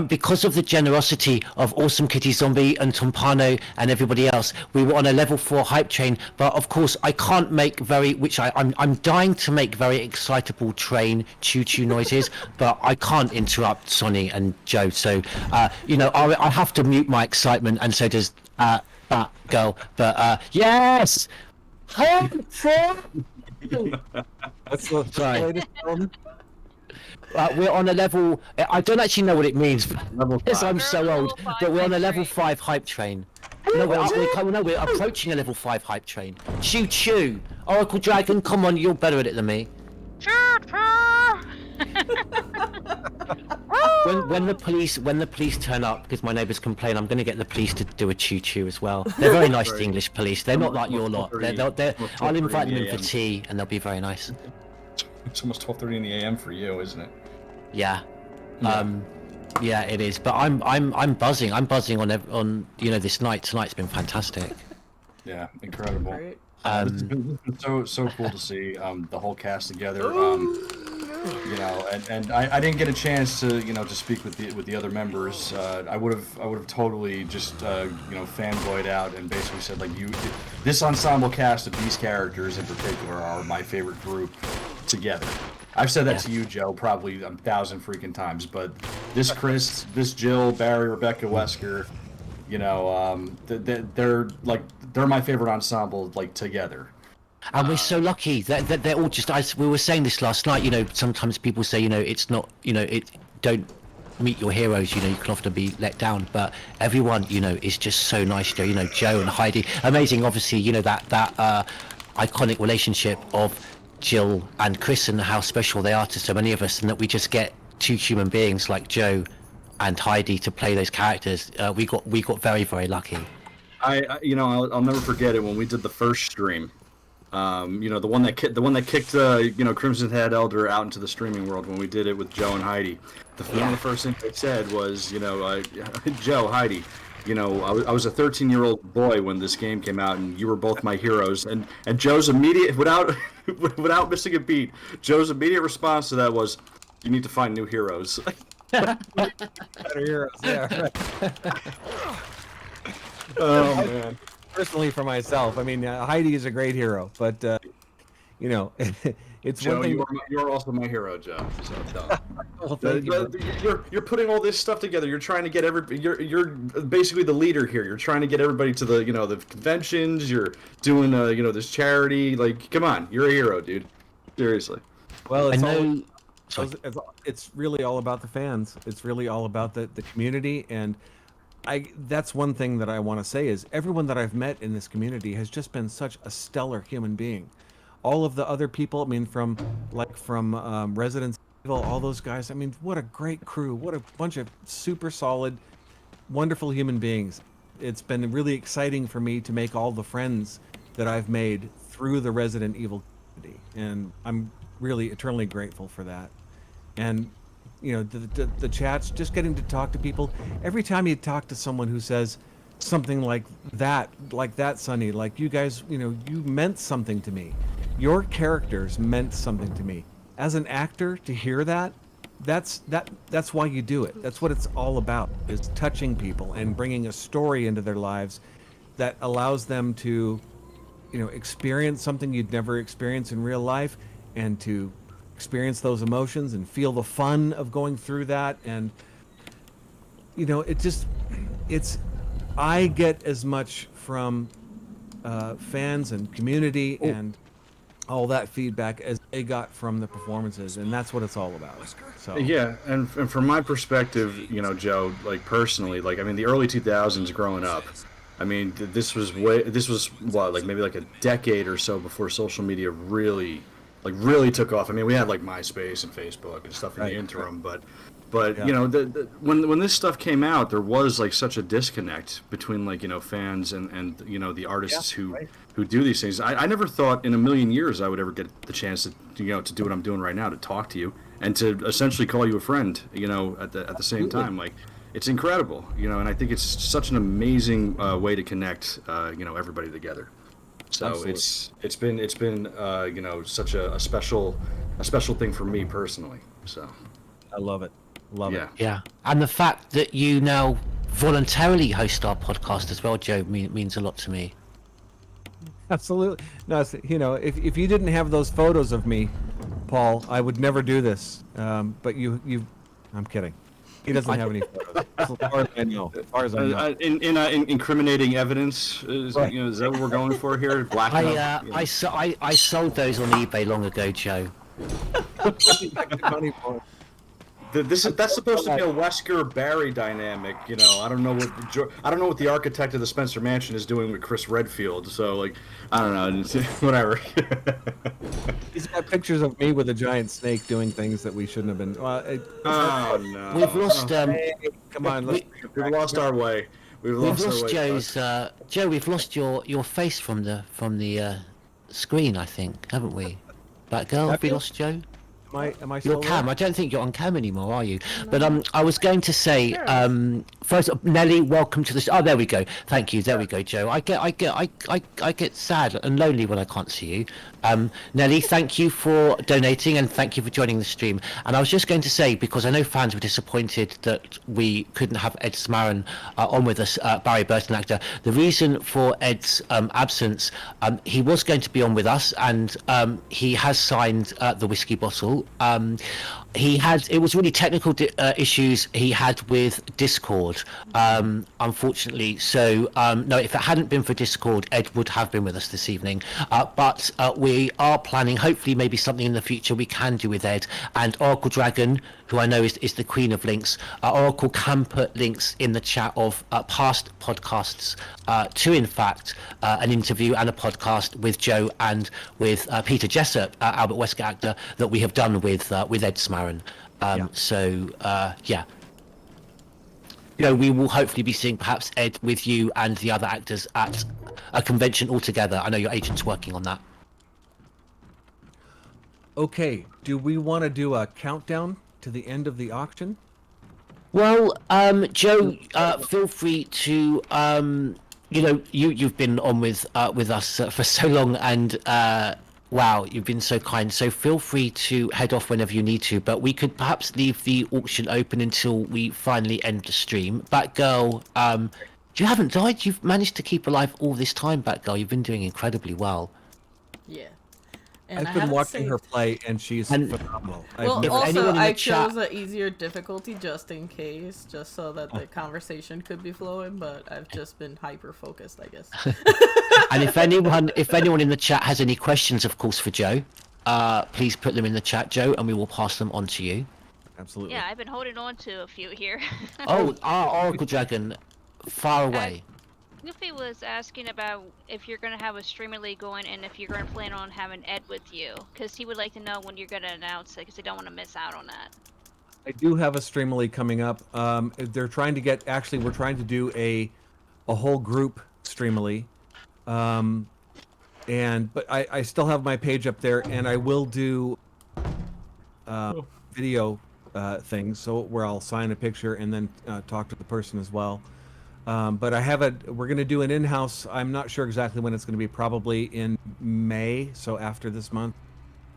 because of the generosity of Awesome Kitty Zombie and Tompano and everybody else, we were on a level 4 hype train. But of course, I can't make I'm dying to make very excitable train choo-choo noises, but I can't interrupt Sonny and Joe. So, I have to mute my excitement, and so does that girl. But yes, That's the latest development. We're on a level. I don't actually know what it means because I'm so old. But we're on a level 5 hype train. No, we're approaching a level 5 hype train. Choo choo, Oracle Dragon, come on, you're better at it than me. when the police turn up because my neighbours complain, I'm going to get the police to do a choo choo as well. They're very nice, the English police. They're not like your lot. I'll invite them in for tea, and they'll be very nice. It's almost 12:30 in the AM for you, isn't it? Yeah. Yeah, it is. But I'm buzzing. I'm buzzing on this night. Tonight's been fantastic. Yeah, incredible. It's been so cool to see the whole cast together. You know, and I didn't get a chance to to speak with the other members. I would have totally just fanboyed out and basically said like this ensemble cast of these characters in particular are my favorite group together. I've said that to you, Joe, probably 1,000 freaking times. But this Chris, this Jill, Barry, Rebecca, Wesker, they're my favorite ensemble like together. And we're so lucky that they're all just. We were saying this last night. Sometimes people say, it's not. Don't meet your heroes. You can often be let down. But everyone, is just so nice. Joe and Heidi, amazing. Obviously, that iconic relationship of Jill and Chris and how special they are to so many of us, and that we just get two human beings like Joe and Heidi to play those characters. We got very, very lucky. I'll never forget it when we did the first stream. The one that kicked Crimson Head Elder out into the streaming world when we did it with Joe and Heidi. One of the first things they said was, Joe, Heidi, I was a 13-year-old boy when this game came out, and you were both my heroes. And Joe's immediate, without missing a beat, Joe's immediate response to that was, "You need to find new heroes." Better heroes, yeah. Oh man. Personally, for myself, I mean, Heidi is a great hero, but it's Joe, one thing. you're also my hero, Joe. So, Well, thank you. You're putting all this stuff together. You're trying to get You're basically the leader here. You're trying to get everybody to the the conventions. You're doing this charity. Like, come on, you're a hero, dude. Seriously. Well, it's really all about the fans. It's really all about the community, and that's one thing that I want to say is everyone that I've met in this community has just been such a stellar human being. All of the other people, I mean, from Resident Evil, all those guys, I mean, what a great crew. What a bunch of super solid, wonderful human beings. It's been really exciting for me to make all the friends that I've made through the Resident Evil community, and I'm really eternally grateful for that. And the chats, just getting to talk to people. Every time you talk to someone who says something like that, Sonny, like you guys, you meant something to me. Your characters meant something to me. As an actor, to hear that's why you do it. That's what it's all about, is touching people and bringing a story into their lives that allows them to, experience something you'd never experience in real life, and to experience those emotions and feel the fun of going through that. And I get as much from fans and community and all that feedback as they got from the performances, and that's what it's all about. So yeah, and from my perspective, Joe, like personally, like I mean, the early 2000s growing up, I mean, this was what, like maybe like a decade or so before social media really took off. I mean, we had like MySpace and Facebook and stuff in the interim, but yeah. When this stuff came out, there was like such a disconnect between like fans and the artists who do these things. I never thought in a million years I would ever get the chance to to do what I'm doing right now, to talk to you and to essentially call you a friend. At the same time, like it's incredible. And I think it's such an amazing way to connect everybody together. So absolutely. it's been such a special thing for me personally. So I love it. Love it. Yeah, and the fact that you now voluntarily host our podcast as well, Joe, means a lot to me. Absolutely. No, if you didn't have those photos of me, Paul, I would never do this. But I'm kidding. He doesn't have any photos. As far as I know. As far as I know. In incriminating evidence, is that what we're going for here? I sold those on eBay long ago, Joe. Money for it. That's supposed to be a Wesker Barry dynamic, I don't know what the architect of the Spencer Mansion is doing with Chris Redfield. So like, I don't know, whatever. He's got pictures of me with a giant snake doing things that we shouldn't have been. Oh no! We've lost. Come on, we've lost our way. We've lost Joe's. Joe, we've lost your face from the screen, I think, haven't we? That girl, have we lost Joe? Am I still You're Cam. there? I don't think you're on cam anymore, are you? But I was going to say, first, Nelly, welcome to the. Oh, there we go. Thank you. There we go, Joe. I get sad and lonely when I can't see you. Nelly, thank you for donating and thank you for joining the stream. And I was just going to say, because I know fans were disappointed that we couldn't have Ed Smaron on with us, Barry Burton actor. The reason for Ed's absence, he was going to be on with us, and he has signed the whiskey bottle. It was really technical issues he had with Discord, unfortunately. So no, if it hadn't been for Discord, Ed would have been with us this evening. But we are planning, hopefully, maybe something in the future we can do with Ed. And Oracle Dragon, who I know is the queen of links, Oracle can put links in the chat of past podcasts to, in fact, an interview and a podcast with Joe and with Peter Jessop, Albert Wesker actor, that we have done with Ed Smaron. So, yeah. You know, we will hopefully be seeing perhaps Ed with you and the other actors at a convention altogether. I know your agent's working on that. Okay, do we want to do a countdown to the end of the auction? Well, Joe, feel free to, you know, you've been on with us for so long, and wow, you've been so kind. So feel free to head off whenever you need to, but we could perhaps leave the auction open until we finally end the stream. Batgirl, you haven't died. You've managed to keep alive all this time, Batgirl. You've been doing incredibly well. Yeah. And I've been watching her play, and she's phenomenal. Well, also, I chose an easier difficulty just in case, just so that the conversation could be flowing, but I've just been hyper-focused, I guess. And if anyone in the chat has any questions, of course, for Joe, please put them in the chat, Joe, and we will pass them on to you. Absolutely. Yeah, I've been holding on to a few here. Oh, our Oracle Dragon, far away. Goofy was asking about if you're going to have a streamer league going and if you're going to plan on having Ed with you, because he would like to know when you're going to announce it, because they don't want to miss out on that. I do have a streamer league coming up. They're trying to get, actually, we're trying to do a whole group streamer league. But I still have my page up there, and I will do video things, so where I'll sign a picture and then talk to the person as well. But we're going to do an in-house. I'm not sure exactly when it's going to be, probably in May, so after this month.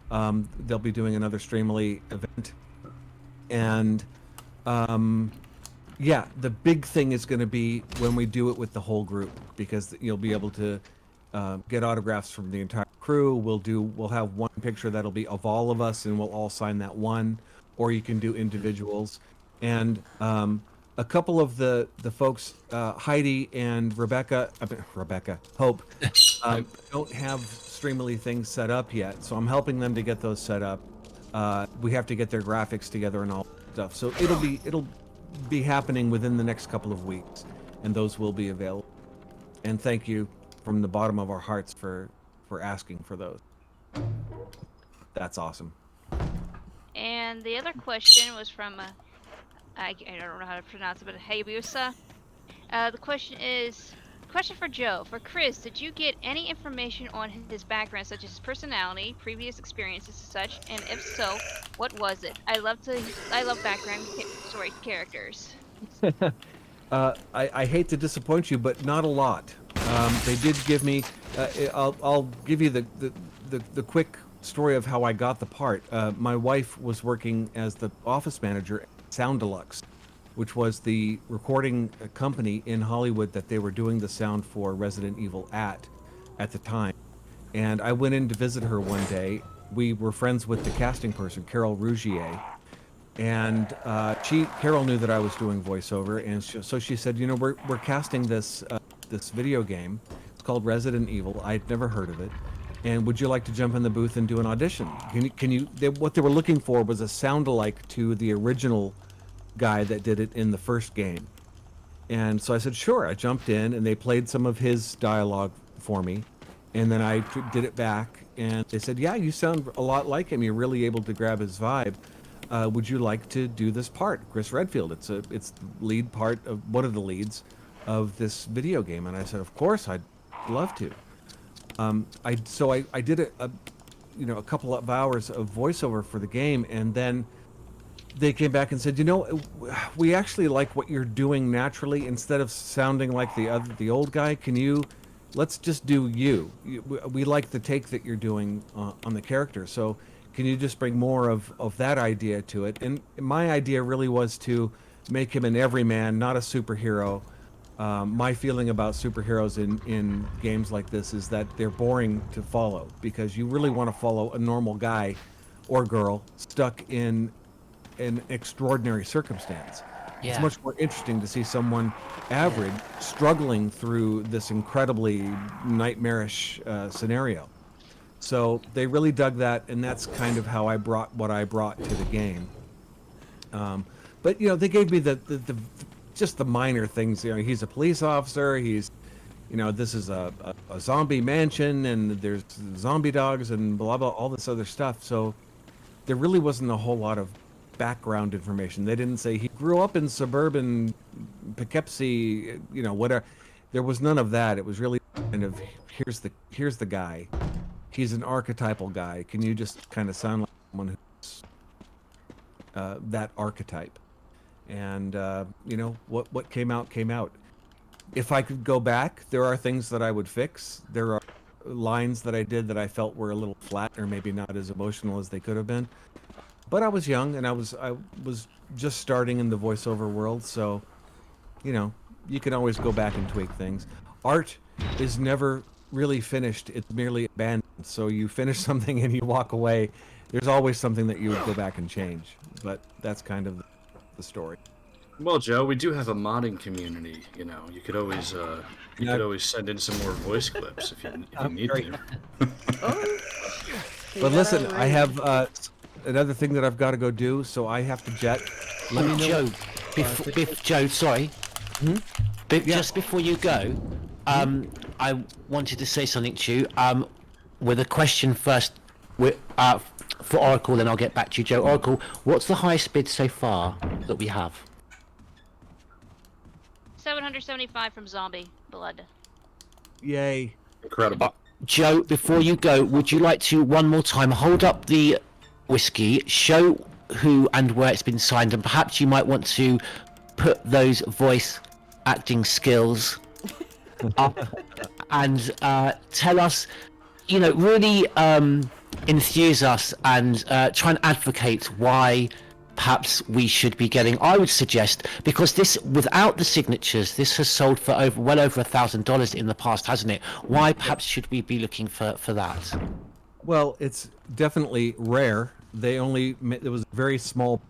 They'll be doing another Streamily event. And yeah, the big thing is going to be when we do it with the whole group, because you'll be able to get autographs from the entire crew. We'll have one picture that'll be of all of us, and we'll all sign that one, or you can do individuals. And a couple of the folks, Heidi and Hope, don't have Streamily things set up yet, so I'm helping them to get those set up. We have to get their graphics together and all that stuff, so it'll be happening within the next couple of weeks, and those will be available. And thank you from the bottom of our hearts for asking for those. That's awesome. And the other question was from I don't know how to pronounce it, but Habusa. The question for Joe. For Chris, did you get any information on his background, such as his personality, previous experiences, and such? And if so, what was it? I love background story characters. I hate to disappoint you, but not a lot. They did give me. I'll give you the quick story of how I got the part. My wife was working as the office manager at Sound Deluxe, which was the recording company in Hollywood that they were doing the sound for Resident Evil at the time. And I went in to visit her one day. We were friends with the casting person, Carol Rougier. And Carol knew that I was doing voiceover, and so she said, you know, we're casting this video game. It's called Resident Evil. I'd never heard of it. And would you like to jump in the booth and do an audition? What they were looking for was a sound-alike to the original guy that did it in the first game. And so I said, sure. I jumped in, and they played some of his dialogue for me. And then I did it back, and they said, yeah, you sound a lot like him. You're really able to grab his vibe. Would you like to do this part? Chris Redfield. It's the lead part of one of the leads of this video game. And I said, of course, I'd love to. I did a couple of hours of voiceover for the game, and then they came back and said, we actually like what you're doing naturally instead of sounding like the old guy. Let's just do you. We like the take that you're doing on the character. So can you just bring more of that idea to it? And my idea really was to make him an everyman, not a superhero. My feeling about superheroes in games like this is that they're boring to follow, because you really want to follow a normal guy or girl stuck in an extraordinary circumstance. Yeah. It's much more interesting to see someone average struggling through this incredibly nightmarish scenario. So they really dug that, and that's kind of how I brought what I brought to the game. But they gave me the just the minor things. He's a police officer. He's, this is a zombie mansion, and there's zombie dogs and blah blah, all this other stuff. So there really wasn't a whole lot of background information. They didn't say he grew up in suburban Poughkeepsie, whatever. There was none of that. It was really kind of here's the guy. He's an archetypal guy. Can you just kind of sound like someone who's that archetype? And what came out. If I could go back, there are things that I would fix. There are lines that I did that I felt were a little flat, or maybe not as emotional as they could have been. But I was young, and I was just starting in the voiceover world, so you can always go back and tweak things. Art is never really finished; it's merely abandoned. So you finish something and you walk away. There's always something that you would go back and change, but that's kind of the story. Well, Joe, we do have a modding community. You could always could always send in some more voice clips if you need to. But listen, I have another thing that I've got to go do, so I have to jet. Let me know. Joe, sorry. Just before you go, I wanted to say something to you. With a question first, for Oracle, then I'll get back to you, Joe. Oracle, what's the highest bid so far that we have? 775 from Zombie Blood. Yay! Incredible. Joe, before you go, would you like to one more time hold up the whiskey, show who and where it's been signed, and perhaps you might want to put those voice acting skills up and tell us, really enthuse us and try and advocate why perhaps we should be getting. I would suggest, because this, without the signatures, this has sold for well over $1,000 in the past, hasn't it? Why perhaps should we be looking for that? Well, it's definitely rare. It was very small.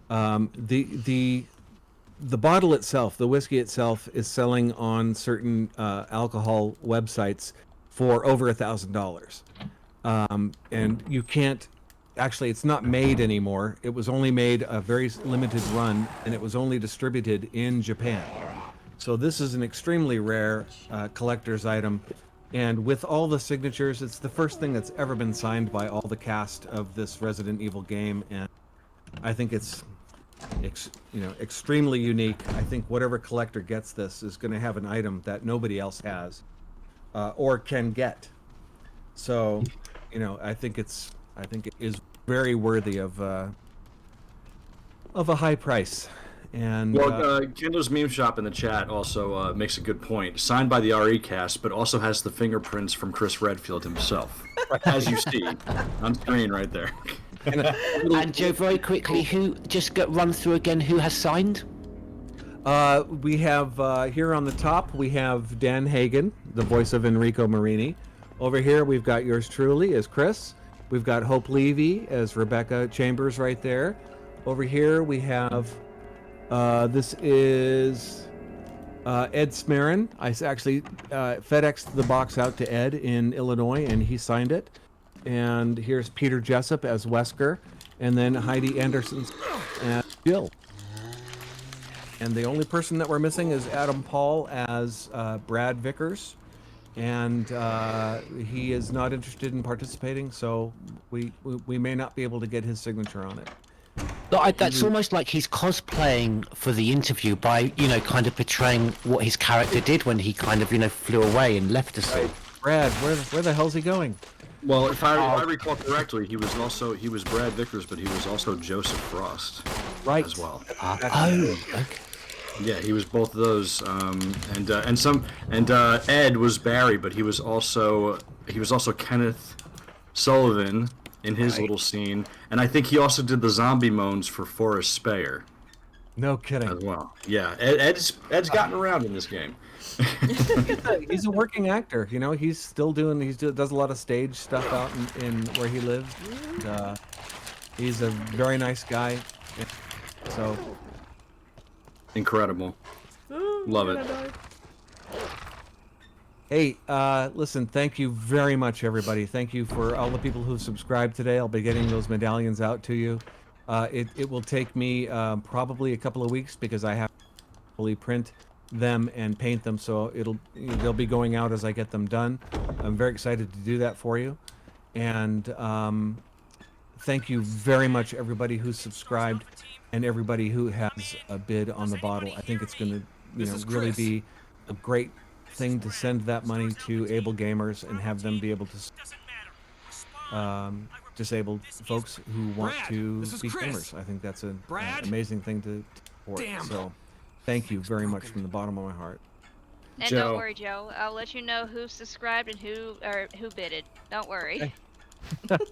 The bottle itself, the whiskey itself, is selling on certain alcohol websites for over $1,000. And you can't, actually, it's not made anymore. It was only made a very limited run, and it was only distributed in Japan. So this is an extremely rare collector's item. And with all the signatures, it's the first thing that's ever been signed by all the cast of this Resident Evil game, and I think it's extremely unique. I think whatever collector gets this is going to have an item that nobody else has or can get. So, I think it is very worthy of a high price. And Kendall's Meme Shop in the chat also makes a good point. Signed by the RE cast, but also has the fingerprints from Chris Redfield himself, as you see on screen right there. And Joe, very quickly, run through again who has signed? We have here on the top, we have Dan Hagen, the voice of Enrico Marini. Over here, we've got yours truly as Chris. We've got Hope Levy as Rebecca Chambers right there. Over here, we have this is Ed Smaron. I actually FedExed the box out to Ed in Illinois, and he signed it. And here's Peter Jessop as Wesker, and then Heidi Anderson as Jill. And the only person that we're missing is Adam Paul as Brad Vickers, and he is not interested in participating, so we may not be able to get his signature on it. But that's almost like he's cosplaying for the interview by, kind of portraying what his character did when he kind of, flew away and left us. Brad, where the hell's he going? Well, if I recall correctly, he was Brad Vickers, but he was also Joseph Frost, right, as well. Okay. Yeah, he was both of those, and Ed was Barry, but he was also Kenneth Sullivan in his little scene, and I think he also did the zombie moans for Forrest Speyer. No kidding. As well. Yeah, Ed's gotten around in this game. He's a working actor, you know. He's still doing. Does a lot of stage stuff out in where he lives. And, he's a very nice guy. So incredible. Love it. Hey, listen, thank you very much, everybody. Thank you for all the people who subscribed today. I'll be getting those medallions out to you. It will take me probably a couple of weeks because I have to fully print them and paint them, so they'll be going out as I get them done. I'm very excited to do that for you. And thank you very much, everybody who subscribed and everybody who has a bid on the bottle. I think it's going to really be a great thing to send that money to AbleGamers and have them be able to disabled folks who want to be gamers. I think that's an amazing thing to support. So thank you very much from the bottom of my heart. And Joe. don't worry, Joe. I'll let you know who subscribed and who bidded. Don't worry.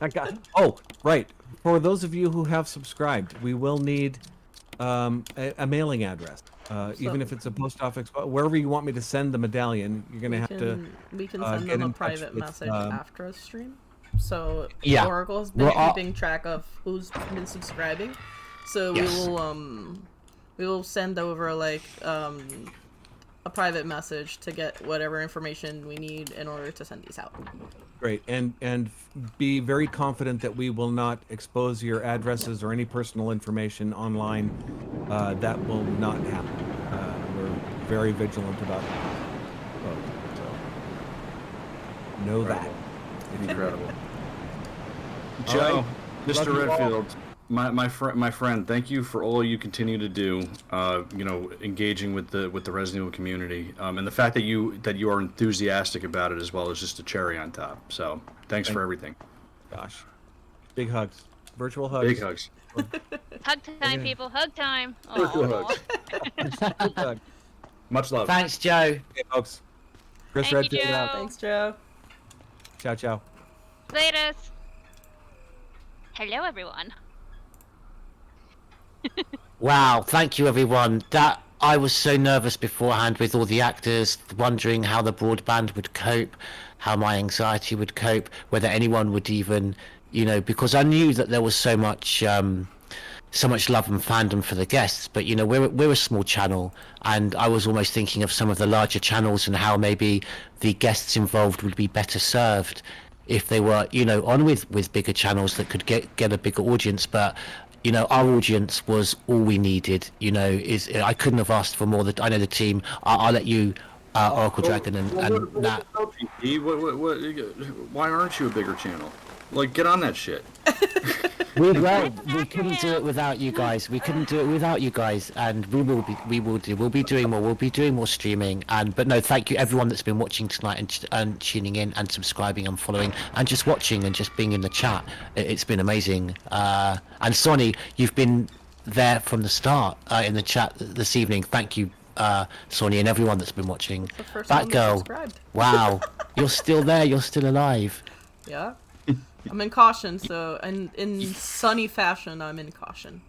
Okay. Oh, right. For those of you who have subscribed, we will need a mailing address. Even if it's a post office, wherever you want me to send the medallion, you're going to have to. We can send them a private message after a stream. So yeah. Oracle has been keeping track of who's been subscribing. So we will send over like a private message to get whatever information we need in order to send these out. Great, and be very confident that we will not expose your addresses or any personal information online. That will not happen. We're very vigilant about it. So know that. Incredible. Joe, Mr. Redfield, my friend, thank you for all you continue to do. Engaging with the Resident Evil community, and the fact that you are enthusiastic about it as well is just a cherry on top. So thanks for everything. Gosh, big hugs, virtual hugs. Big hugs. Hug time, people. Hug time. Virtual hugs. Much love. Thanks, Joe. Okay, folks. Chris Thank you, Redfield Joe. out. Thanks, Joe. Ciao, ciao. Laters. Hello, everyone. Wow, thank you everyone. That I was so nervous beforehand with all the actors, wondering how the broadband would cope, how my anxiety would cope, whether anyone would even, because I knew that there was so much love and fandom for the guests, but we're a small channel, and I was almost thinking of some of the larger channels and how maybe the guests involved would be better served if they were, on with bigger channels that could get a bigger audience. But our audience was all we needed. I couldn't have asked for more. That I know the team. I'll let you, Oracle Dragon and Nat. Why aren't you a bigger channel? Like, get on that shit. We couldn't do it without you guys. And we'll be doing more. We'll be doing more streaming. But no, thank you everyone that's been watching tonight and tuning in and subscribing and following and just watching and just being in the chat. It's been amazing. And Sonny, you've been there from the start in the chat this evening. Thank you, Sonny, and everyone that's been watching. Batgirl, wow, you're still there. You're still alive. Yeah. I'm in caution, so in Sunny fashion, I'm in caution.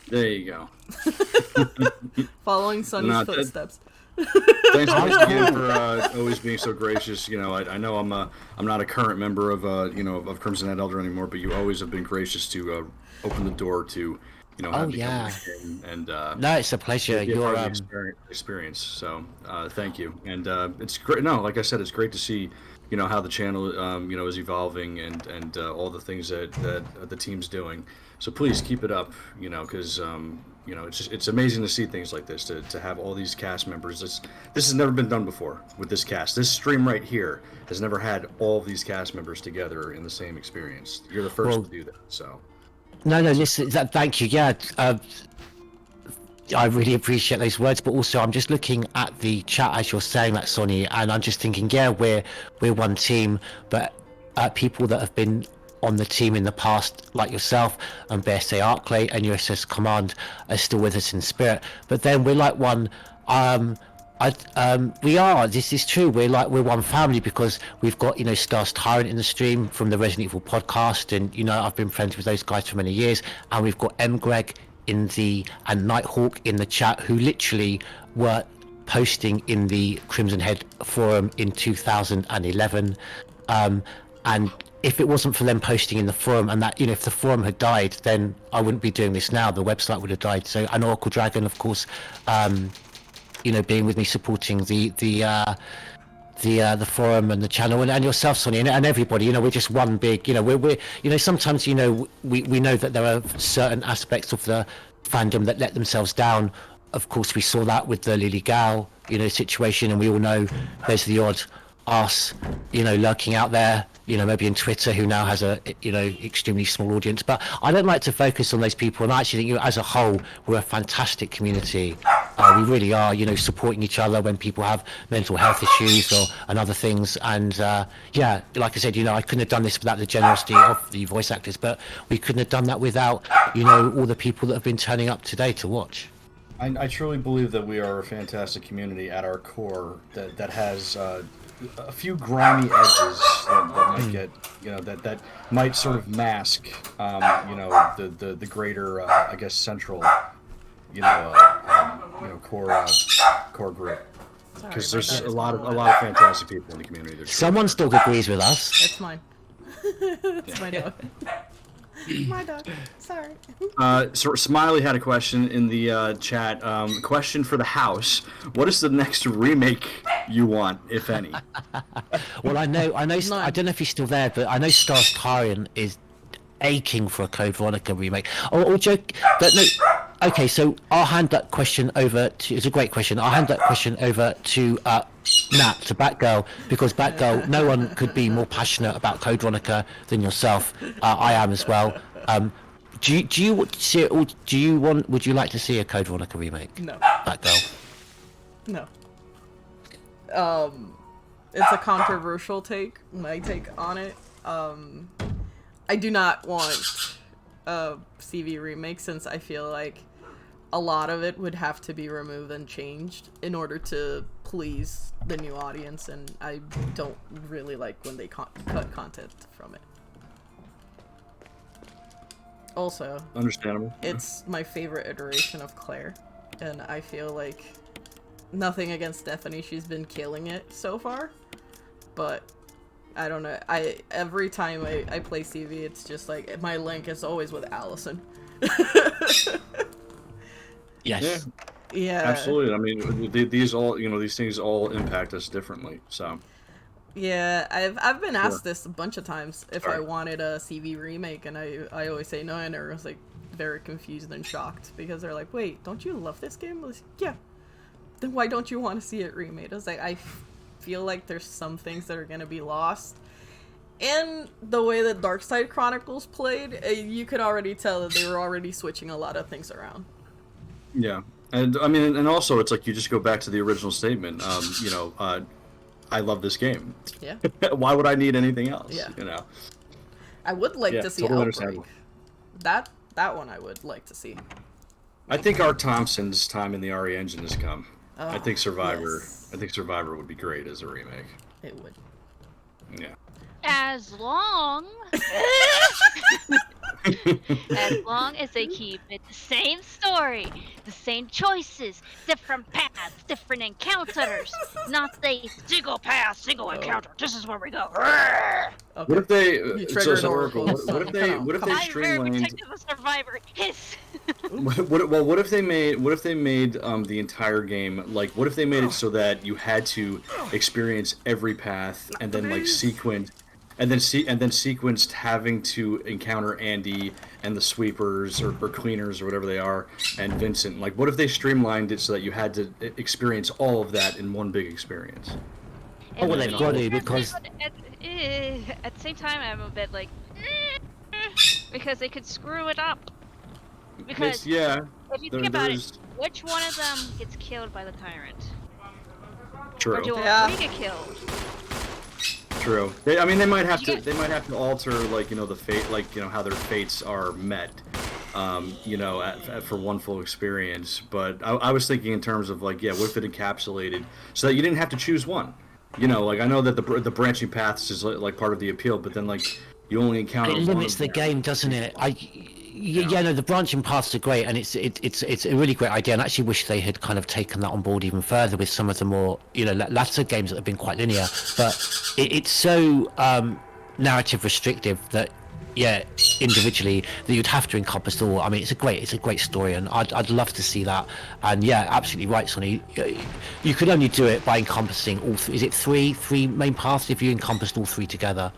There you go. Following Sunny's footsteps. Thanks again for always being so gracious. I know I'm not a current member of Crimson Head Elder anymore, but you always have been gracious to open the door to have me come and no, it's a pleasure. Your experience. So thank you, and it's great. No, like I said, it's great to see. How the channel, is evolving and all the things that the team's doing. So please keep it up, because, it's amazing to see things like this, to have all these cast members. This has never been done before with this cast. This stream right here has never had all of these cast members together in the same experience. You're the first to do that, so. No, listen, thank you. Yeah, I really appreciate those words, but also I'm just looking at the chat as you're saying that, Sonny, and I'm just thinking, yeah, we're one team, but people that have been on the team in the past, like yourself and BSA Arclay and USS Command, are still with us in spirit. But then we're like one. We are. This is true. We're one family because we've got Stars Tyrant in the stream from the Resident Evil podcast, and I've been friends with those guys for many years, and we've got Greg and Nighthawk in the chat, who literally were posting in the Crimson Head forum in 2011, and if it wasn't for them posting in the forum, and that if the forum had died, then I wouldn't be doing this now. The website would have died. So, and Oracle Dragon, of course, being with me, supporting the forum and the channel, and yourself, Sonny, and everybody. We're just one big. We're sometimes we know that there are certain aspects of the fandom that let themselves down. Of course, we saw that with the Lily Gal, situation, and we all know there's the odd arse, lurking out there, maybe in Twitter, who now has a, extremely small audience. But I don't like to focus on those people, and I actually think, as a whole, we're a fantastic community. We really are, supporting each other when people have mental health issues and other things. And yeah, like I said, I couldn't have done this without the generosity of the voice actors, but we couldn't have done that without, all the people that have been turning up today to watch. I truly believe that we are a fantastic community at our core that has a few grimy edges that might get, that might sort of mask, the greater, I guess, central, core group. Because there's a lot of fantastic people in the community. Someone still agrees with us. It's mine. It's my dog. My dog. Sorry. So Smiley had a question in the chat. Question for the house: what is the next remake you want, if any? Well, I know. I don't know if he's still there, but I know Stars Tyrant is aching for a Code Veronica remake. Or joke, but no. Okay, so I'll hand that question over to. It's a great question. I'll hand that question over to Nat, to Batgirl, because Batgirl, no one could be more passionate about Code Veronica than yourself. I am as well. Do you see it, or would you like to see a Code Veronica remake? No. Batgirl. No. It's a controversial take. My take on it. I do not want a CV remake, since I feel like a lot of it would have to be removed and changed in order to please the new audience, and I don't really like when they cut content from it. Also, understandable. It's my favorite iteration of Claire, and I feel like, nothing against Stephanie, she's been killing it so far, but I don't know, every time I play CV, it's just like, my link is always with Allison. Yes. Yeah. Absolutely. I mean, these things all impact us differently. So. Yeah, I've been asked this a bunch of times if I wanted a CV remake, and I always say no, and everyone's like very confused and shocked because they're like, "Wait, don't you love this game?" I was like, yeah. Then why don't you want to see it remade? I was like, I feel like there's some things that are gonna be lost. And the way that Darkside Chronicles played, you could already tell that they were already switching a lot of things around. Yeah, and I mean, and also it's like you just go back to the original statement. I love this game. Yeah. Why would I need anything else? Yeah. I would like to see totally Outbreak. That one I would like to see. I think Art Thompson's time in the RE engine has come. Oh, I think Survivor. yes. I think Survivor would be great as a remake. It would. Yeah. As long as they keep it the same story, the same choices, different paths, different encounters, not the single path, single encounter. This is where we go. Okay. What if they? Oracle. What if they I'm very streamlined? protective of Survivor. Hiss. What if they made the entire game, like, what if they made it so that you had to experience every path and then like sequence, and then sequenced having to encounter Andy and the sweepers or cleaners or whatever they are, and Vincent. Like, what if they streamlined it so that you had to experience all of that in one big experience? Oh, well, they've got to, because At the same time, I'm a bit like, because they could screw it up. Because if you think about it, which one of them gets killed by the tyrant? True. Or do we get killed? true. I mean, they might have to alter, like, you know, the fate, like, you know, how their fates are met, you know, for one full experience. But I was thinking in terms of, like, yeah, what if it encapsulated so that you didn't have to choose one? You know, like, I know that the branching paths is like part of the appeal, but then, like, you only encounter. It limits the game, doesn't it? Yeah, no, the branching paths are great, and it's a really great idea. And I actually wish they had kind of taken that on board even further with some of the more, you know, latter games that have been quite linear. But it's so narrative restrictive that, yeah, individually that you'd have to encompass all. I mean, it's a great story, and I'd love to see that. And yeah, absolutely right, Sonny. You could only do it by encompassing all three. Is it three main paths if you encompassed all three together?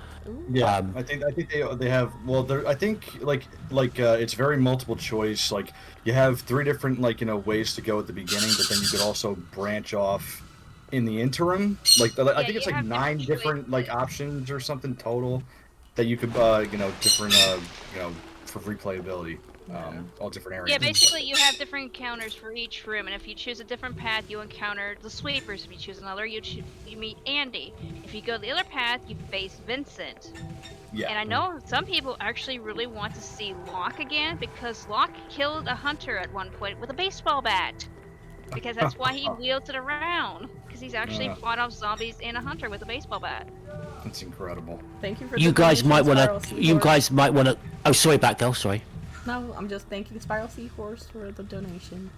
Yeah, I think they have. Well, I think like it's very multiple choice. Like, you have 3 different, like, you know, ways to go at the beginning, but then you could also branch off in the interim. Like, I think it's like 9 different like options or something total that you could you know, different you know, for replayability. All different areas. Yeah, basically you have different encounters for each room, and if you choose a different path, you encounter the sweepers. If you choose another, you meet Andy. If you go the other path, you face Vincent. Yeah. And I know some people actually really want to see Locke again, because Locke killed a hunter at one point with a baseball bat. Because that's why he wields it around. Because he's actually fought off zombies and a hunter with a baseball bat. That's incredible. Thank you for. You guys might want to. Oh, sorry, Batgirl. Sorry. No, I'm just thanking Spiral Seahorse for the donation.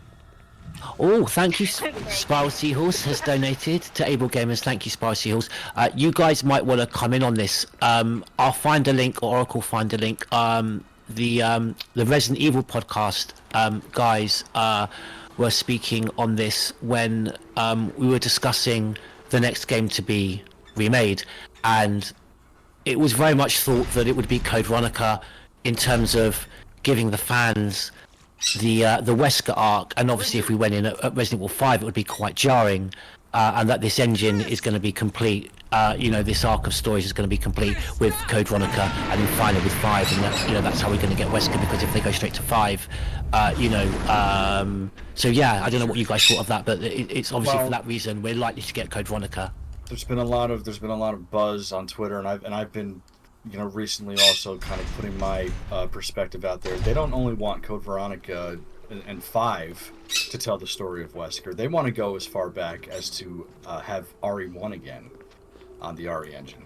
Oh, thank you. Spiral Seahorse has donated to AbleGamers. Thank you, Spiral Seahorse. You guys might want to come in on this. I'll find a link, or Oracle find a link. The Resident Evil podcast guys were speaking on this when we were discussing the next game to be remade, and it was very much thought that it would be Code Veronica in terms of giving the fans the Wesker arc, and obviously if we went in at Resident Evil 5 it would be quite jarring, and that this engine is going to be complete, you know, this arc of stories is going to be complete with Code Veronica, and then finally with 5, and that, you know, that's how we're going to get Wesker, because if they go straight to 5, you know, so yeah, I don't know what you guys thought of that, but it's obviously for that reason we're likely to get Code Veronica. There's been a lot of buzz on Twitter, and I've been, you know, recently also kind of putting my perspective out there. They don't only want Code Veronica and 5 to tell the story of Wesker. They want to go as far back as to have RE1 again on the RE engine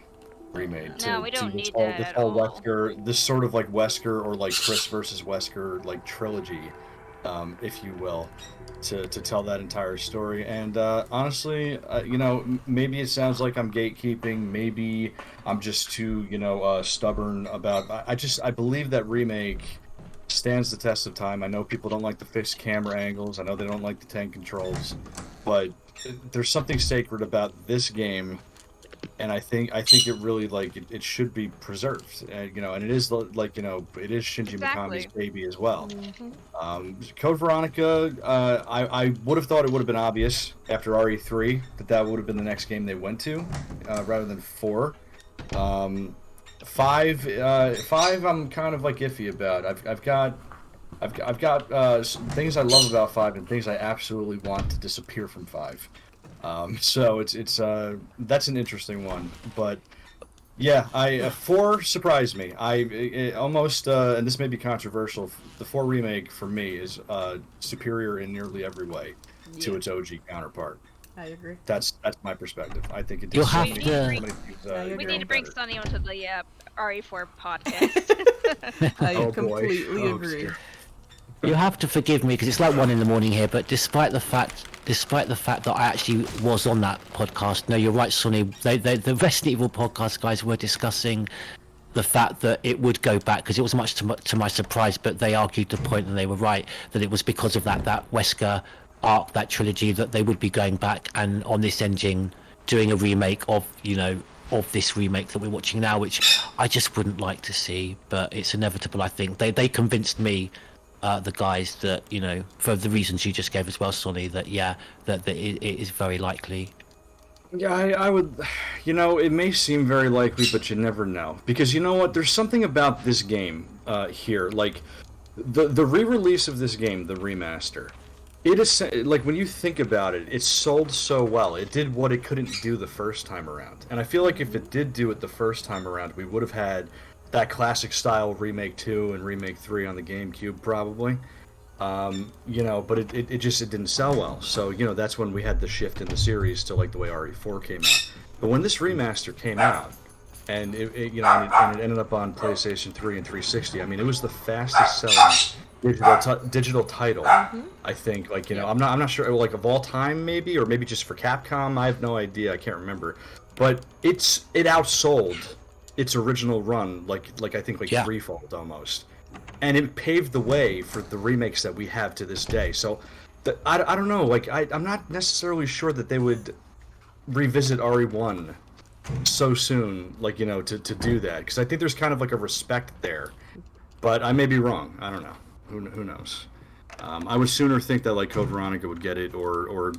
remade. No, we don't need that this at whole all. Wesker, this sort of like Wesker or like Chris versus Wesker like trilogy, if you will, to tell that entire story. And honestly, you know, maybe it sounds like I'm gatekeeping, maybe I'm just too, you know, stubborn about. I believe that Remake stands the test of time. I know people don't like the fixed camera angles, I know they don't like the tank controls, but there's something sacred about this game, and I think it really, like, it should be preserved, you know, and it is, like, you know, it is Shinji Mikami's baby as well. Code Veronica, I would have thought it would have been obvious after RE3 that would have been the next game they went to, rather than 4. 5, I'm kind of like iffy about. I've got things I love about 5 and things I absolutely want to disappear from 5. So it's that's an interesting one, but yeah, 4 surprised me. It almost, and this may be controversial, the 4 remake for me is superior in nearly every way to its OG counterpart. I agree. That's my perspective. I think it. You'll have to. We need to bring Sunny onto the RE4 podcast. I completely agree. You have to forgive me because it's like 1 a.m. here, but despite the fact that I actually was on that podcast, no, you're right, Sonny. The Resident Evil podcast guys were discussing the fact that it would go back, because it was much to my surprise, but they argued the point, and they were right, that it was because of that Wesker arc, that trilogy, that they would be going back and on this engine doing a remake of, you know, of this remake that we're watching now, which I just wouldn't like to see, but it's inevitable. I think they convinced me, the guys, that, you know, for the reasons you just gave as well, Sonny, that yeah, that it is very likely. Yeah, I would, you know, it may seem very likely, but you never know, because you know what, there's something about this game here, like the re-release of this game, the remaster, It is like when you think about it, it sold so well. It did what it couldn't do the first time around. And I feel like if it did do it the first time around, we would have had that classic style Remake 2 and Remake 3 on the GameCube probably. But it didn't sell well. So, that's when we had the shift in the series to like the way RE4 came out. But when this remaster came out, and it ended up on PlayStation 3 and 360, I mean, it was the fastest selling digital title, I think. I'm not sure, like of all time maybe, or maybe just for Capcom. I have no idea. I can't remember. But it outsold its original run, like I think threefold almost, and it paved the way for the remakes that we have to this day. So, I don't know. Like I'm not necessarily sure that they would revisit RE1 so soon, to do that, because I think there's kind of like a respect there. But I may be wrong. I don't know. Who knows? I would sooner think that like Code Veronica would get it, or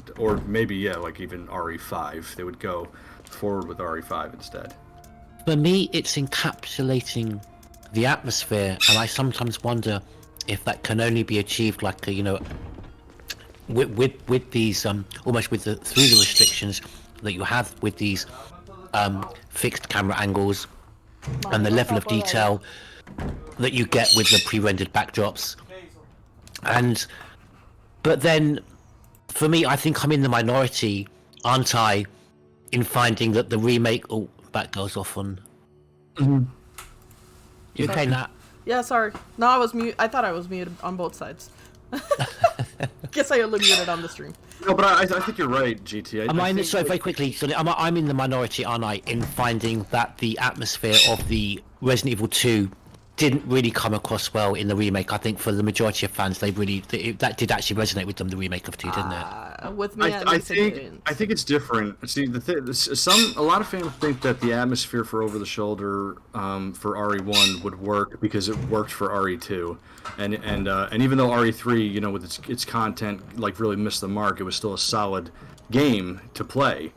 maybe like even RE5. They would go forward with RE5 instead. For me, it's encapsulating the atmosphere, and I sometimes wonder if that can only be achieved with these almost through the restrictions that you have with these fixed camera angles and the level of detail that you get with the pre-rendered backdrops. But then, for me, I think I'm in the minority, aren't I, in finding that the remake... Oh, that goes off on... Mm-hmm. You okay, Nat? Yeah, sorry. No, I was mute. I thought I was muted on both sides. Guess I only muted on the stream. No, but I think you're right, GT. Very quickly, so I'm in the minority, aren't I, in finding that the atmosphere of the Resident Evil 2 didn't really come across well in the remake. I think for the majority of fans, that did actually resonate with them, the remake of 2, didn't it? With me, I think it's different. See, a lot of fans think that the atmosphere for Over the Shoulder for RE1 would work because it worked for RE2, and even though RE3, with its content really missed the mark, it was still a solid game to play.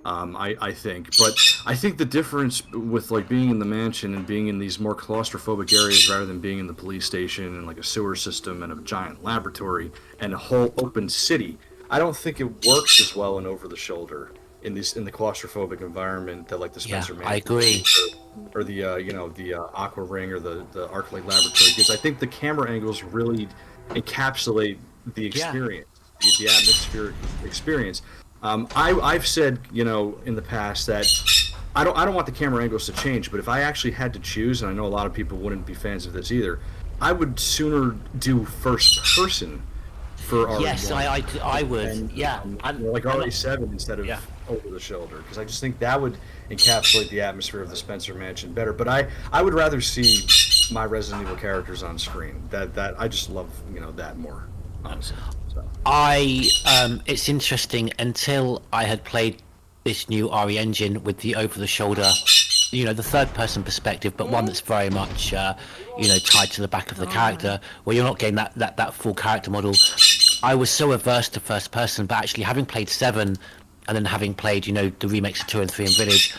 I think, but I think the difference with being in the mansion and being in these more claustrophobic areas rather than being in the police station and a sewer system and a giant laboratory and a whole open city, I don't think it works as well in Over the Shoulder in the claustrophobic environment that the Spencer Mansion. I agree. Or the Aqua Ring or the Arclight Laboratory, because I think the camera angles really encapsulate the experience, the atmospheric experience. I've said, in the past that I don't want the camera angles to change, but if I actually had to choose, and I know a lot of people wouldn't be fans of this either, I would sooner do first person for RE1. Yes, I would. And, yeah, RE7 instead of Over the Shoulder, because I just think that would encapsulate the atmosphere of the Spencer Mansion better. But I would rather see my Resident Evil characters on screen. That I just love that more, honestly. It's interesting, until I had played this new RE engine with the over-the-shoulder, the third-person perspective, but one that's very much, tied to the back of the character, where you're not getting that full character model. I was so averse to first-person, but actually having played 7, and then having played, the remakes of 2 and 3 and Village,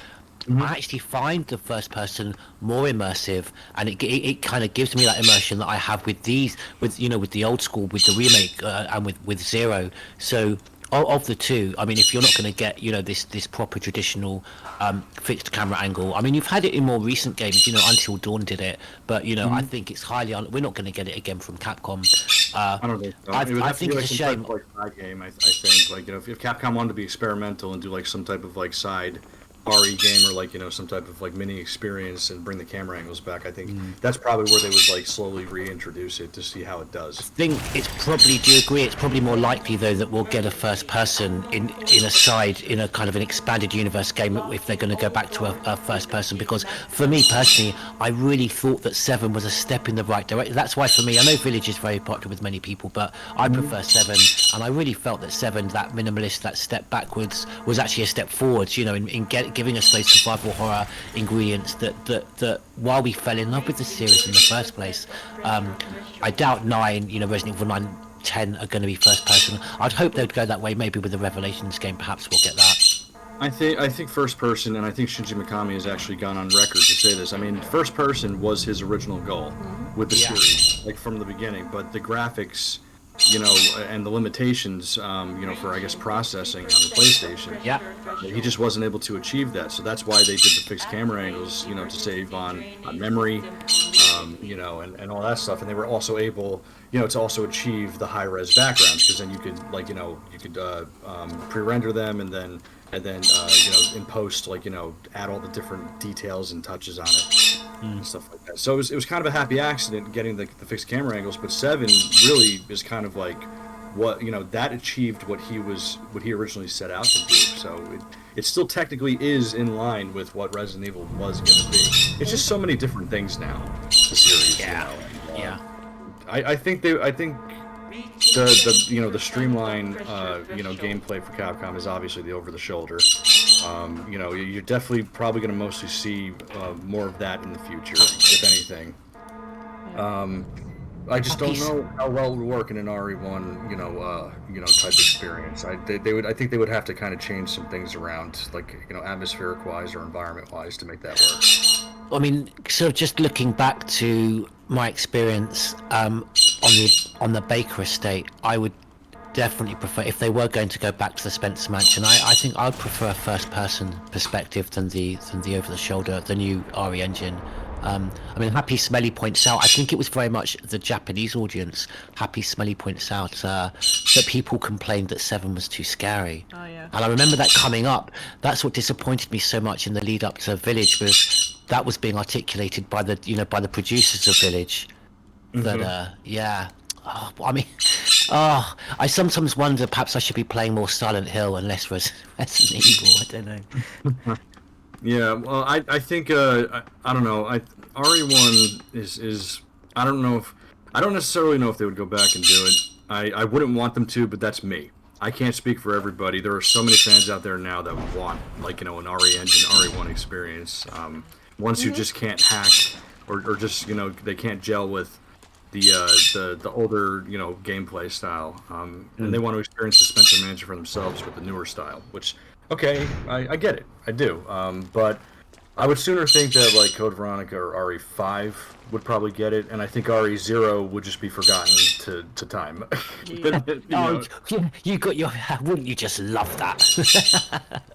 I actually find the first person more immersive, and it kind of gives me that immersion that I have with these, with the old school, with the remake, and with 0. So of the two, I mean, if you're not going to get this proper traditional fixed camera angle, I mean, you've had it in more recent games, Until Dawn did it, but I think it's we're not going to get it again from Capcom. I don't think so. I think it's a shame. Side game, I think, if Capcom wanted to be experimental and do some type of side RE game, or some type of mini experience and bring the camera angles back, I think that's probably where they would slowly reintroduce it to see how it does. I think it's probably, do you agree, it's probably more likely though that we'll get a first person in a kind of an expanded universe game if they're going to go back to a first person, because for me personally, I really thought that 7 was a step in the right direction. That's why for me, I know Village is very popular with many people, but I prefer 7, and I really felt that 7, that minimalist, that step backwards, was actually a step forwards, in giving us those survival horror ingredients that while we fell in love with the series in the first place, I doubt 9, Resident Evil 9, 10 are going to be first person. I'd hope they'd go that way. Maybe with the Revelations game, perhaps we'll get that. I think first person, and I think Shinji Mikami has actually gone on record to say this. I mean, first person was his original goal with the series, from the beginning. But the graphics you know, and the limitations, you know, for I guess processing on the PlayStation. Yeah. He just wasn't able to achieve that, so that's why they did the fixed camera angles, you know, to save on memory, you know, and all that stuff. And they were also able, you know, to also achieve the high-res backgrounds, because then you could, like, you know, you could pre-render them and then you know, in post, like, you know, add all the different details and touches on it and stuff like that. So it was kind of a happy accident getting the fixed camera angles, but 7 really is kind of like what, you know, that achieved what he originally set out to do. So it still technically is in line with what Resident Evil was going to be. It's just so many different things now, the series. Yeah. You know? I think the you know, the streamlined you know, gameplay for Capcom is obviously the over the shoulder. You know, you're definitely probably going to mostly see more of that in the future, if anything. I just don't know how well it would work in an RE1, you know, type experience. I think they would have to kind of change some things around, like, you know, atmospheric wise or environment wise, to make that work. I mean, sort of just looking back to my experience on the Baker estate, I would definitely prefer, if they were going to go back to the Spencer Mansion, I think I would prefer a first-person perspective than the over-the-shoulder, the new RE engine. I mean, Happy Smelly points out, I think it was very much the Japanese audience. Happy Smelly points out that people complained that 7 was too scary. Oh yeah. And I remember that coming up. That's what disappointed me so much in the lead up to Village, was that was being articulated by the, you know, by the producers of Village. That yeah. Oh, I mean, I sometimes wonder perhaps I should be playing more Silent Hill and less Resident Evil. I don't know. Yeah, well, I think I don't know. RE1 is I don't necessarily know if they would go back and do it. I wouldn't want them to, but that's me. I can't speak for everybody. There are so many fans out there now that would want, like, you know, an RE engine, RE1 experience. Ones who just can't hack, or just, you know, they can't gel with the older, you know, gameplay style, and they want to experience the Spencer Mansion for themselves with the newer style, which, okay, I get it, I do, but I would sooner think that, like, Code Veronica or RE5 would probably get it, and I think RE0 would just be forgotten to time. You got your, wouldn't you just love that?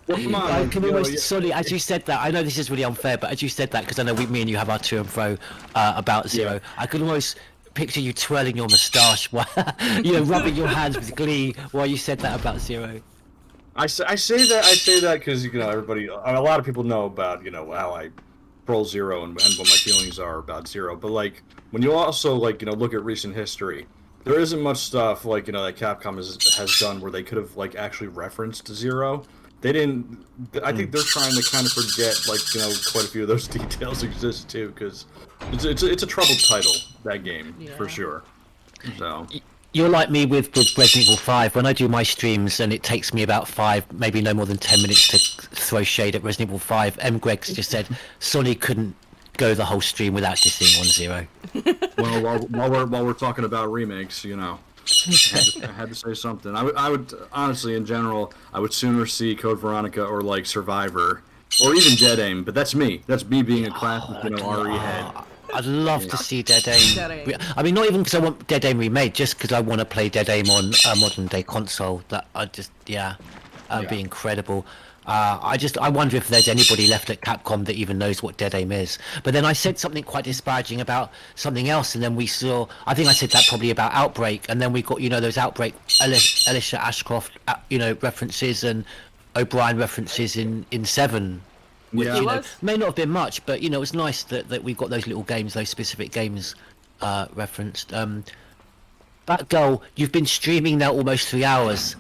Well, come on, I can almost, sorry, as you said that, I know this is really unfair, but as you said that, because I know me and you have our to and fro about Zero, I could almost picture you twirling your moustache, while, you know, rubbing your hands with glee while you said that about Zero. I say that because, you know, a lot of people know about, you know, how I roll Zero and what my feelings are about Zero. But, like, when you also, like, you know, look at recent history, there isn't much stuff, like, you know, that Capcom has done where they could have, like, actually referenced Zero. They didn't. I think they're trying to kind of forget, like, you know, quite a few of those details exist too, because it's a troubled title, that game, for sure. So. You're like me with Resident Evil 5. When I do my streams and it takes me about 5, maybe no more than 10 minutes to throw shade at Resident Evil 5, Greg's just said Sonny couldn't go the whole stream without dissing 1-0. Well, while we're talking about remakes, you know, I had to say something. I would honestly, in general, I would sooner see Code Veronica or, like, Survivor, or even Dead Aim. But that's me. That's me being a classic, you know, RE head. I'd love to see Dead Aim. I mean, not even because I want Dead Aim remade, just because I want to play Dead Aim on a modern day console. That would be incredible. I wonder if there's anybody left at Capcom that even knows what Dead Aim is. But then I said something quite disparaging about something else, and then we saw, I think I said that probably about Outbreak, and then we got, you know, those Outbreak, Alicia Ashcroft, you know, references, and O'Brien references in 7. Which, you know, may not have been much, but, you know, it's nice that we got those little games, those specific games referenced. Batgirl, you've been streaming now almost 3 hours.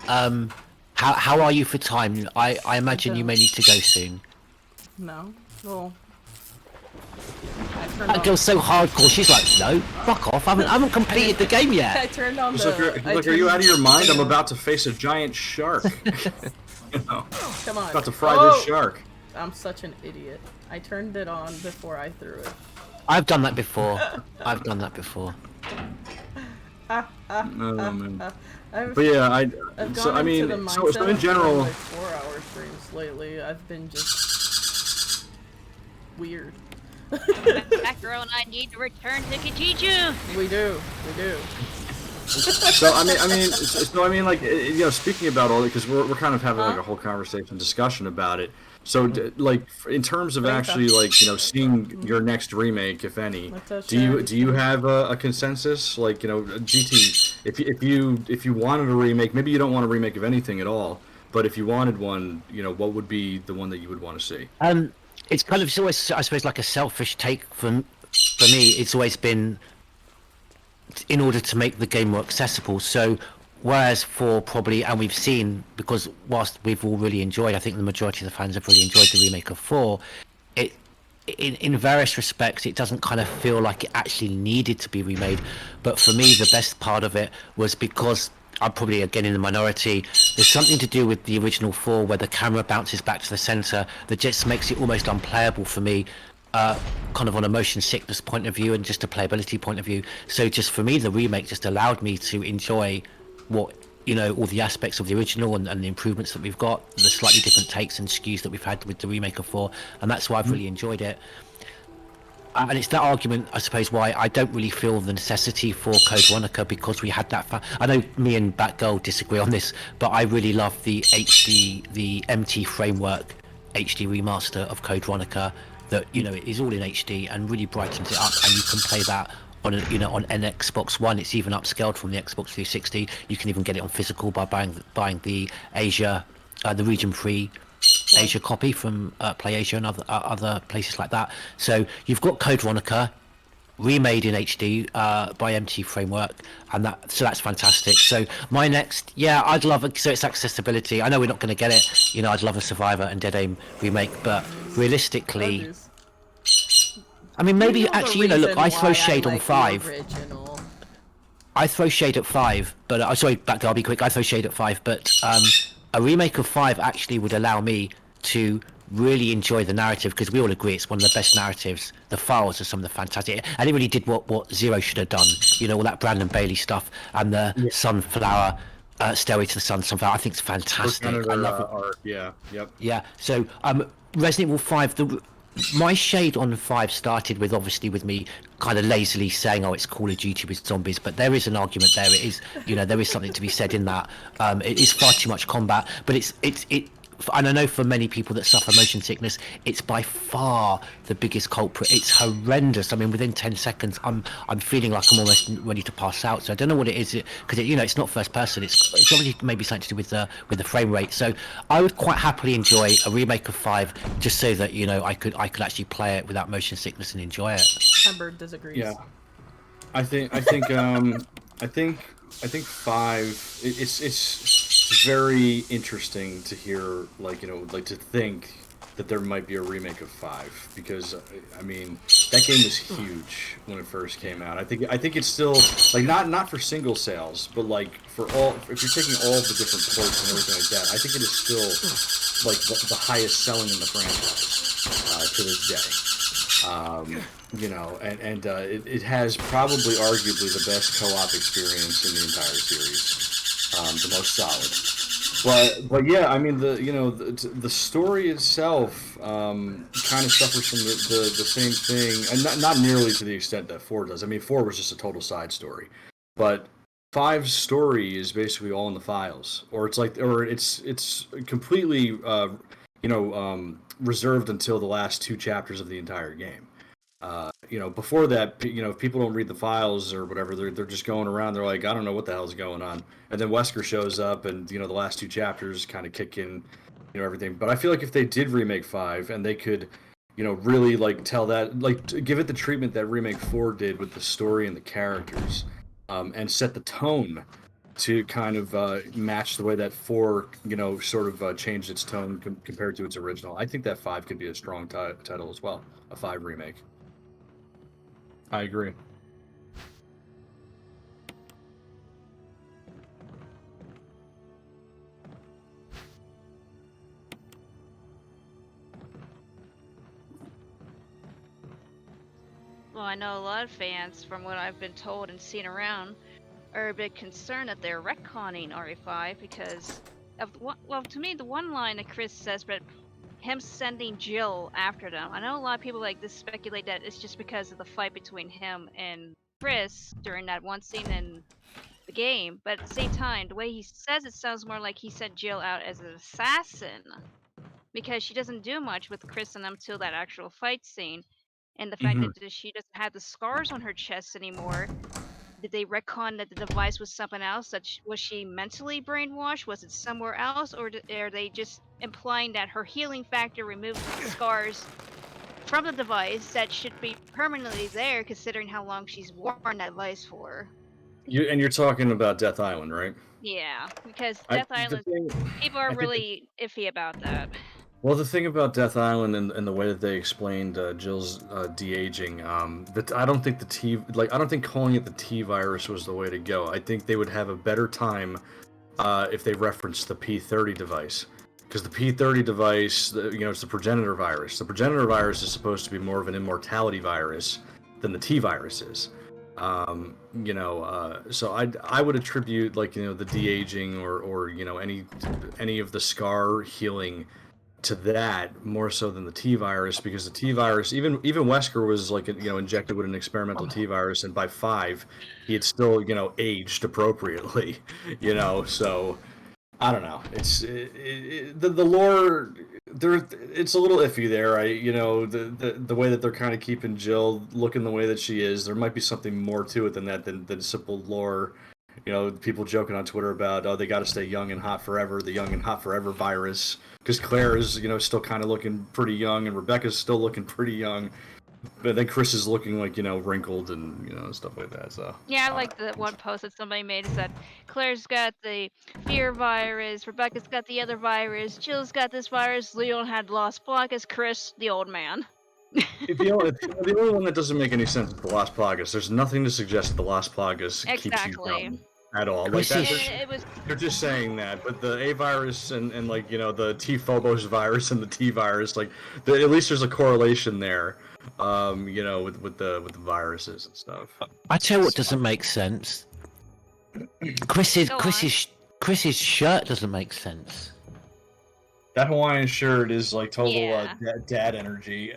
How are you for time? I imagine you may need to go soon. No. Well, that girl's so hardcore. She's like, no, fuck off. I haven't completed the game yet. I turned on Look, are you out of your mind? I'm about to face a giant shark. You know, come on. About to fry this shark. I'm such an idiot. I turned it on before I threw it. I've done that before. Man. But yeah, so in general, like 4-hour streams lately. I've been just weird. That girl and I need to return to Kijiju. We do. So like, speaking about all that, because we're kind of having like a whole conversation, discussion about it. So, like, in terms of actually, like, seeing your next remake, if any, do you have a consensus? Like, GT, if you wanted a remake, maybe you don't want a remake of anything at all, but if you wanted one, what would be the one that you would want to see? It's kind of, it's always, I suppose, like a selfish take for me. It's always been in order to make the game more accessible. So whereas for probably, and we've seen, because whilst we've all really enjoyed, I think the majority of the fans have really enjoyed the remake of 4, in various respects it doesn't kind of feel like it actually needed to be remade. But for me, the best part of it was because I'm probably again in the minority, there's something to do with the original 4 where the camera bounces back to the center that just makes it almost unplayable for me, kind of on a motion sickness point of view and just a playability point of view. So just for me, the remake just allowed me to enjoy what, all the aspects of the original and the improvements that we've got, the slightly different takes and skews that we've had with the remake of 4, and that's why I've really enjoyed it. And it's that argument, I suppose, why I don't really feel the necessity for Code Veronica, because we had that. I know me and Batgirl disagree on this, but I really love the MT framework HD remaster of Code Veronica that it is all in HD and really brightens it up, and you can play that on on an Xbox One. It's even upscaled from the Xbox 360. You can even get it on physical by buying the Asia, the region free Asia copy from PlayAsia and other places like that. So you've got Code Veronica remade in HD by MT Framework, and that's fantastic. So my next, I'd love it. So it's accessibility. I know we're not going to get it. I'd love a Survivor and Dead Aim remake, but realistically, I mean, maybe actually, look, I throw shade on 5. I throw shade at 5, but sorry, Batgirl, I'll be quick. I throw shade at 5, but a remake of 5 actually would allow me to really enjoy the narrative, because we all agree it's one of the best narratives. The files are some of the fantastic, and it really did what Zero should have done. All that Brandon Bailey stuff and the sunflower, Stairway to the Sun sunflower. I think it's fantastic. I love it. Art. Yeah. Yep. Yeah. So Resident Evil 5. My shade on 5 started with, obviously, with me kind of lazily saying, it's Call of Duty with zombies, but there is an argument there. It is, there is something to be said in that. It is far too much combat, but and I know for many people that suffer motion sickness, it's by far the biggest culprit. It's horrendous. I mean, within 10 seconds, I'm feeling like I'm almost ready to pass out. So I don't know what it is, because it's not first person. It's obviously maybe something to do with the frame rate. So I would quite happily enjoy a remake of 5, just so that I could actually play it without motion sickness and enjoy it. Amber disagrees. Yeah, I think 5. It's very interesting to hear, like to think that there might be a remake of 5, because I mean that game was huge when it first came out. I think it's still like not for single sales, but like for all, if you're taking all the different ports and everything like that, I think it is still like the highest selling in the franchise to this day. It has probably arguably the best co-op experience in the entire series. The most solid, but yeah, I mean the story itself kind of suffers from the same thing, and not nearly to the extent that 4 does. I mean, 4 was just a total side story, but 5's story is basically all in the files, or it's completely reserved until the last 2 chapters of the entire game. Before that, if people don't read the files or whatever, they're just going around. They're like, I don't know what the hell's going on. And then Wesker shows up, and the last 2 chapters kind of kick in, everything. But I feel like if they did remake 5, and they could, really like tell that, like give it the treatment that remake 4 did with the story and the characters, and set the tone to kind of match the way that 4, sort of changed its tone compared to its original. I think that 5 could be a strong title as well, a 5 remake. I agree. Well, I know a lot of fans, from what I've been told and seen around, are a bit concerned that they're retconning RE5 because of to me, the one line that Chris says, but him sending Jill after them. I know a lot of people like this speculate that it's just because of the fight between him and Chris during that one scene in the game, but at the same time, the way he says it sounds more like he sent Jill out as an assassin, because she doesn't do much with Chris and them till that actual fight scene, and the fact that she doesn't have the scars on her chest anymore. Did they retcon that the device was something else? Was she mentally brainwashed? Was it somewhere else, or are they just implying that her healing factor removes the scars from the device that should be permanently there, considering how long she's worn that device for? You're talking about Death Island, right? Yeah, because Death Island, people are really iffy about that. Well, the thing about Death Island and the way that they explained Jill's de-aging, that I don't think I don't think calling it the T virus was the way to go. I think they would have a better time if they referenced the P30 device, because the P30 device, it's the progenitor virus. The progenitor virus is supposed to be more of an immortality virus than the T virus is. So I would attribute the de-aging or any of the scar healing to that more so than the T virus, because the T virus, even Wesker was injected with an experimental T virus, and by 5 he had still aged appropriately, so I don't know. It's the lore there. It's a little iffy there. The way that they're kind of keeping Jill looking the way that she is. There might be something more to it than that than simple lore. People joking on Twitter about, oh, they got to stay young and hot forever, the young and hot forever virus, because Claire is still kind of looking pretty young, and Rebecca's still looking pretty young, but then Chris is looking wrinkled and stuff like that. So yeah, I like the one post that somebody made is that Claire's got the fear virus, Rebecca's got the other virus, Jill's got this virus, Leon had lost Plagas, Chris the old man. The only one that doesn't make any sense is the Las Plagas. There's nothing to suggest that the Las Plagas keeps you young at all. They're just saying that, but the A virus and the T Phobos virus and the T virus, at least there's a correlation there, with the viruses and stuff. I tell you what doesn't make sense. Chris's shirt doesn't make sense. That Hawaiian shirt is total dad energy.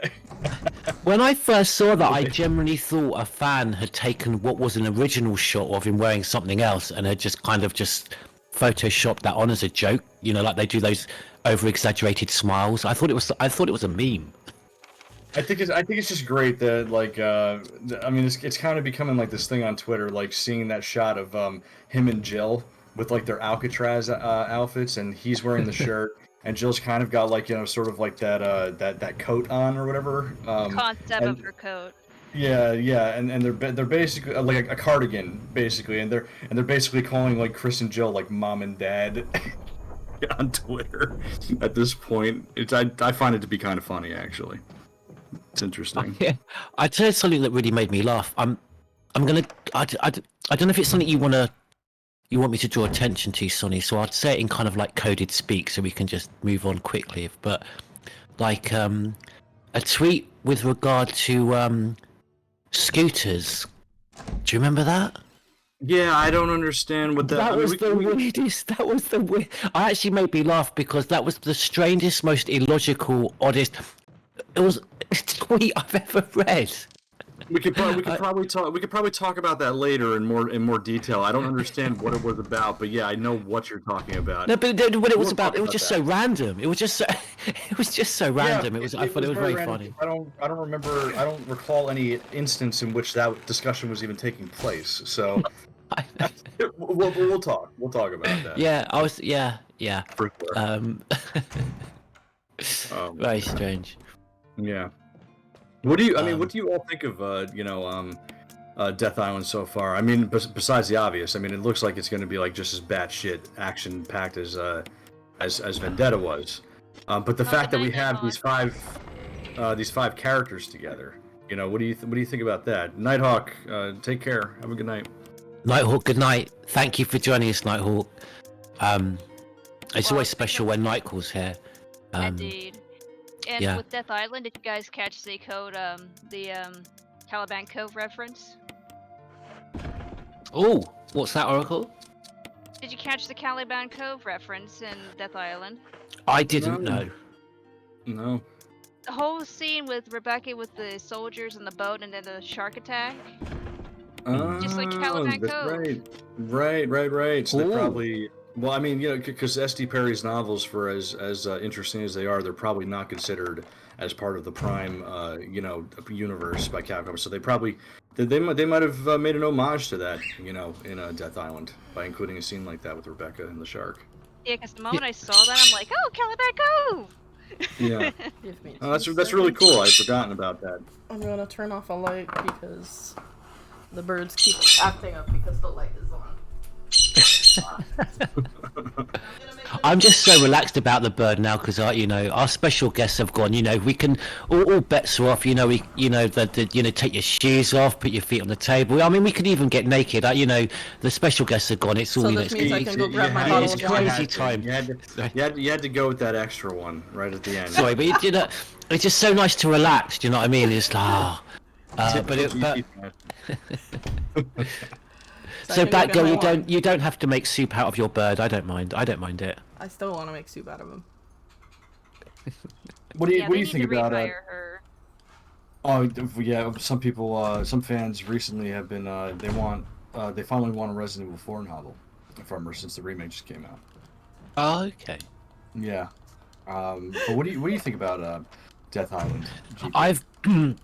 When I first saw that, I genuinely thought a fan had taken what was an original shot of him wearing something else and had just photoshopped that on as a joke. Like they do those over-exaggerated smiles. I thought it was a meme. I think it's just great that it's kind of becoming this thing on Twitter, seeing that shot of him and Jill with their Alcatraz outfits, and he's wearing the shirt. And Jill's kind of got that coat on or whatever. Concept of her coat. Yeah, and they're basically like a cardigan, basically, and they're basically calling Chris and Jill mom and dad on Twitter at this point. I find it to be kind of funny, actually. It's interesting. Yeah, I tell you something that really made me laugh. I don't know if it's something you want me to draw attention to, Sonny, so I'd say it in kind of coded speak so we can just move on quickly. But a tweet with regard to scooters. Do you remember that? Yeah, I don't understand what that was. The weirdest. That was the weird. I actually made me laugh because that was the strangest, most illogical, oddest. It was a tweet I've ever read. We could probably talk about that later in more detail. I don't understand what it was about, but yeah, I know what you're talking about. No, but what it was about, it was just so random. It was just so random. Yeah, I thought it was very funny. I don't recall any instance in which that discussion was even taking place. So we'll talk about that. Yeah, yeah. For sure. Very strange. Yeah. What do you all think of Death Island so far? I mean, besides the obvious, it looks like it's going to be just as batshit action packed as Vendetta was. But the fact that we have these five characters together, what do you think about that? Nighthawk, take care. Have a good night. Nighthawk, good night. Thank you for joining us, Nighthawk. It's always special when Nightcall's here. Indeed. And with Death Island, did you guys catch the code, the Caliban Cove reference? Oh, what's that, Oracle? Did you catch the Caliban Cove reference in Death Island? I didn't know. No. The whole scene with Rebecca with the soldiers and the boat and then the shark attack? Just like Caliban that's Cove. right. So they Ooh. probably, well, I mean, because S.D. Perry's novels, for as interesting as they are, they're probably not considered as part of the Prime, universe by Capcom. So they might have made an homage to that, in Death Island by including a scene like that with Rebecca and the shark. Yeah, because the moment I saw that, I'm like, oh, Caliban Cove! Yeah. Give me Oh, that's 2 really seconds. cool. I'd forgotten about that. I'm gonna turn off a light because the birds keep acting up because the light is on. I'm just so relaxed about the bird now because our special guests have gone. We can all bets are off. Take your shoes off, put your feet on the table. I mean, we can even get naked. The special guests are gone. It's all. So It's this means I can go grab my it's bottle of wine. crazy time. You had to go with that extra one right at the end. Sorry, but it's just so nice to relax. Do you know what I mean? It's So Batgirl, you don't have to make soup out of your bird. I don't mind it. I still want to make soup out of him. What do you they think need to about rehire her. Oh yeah, some people, some fans recently have been they finally want a Resident Evil 4 novel from her since the remake just came out. Oh, okay. Yeah. But what do you think about Death Island? GP?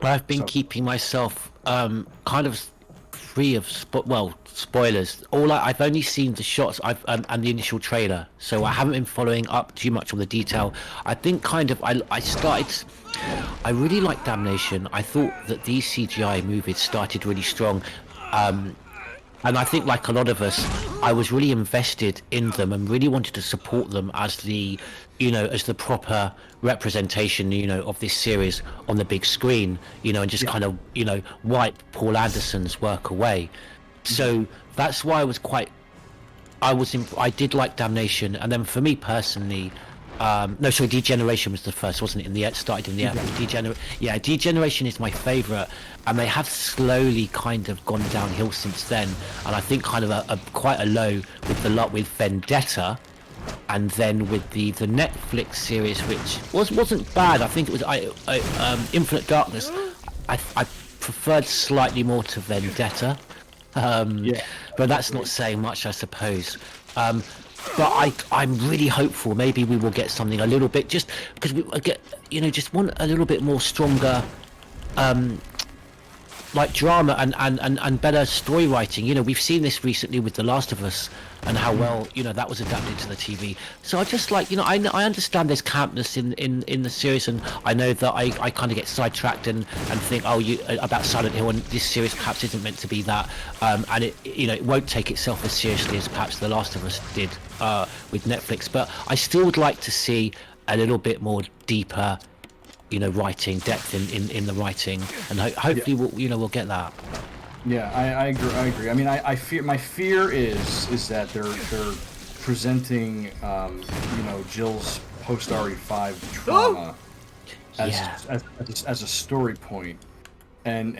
I've been keeping myself kind of free of spoilers. I've only seen the shots and the initial trailer, so I haven't been following up too much on the detail. I think I really like Damnation. I thought that these CGI movies started really strong, and I think like a lot of us, I was really invested in them and really wanted to support them as the proper representation, of this series on the big screen, and just kind of, wipe Paul Anderson's work away. So that's why I did like Damnation, and then for me personally, Degeneration was the first, wasn't it? It started in the airport. Degeneration is my favourite, and they have slowly kind of gone downhill since then. And I think kind of quite a low with Vendetta, and then with the Netflix series, which wasn't bad. I think it was Infinite Darkness. I preferred slightly more to Vendetta, but that's not saying much, I suppose. But I'm really hopeful. Maybe we will get something a little bit, just because we get, just want a little bit more stronger, like drama and better story writing. We've seen this recently with The Last of Us and how well that was adapted to the TV. So I just like, I understand there's campness in the series, and I know that I kind of get sidetracked and think about Silent Hill, and this series perhaps isn't meant to be that, and it won't take itself as seriously as perhaps The Last of Us did with Netflix. But I still would like to see a little bit more deeper writing depth in the writing, and hopefully we'll get that. Yeah, I agree. I mean, my fear is that they're presenting Jill's post RE5 trauma as a story point, and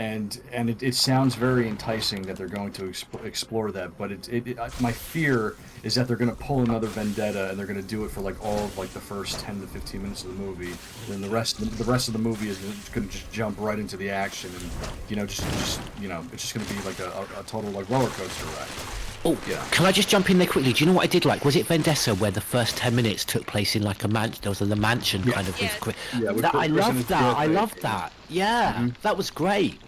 it sounds very enticing that they're going to explore that, but my fear is that they're going to pull another Vendetta, and they're going to do it for like all of like the first 10 to 15 minutes of the movie. Then the rest of the movie is going to just jump right into the action, and it's just going to be like a total like roller coaster ride. Oh, yeah. Can I just jump in there quickly? Do you know what I did like? Was it Vendetta where the first 10 minutes took place in like a mansion? There was the mansion kind of. I loved that. I loved that. Yeah, that was great.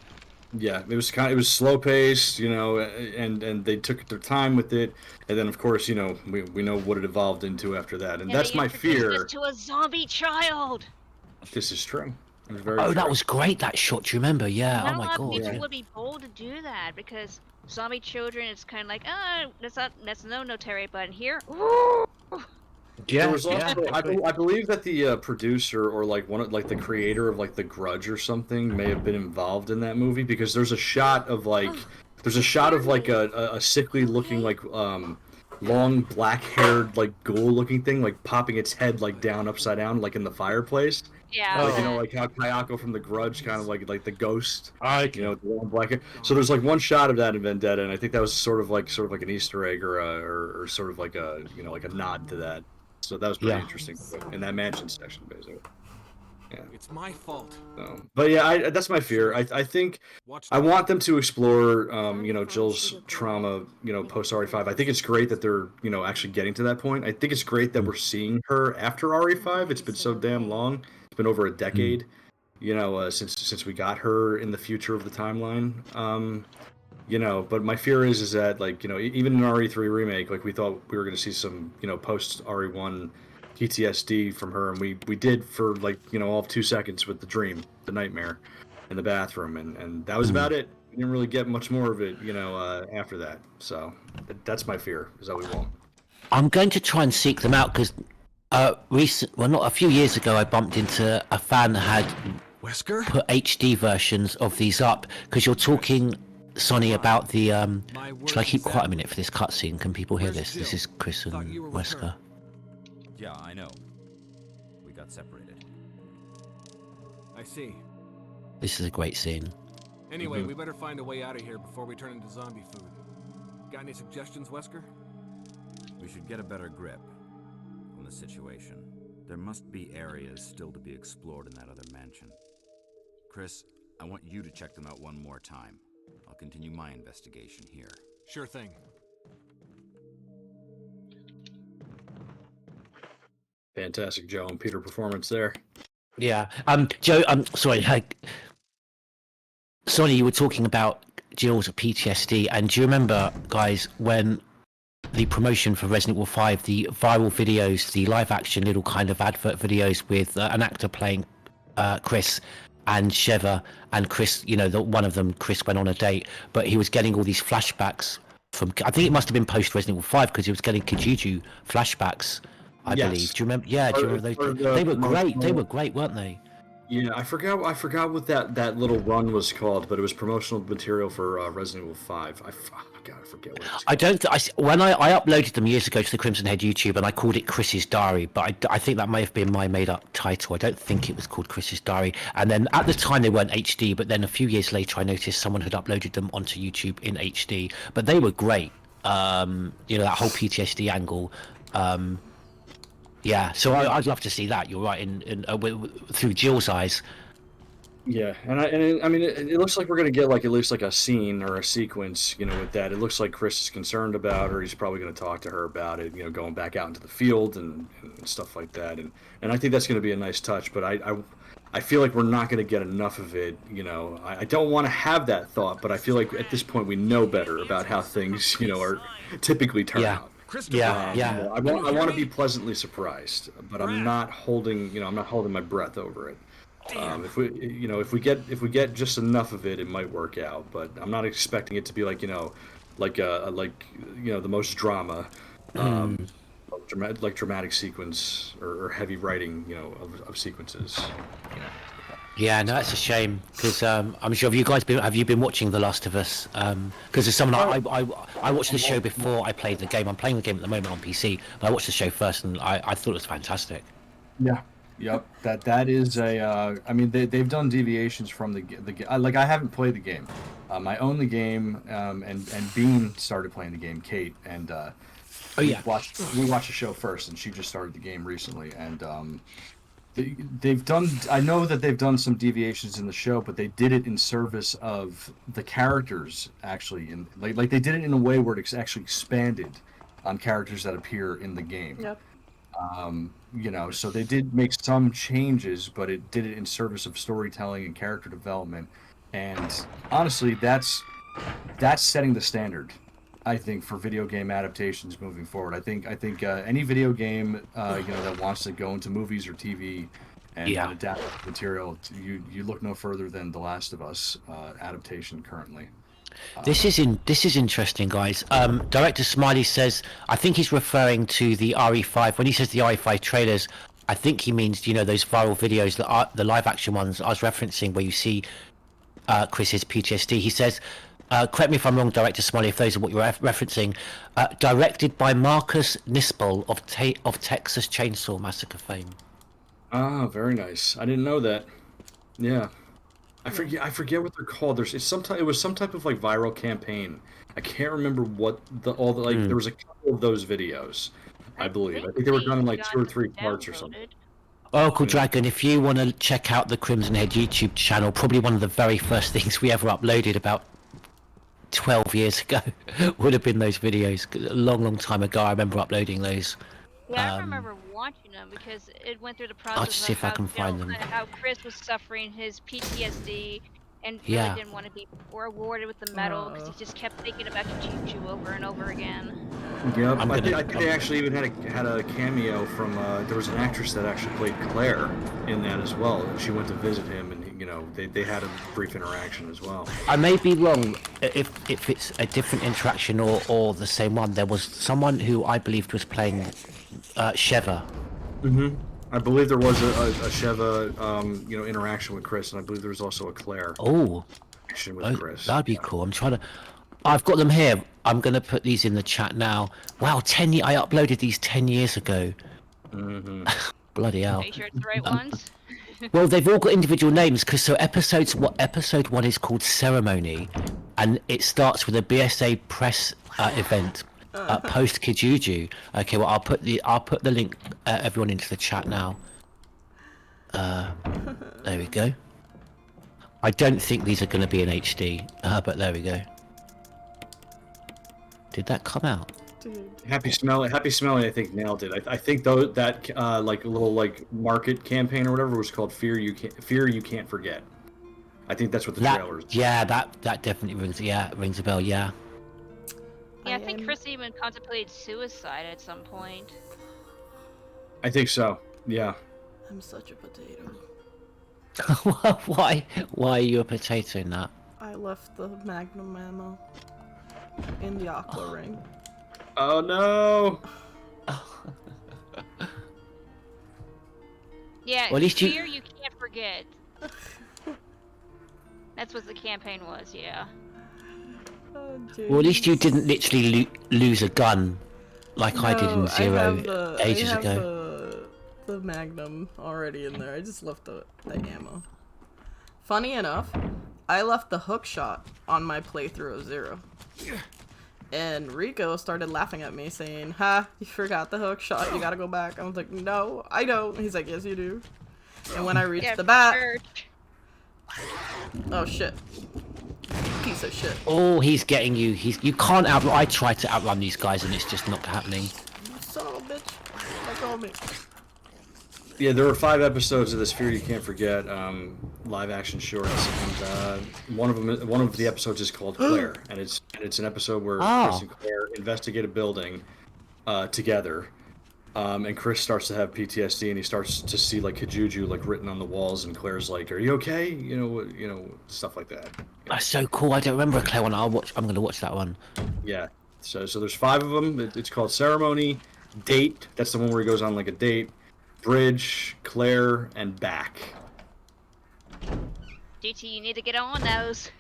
Yeah, it was slow paced, and they took their time with it, and then of course, we know what it evolved into after that, and that's my fear. To a zombie child. This is true. It was very true. That was great. That shot. Do you remember? Yeah. Not oh my god. A lot of people would be bold to do that because zombie children, it's kind of like, that's no Terry, but in here, ooh. Yeah, there was also, I believe that the producer or like the creator of like The Grudge or something may have been involved in that movie, because there's a shot of like a sickly looking like long black haired like ghoul looking thing like popping its head like down upside down like in the fireplace. Yeah. Like how Kayako from The Grudge kind of like the ghost. The long black hair. So there's like one shot of that in Vendetta, and I think that was sort of like an Easter egg or sort of like a like a nod to that. So that was pretty interesting in that mansion section, basically. Yeah. It's my fault. But yeah, that's my fear. I think I want them to explore, Jill's trauma, post RE5. I think it's great that they're, actually getting to that point. I think it's great that we're seeing her after RE5. It's been so damn long. It's been over a decade, since we got her in the future of the timeline. But my fear is that, like, even in RE3 remake, like, we thought we were going to see some, post RE1 PTSD from her, and we did for, like, all of 2 seconds with the nightmare in the bathroom, and that was about it. We didn't really get much more of it, after that. So that's my fear, is that we won't. I'm going to try and seek them out because not a few years ago, I bumped into a fan that had Wesker? put HD versions of these up, because you're talking, Sonny, about the should I keep quiet a minute for this cutscene? Can people hear this? This is Chris and Wesker. Yeah, I know. We got separated. I see. This is a great scene. Anyway, we better find a way out of here before we turn into zombie food. Got any suggestions, Wesker? We should get a better grip on the situation. There must be areas still to be explored in that other mansion. Chris, I want you to check them out one more time. I'll continue my investigation here. Sure thing. Fantastic Joe and Peter performance there. Yeah. Joe, sorry. Sonny, you were talking about Jill's PTSD, and do you remember, guys, when the promotion for Resident Evil 5, the viral videos, the live-action little kind of advert videos with an actor playing Chris and Sheva, and Chris, one of them, Chris went on a date, but he was getting all these flashbacks from, I think it must have been post-Resident Evil 5, because he was getting Kijiji flashbacks, I believe. Do you remember? Yeah, do you remember those? They were great. They were great, weren't they? Yeah, I forgot what that little run was called, but it was promotional material for Resident Evil 5. I forget what it's called. When I uploaded them years ago to the Crimson Head YouTube, and I called it Chris's Diary, but I think that may have been my made-up title. I don't think it was called Chris's Diary. And then at the time they weren't HD, but then a few years later I noticed someone had uploaded them onto YouTube in HD. But they were great. That whole PTSD angle. Yeah, so I'd love to see that. You're right, through Jill's eyes. Yeah, and I mean, it looks like we're gonna get, like, at least like a scene or a sequence, with that. It looks like Chris is concerned about her. He's probably gonna talk to her about it, going back out into the field and stuff like that. And I think that's gonna be a nice touch. But I feel like we're not gonna get enough of it. I don't want to have that thought, but I feel like at this point we know better about how things, are typically turn out. Yeah. I want to be pleasantly surprised, but I'm not holding my breath over it. If we get just enough of it, it might work out. But I'm not expecting it to be like the most drama, dramatic sequence or heavy writing, of sequences. Yeah, no, that's a shame, because I'm sure have you been watching The Last of Us? Because as someone I watched the show before I played the game. I'm playing the game at the moment on PC, but I watched the show first, and I thought it was fantastic. Yeah. Yep. That is a. I mean, they've done deviations from the like, I haven't played the game. I own the game, and Bean started playing the game, Kate, and we watched the show first, and she just started the game recently, and they've done. I know that they've done some deviations in the show, but they did it in service of the characters, actually, like they did it in a way where it's actually expanded on characters that appear in the game. Yep. So they did make some changes, but it did it in service of storytelling and character development. And honestly, that's setting the standard, I think, for video game adaptations moving forward. I think any video game that wants to go into movies or TV and adapt material, you look no further than The Last of Us adaptation currently. This is interesting, guys. Director Smiley says, I think he's referring to the RE5. When he says the RE5 trailers, I think he means, those viral videos, the live action ones I was referencing, where you see Chris's PTSD. He says, correct me if I'm wrong, Director Smiley, if those are what you're referencing, directed by Marcus Nispel of Texas Chainsaw Massacre fame. Ah, very nice. I didn't know that. Yeah. I forget what they're called. It was some type of, like, viral campaign. I can't remember what there was a couple of those videos, I believe. I think they were done in like 2 or 3 parts or something. Oracle Dragon, if you want to check out the Crimson Head YouTube channel, probably one of the very first things we ever uploaded about 12 years ago would have been those videos. A long time ago, I remember uploading those. Yeah, I remember watching them because it went through the process I'll just see of if I can find them. how Chris was suffering his PTSD and really Yeah. didn't want to be rewarded with the medal because he just kept thinking about Juju over and over again. Yep. I think they actually even had a cameo from there was an actress that actually played Claire in that as well. And she went to visit him, and they had a brief interaction as well. I may be wrong if it's a different interaction or the same one. There was someone who I believed was playing Sheva. I believe there was a Sheva interaction with Chris, and I believe there was also a Claire. Interaction with Chris. That'd be cool. I've got them here. I'm gonna put these in the chat now. Wow, I uploaded these 10 years ago. Bloody hell. Are you sure it's the right ones? Well, they've all got individual names because episode 1 is called Ceremony, and it starts with a BSA press event post Kijuju. Okay, well I'll put the link everyone into the chat now. There we go. I don't think these are going to be in HD, but there we go. Did that come out? Happy Smelly, I think nailed it. I think though that little market campaign or whatever was called Fear You Can't Forget. I think that's what the trailer is. Yeah, that definitely rings a bell. Yeah. Yeah, I think Chris even contemplated suicide at some point. I think so. Yeah. I'm such a potato. Why are you a potato in that? I left the magnum ammo in the aqua ring. Oh no! Yeah, well, at least Fear You Can't Forget. That's what the campaign was, yeah. Oh, well, at least you didn't literally lose a gun like I did in Zero ages ago. The magnum already in there. I just left the ammo. Funny enough, I left the hook shot on my playthrough of Zero. And Rico started laughing at me saying, "Ha, you forgot the hook shot, you gotta go back." I was like, "No, I don't." He's like, "Yes, you do." And when I reached the bat... Oh, shit. Piece of shit. Oh, he's getting you. You can't outrun. I tried to outrun these guys and it's just not happening. You son of a bitch. Let go of me. Yeah, there were 5 episodes of this Fear You Can't Forget live action shorts, and one of the episodes is called Claire, and it's an episode where Chris and Claire investigate a building together, and Chris starts to have PTSD, and he starts to see Kijuju written on the walls, and Claire's like, "Are you okay?" You know, stuff like that. That's so cool. I don't remember a Claire one. I'm gonna watch that one. Yeah. So there's 5 of them. It's called Ceremony, Date. That's the one where he goes on a date. Bridge, Claire, and back. DT, you need to get on those.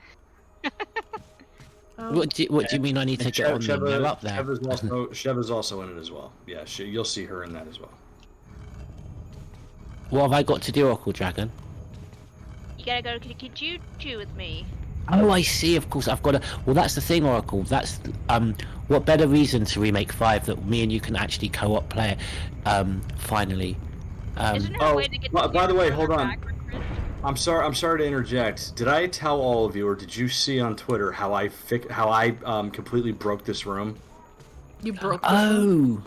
What do you mean I need to get on them? They're up there. Sheva's also in it as well. Yeah, you'll see her in that as well. What have I got to do, Oracle Dragon? You gotta go to Kijuju with me. Oh, I see. Of course, I've got to. Well, that's the thing, Oracle. That's what better reason to remake 5 that me and you can actually co-op play it. Finally. Isn't there a way to get by the way, hold on. I'm sorry to interject. Did I tell all of you, or did you see on Twitter how I completely broke this room? You broke this room?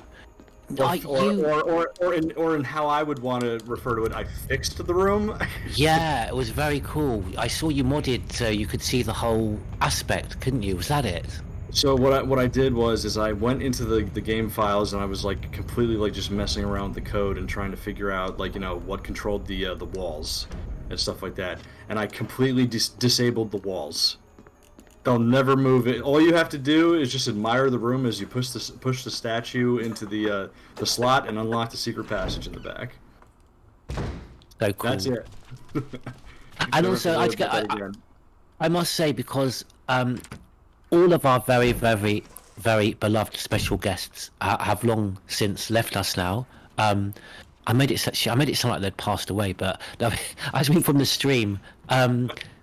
Or in how I would want to refer to it, I fixed the room. Yeah, it was very cool. I saw you modded so you could see the whole aspect, couldn't you? Was that it? So what I did was I went into the game files, and I was completely just messing around with the code and trying to figure out what controlled the walls and stuff like that, and I completely disabled the walls. They'll never move it. All you have to do is just admire the room as you push the statue into the slot and unlock the secret passage in the back. So cool. That's it. And also, I must say, because all of our very, very, very beloved special guests have long since left us now. I made it sound like they'd passed away, but I mean from the stream.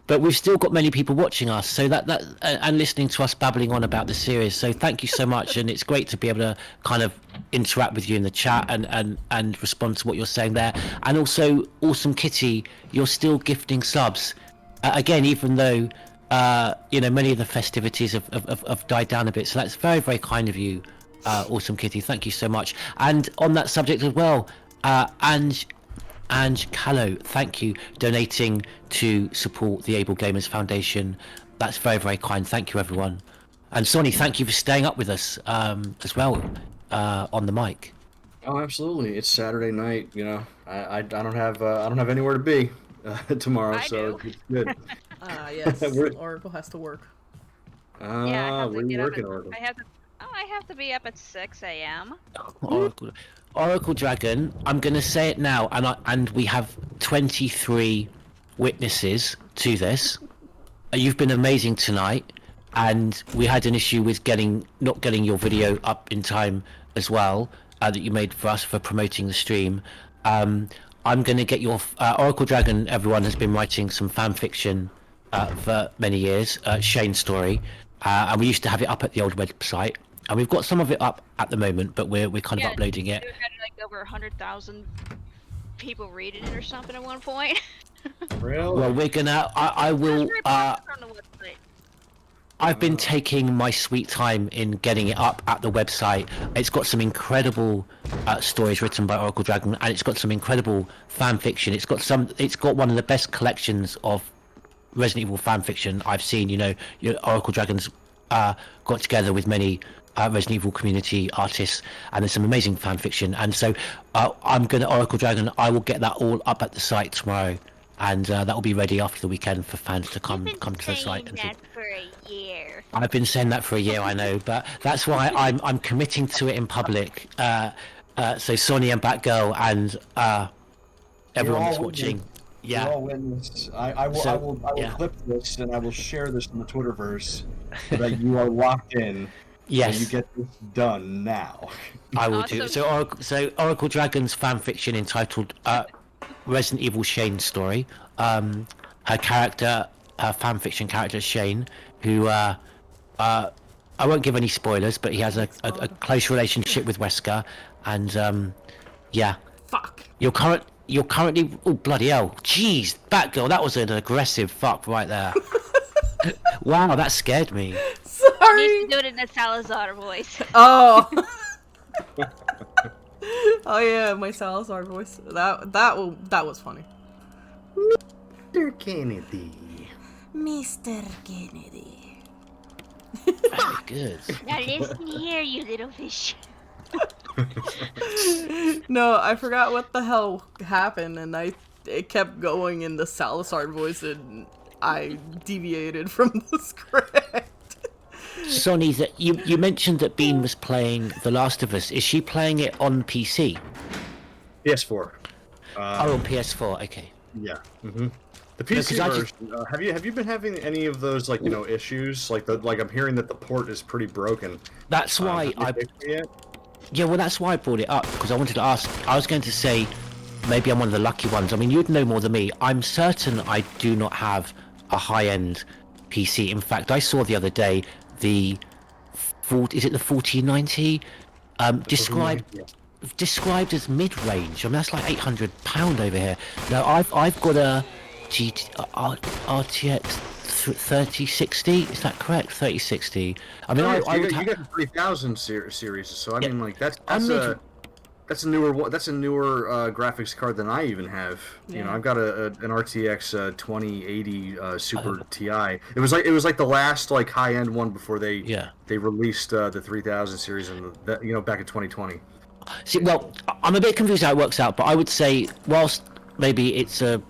but we've still got many people watching us, so that and listening to us babbling on about the series. So thank you so much, and it's great to be able to kind of interact with you in the chat and respond to what you're saying there. And also, Awesome Kitty, you're still gifting subs again, even though many of the festivities have died down a bit. So that's very, very kind of you, Awesome Kitty. Thank you so much. And on that subject as well, Ange Callow, thank you, donating to support the AbleGamers Foundation. That's very, very kind. Thank you, everyone. And Sonny, thank you for staying up with us as well on the mic. Oh, absolutely. It's Saturday night. I don't have anywhere to be tomorrow, so it's good. Yes. Oracle has to work. Yeah, I have to we're get up working, at, Oracle. I have to be up at 6 a.m. Oracle Dragon, I'm going to say it now, and we have 23 witnesses to this. You've been amazing tonight, and we had an issue with not getting your video up in time as well, that you made for us for promoting the stream. I'm going to get your Oracle Dragon. Everyone has been writing some fan fiction for many years, Shane's story, and we used to have it up at the old website. And we've got some of it up at the moment, but we're kind of uploading it. We had like over 100,000 people reading it or something at one point. Really? Well, we're gonna. I will. I've been taking my sweet time in getting it up at the website. It's got some incredible stories written by Oracle Dragon, and it's got some incredible fan fiction. It's got one of the best collections of Resident Evil fan fiction I've seen. Oracle Dragon's got together with many Resident Evil community artists, and there's some amazing fan fiction. And so I'm going to Oracle Dragon. I will get that all up at the site tomorrow, and that will be ready after the weekend for fans to come to the site. And for a year. I've been saying that for a year, I know, but that's why I'm committing to it in public. So Sonny and Batgirl and everyone that's watching. Yeah. I will clip this and I will share this in the Twitterverse so that you are locked in. Yes. So you get this done now. I will do. So Oracle Dragon's fan fiction entitled Resident Evil Shane's story. Her character, her fan fiction character Shane, who I won't give any spoilers, but he has a close relationship with Wesker, and yeah. Fuck. You're currently. Oh bloody hell! Jeez, Batgirl, that was an aggressive fuck right there. Wow, that scared me. Sorry. You need to do it in a Salazar voice. Oh. Oh yeah, my Salazar voice. That was funny. Mr. Kennedy. Mr. Kennedy. Good. Now listen here, you little fish. No, I forgot what the hell happened, and it kept going in the Salazar voice, and I deviated from the script. Sonny, that you mentioned that Bean was playing The Last of Us. Is she playing it on PC? PS4. On PS4. Okay. Yeah. Mm-hmm. The PC version. Have you been having any of those issues? Like I'm hearing that the port is pretty broken. That's why Yeah, well, that's why I brought it up, because I wanted to ask. I was going to say, maybe I'm one of the lucky ones. I mean, you'd know more than me. I'm certain I do not have a high-end PC. In fact, I saw the other day the 4090 described as mid-range. I mean, that's like £800 over here. Now, I've got a RTX 3060. Is that correct? 3060. I mean, you got the 3000 series, so I mean, like that's a newer graphics card than I even have. Yeah. You know, I've got an RTX 2080 Super Ti. It was like the last like high end one before they released the 3000 series back in 2020. See, well, I'm a bit confused how it works out, but I would say whilst maybe it's a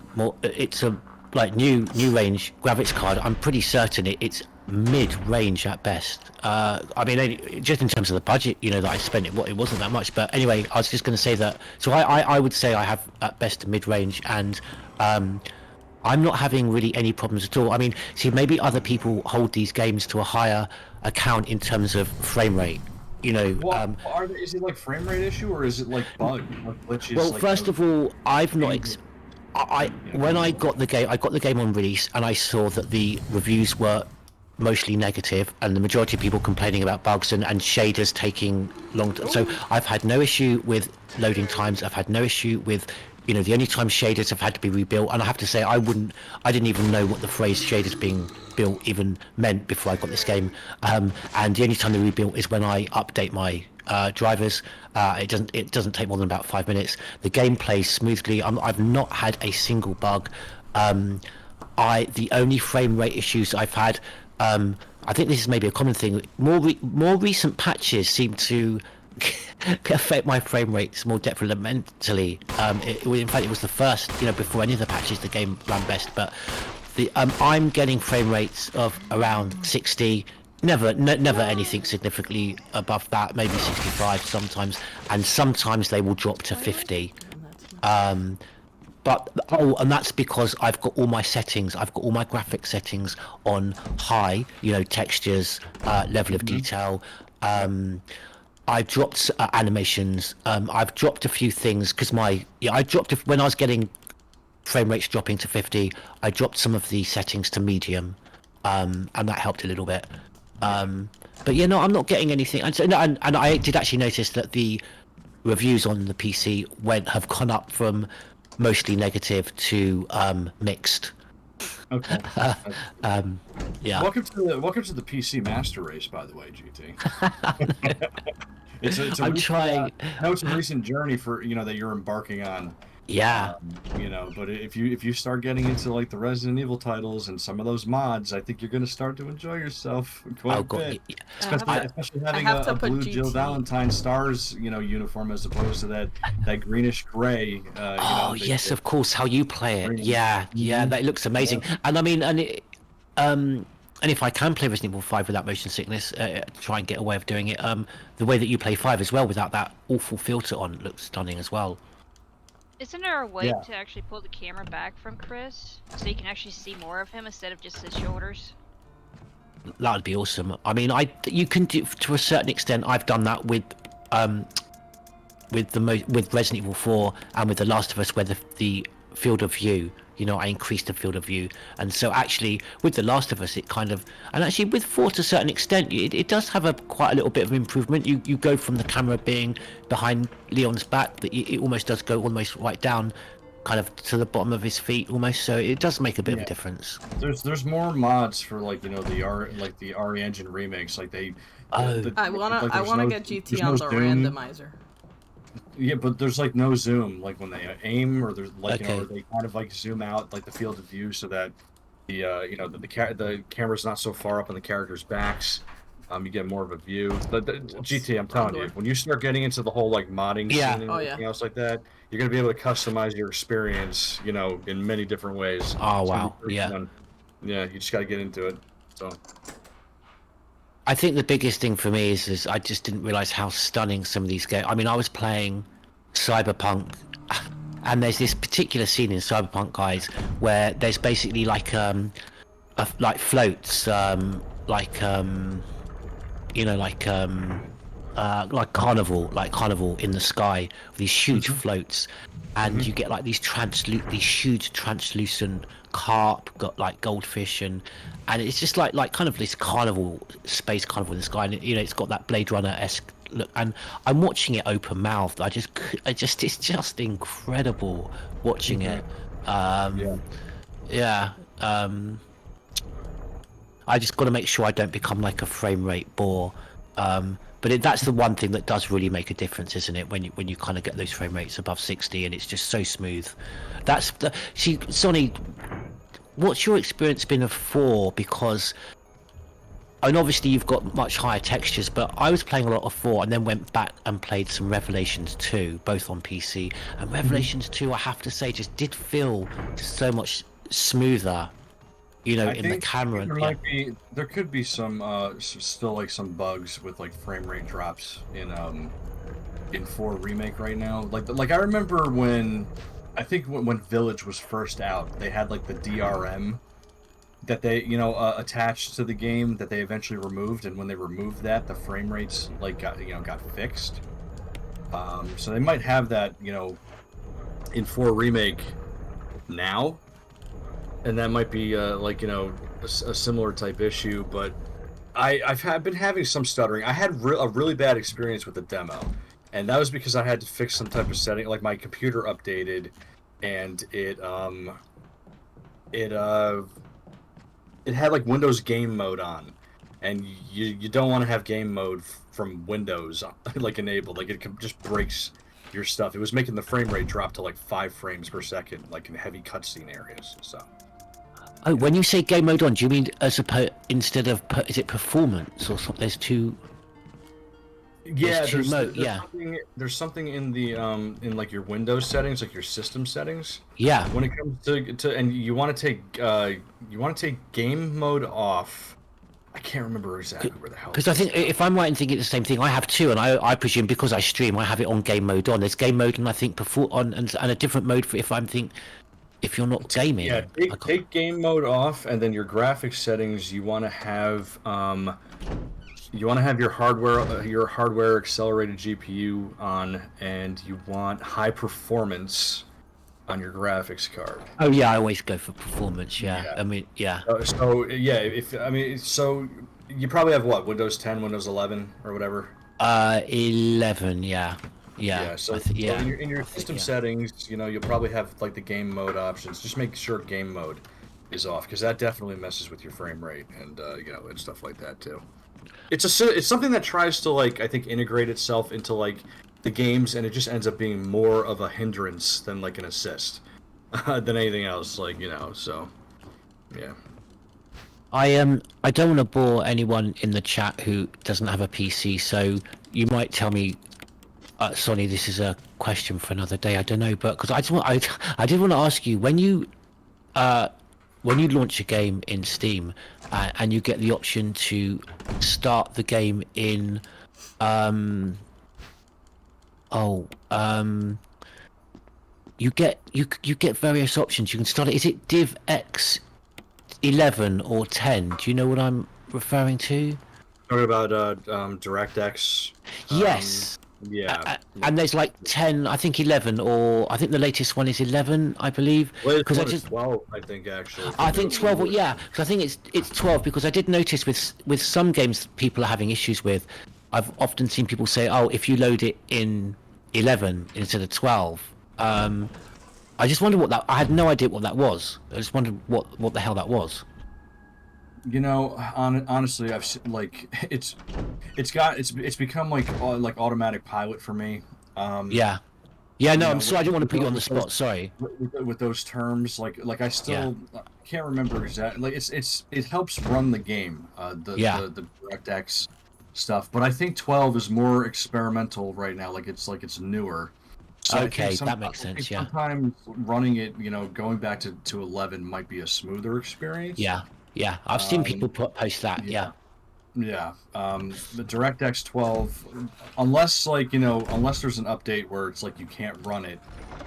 like new range graphics card, I'm pretty certain it's mid-range at best. I mean, just in terms of the budget, that I spent, it wasn't that much. But anyway, I was just going to say that. So I would say I have at best mid-range, and I'm not having really any problems at all. I mean, see, maybe other people hold these games to a higher account in terms of frame rate. Is it like frame rate issue, or is it like bug, like glitches? Well, first of all, I've not When I got the game on release, and I saw that the reviews were mostly negative, and the majority of people complaining about bugs and shaders taking long. So I've had no issue with loading times. I've had no issue with, the only time shaders have had to be rebuilt. And I have to say, I didn't even know what the phrase shaders being built even meant before I got this game. And the only time they rebuilt is when I update my drivers. It doesn't take more than about 5 minutes. The game plays smoothly. I've not had a single bug. The only frame rate issues I've had, I think this is maybe a common thing. More recent patches seem to affect my frame rates more detrimentally. In fact, it was the first, before any of the patches, the game ran best. But I'm getting frame rates of around 60. Never anything significantly above that. Maybe 65 sometimes, and sometimes they will drop to 50. And that's because I've got all my settings. I've got all my graphic settings on high. Textures, level of detail. I dropped animations. I've dropped a few things because I dropped when I was getting frame rates dropping to 50. I dropped some of the settings to medium, and that helped a little bit. But I'm not getting anything. And I did actually notice that the reviews on the PC have gone up from mostly negative to mixed. Okay. Yeah. Welcome to the PC Master Race, by the way, GT. I'm trying. I know it's a recent journey for that you're embarking on. Yeah. But if you start getting into like the Resident Evil titles and some of those mods, I think you're going to start to enjoy yourself quite a bit. Especially having a blue Jill Valentine stars, uniform as opposed to that greenish gray. Yes, of course. How you play it? Yeah, that looks amazing. And I mean, and if I can play Resident Evil 5 without motion sickness, try and get a way of doing it. The way that you play 5 as well without that awful filter on looks stunning as well. Isn't there a way to actually pull the camera back from Chris so you can actually see more of him instead of just his shoulders? That would be awesome. I mean, you can do to a certain extent. I've done that with Resident Evil 4 and with The Last of Us, where the field of view. I increased the field of view, and so actually with The Last of Us, it kind of, and actually with 4 to a certain extent, it does have quite a little bit of improvement. You go from the camera being behind Leon's back, that it almost does go almost right down, kind of to the bottom of his feet almost. So it does make a bit of a difference. There's more mods for the RE Engine remakes, like they. I wanna get GT on the randomizer. Yeah, but there's like no zoom, like when they aim, or there's like or they kind of like zoom out like the field of view so that the the camera's not so far up on the characters' backs. You get more of a view. GT, I'm telling you, when you start getting into the whole like modding scene and everything else like that, you're gonna be able to customize your experience, in many different ways. Oh wow, yeah. Fun. Yeah, you just got to get into it. So. I think the biggest thing for me is I just didn't realize how stunning some of these games. I mean, I was playing Cyberpunk, and there's this particular scene in Cyberpunk, guys, where there's basically like floats, like carnival in the sky with these huge floats, and you get like these huge translucent carp, got like goldfish, and it's just like kind of this space carnival in the sky, and it's got that Blade Runner-esque look, and I'm watching it open mouthed. It's just incredible watching it. I just got to make sure I don't become like a frame rate bore. But that's the one thing that does really make a difference, isn't it? When you kind of get those frame rates above 60, and it's just so smooth. Sonny, what's your experience been of 4? Because, and obviously you've got much higher textures, but I was playing a lot of 4 and then went back and played some Revelations 2, both on PC. And Revelations 2, I have to say, just did feel so much smoother. In the camera. There could be some still like some bugs with like frame rate drops in 4 Remake right now. Like I remember when Village was first out, they had like the DRM that they attached to the game that they eventually removed, and when they removed that, the frame rates like got fixed. So they might have that in 4 Remake. now, and that might be like a similar type issue. But I've been having some stuttering. I had a really bad experience with the demo, and that was because I had to fix some type of setting. Like my computer updated, and it had like Windows game mode on, and you don't want to have game mode from Windows like enabled. Like it just breaks your stuff. It was making the frame rate drop to like 5 frames per second, like in heavy cutscene areas. So. Oh, when you say game mode on, do you mean is it performance or something? There's two. Yeah, there's something in the in like your Windows settings, like your system settings. Yeah. When it comes to and you want to take game mode off. I can't remember exactly where the hell. Because I think if I'm right in thinking the same thing, I have two, and I presume because I stream, I have it on game mode on. There's game mode, and I think and a different mode for if you're not gaming. Yeah, take game mode off, and then your graphics settings. You want to have your hardware accelerated GPU on, and you want high performance on your graphics card. Oh yeah, I always go for performance. Yeah. I mean, yeah. So you probably have what, Windows 10, Windows 11, or whatever. 11. Yeah. So in your system settings, you'll probably have like the game mode options. Just make sure game mode is off, because that definitely messes with your frame rate and and stuff like that too. It's something that tries to I think integrate itself into the games, and it just ends up being more of a hindrance than an assist than anything else. So yeah. I don't want to bore anyone in the chat who doesn't have a PC, so you might tell me, Sonny, this is a question for another day. I don't know, but because I did want to ask you, when you launch a game in Steam and you get the option to start the game in you get various options. You can start it. Is it DivX 11 or 10? Do you know what I'm referring to? Talking about DirectX. Yes. Yeah. And there's 10, I think 11, or I think the latest one is 11, I believe. Because it's 12, I think actually. I think 12. Well, yeah, because I think it's 12, because I did notice with some games people are having issues with. I've often seen people say, "Oh, if you load it in 11 instead of 12." I just wondered what that. I had no idea what that was. I just wondered what the hell that was. Honestly, I've it's become like automatic pilot for me. Yeah. No, I'm sorry. I didn't want to put you on the spot. Sorry. With those terms, I still can't remember exactly. It helps run the game. The DirectX stuff, but I think 12 is more experimental right now. It's newer. So okay, that makes sense. Yeah. Sometimes running it, going back to 11 might be a smoother experience. Yeah. I've seen people post that. Yeah. The DirectX 12, unless there's an update where it's you can't run it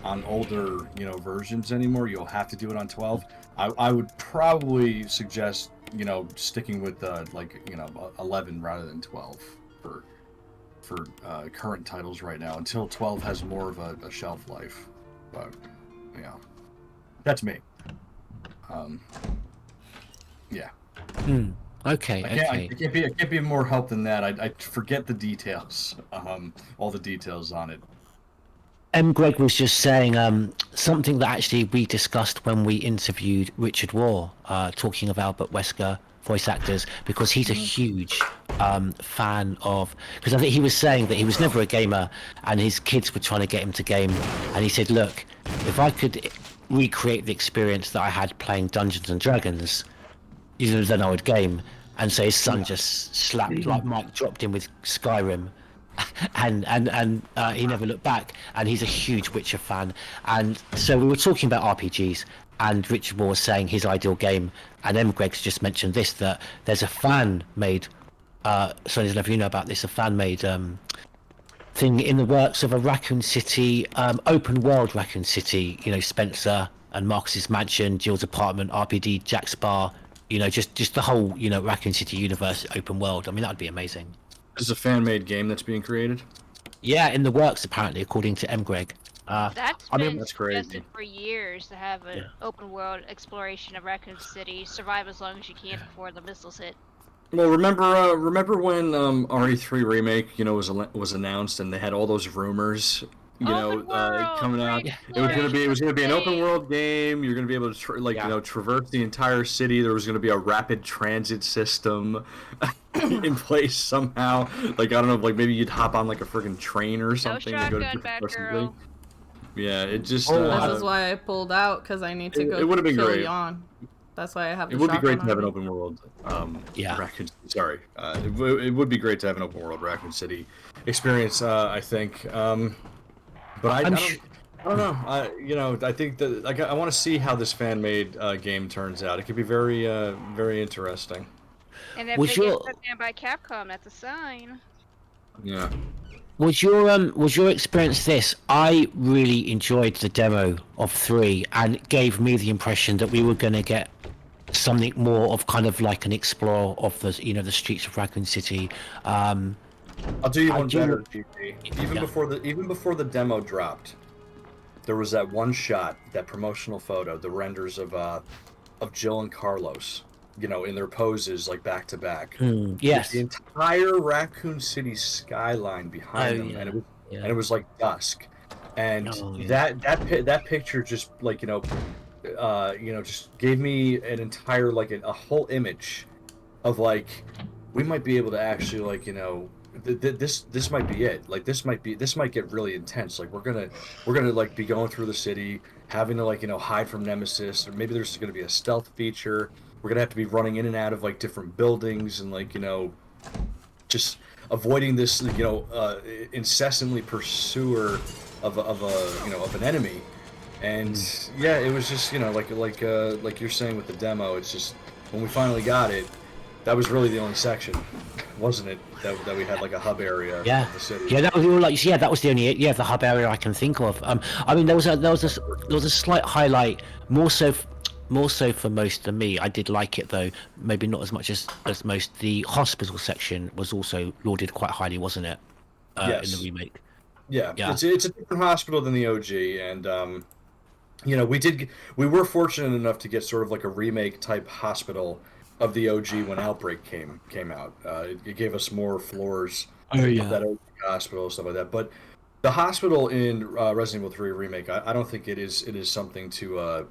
on older versions anymore, you'll have to do it on 12. I would probably suggest sticking with 11 rather than 12 for current titles right now, until 12 has more of a shelf life. But yeah, that's me. Yeah. Okay. I can't be more help than that. I forget the details. All the details on it. Greg was just saying something that actually we discussed when we interviewed Richard Waugh, talking of Albert Wesker voice actors, because he's a huge fan of. Because I think he was saying that he was never a gamer, and his kids were trying to get him to game, and he said, "Look, if I could recreate the experience that I had playing Dungeons and Dragons, then I would game." And so his son just slapped, Mike dropped him with Skyrim. And he never looked back, and he's a huge Witcher fan. And so we were talking about RPGs, and Richard Moore was saying his ideal game, and Greg's just mentioned this, that there's a fan-made, so I don't know if you know about this, a fan-made thing in the works of a Raccoon City, open world Raccoon City, Spencer and Marcus's mansion, Jill's apartment, RPD, Jack's bar, just the whole, Raccoon City universe, open world. I mean, that'd be amazing. This is a fan-made game that's being created? Yeah, in the works, apparently, according to Greg. That's I been mean, That's crazy. suggested for years to have an open world exploration of Raccoon City. Survive as long as you can before the missiles hit. Well, remember when RE3 remake, was announced and they had all those rumors, coming out. It was gonna be an open world game. You're gonna be able to traverse the entire city. There was gonna be a rapid transit system in place somehow. Like, I don't know, like maybe you'd hop on like a freaking train or something to go to shotgun, different parts of the Batgirl. city. Yeah, it just. This is why I pulled out, because I need to go It would have been kill great. Jan. That's why I have the It would be great to shotgun have on an me. open world. It would be great to have an open world Raccoon City experience. I think. But I don't know. I think that I want to see how this fan-made game turns out. It could be very, very interesting. And if they get shut down by Capcom, that's a sign. Yeah. Was your experience this? I really enjoyed the demo of 3, and it gave me the impression that we were going to get something more of kind of like an explorer of the the streets of Raccoon City. I'll do you one better, GP. Even before the demo dropped, there was that one shot, that promotional photo, the renders of Jill and Carlos, in their poses like back to back. Yes. The entire Raccoon City skyline behind them, and it was like dusk, and that picture just just gave me an entire a whole image of we might be able to actually this might be it. This might get really intense. We're gonna be going through the city, having to hide from Nemesis, or maybe there's gonna be a stealth feature. We're gonna have to be running in and out of different buildings and just avoiding this incessantly pursuer of an enemy. And it was just like you're saying with the demo. It's just when we finally got it, that was really the only section, wasn't it? That we had a hub area of the city. Yeah, that was the only the hub area I can think of. I mean there was a slight highlight, more so for most than me. I did like it though, maybe not as much as most. The hospital section was also lauded quite highly, wasn't it? Yes. In the remake. Yeah. It's a different hospital than the OG, and we were fortunate enough to get sort of a remake type hospital of the OG when Outbreak came out. It gave us more floors of that OG hospital, stuff like that. But the hospital in Resident Evil 3 Remake, I don't think it is something to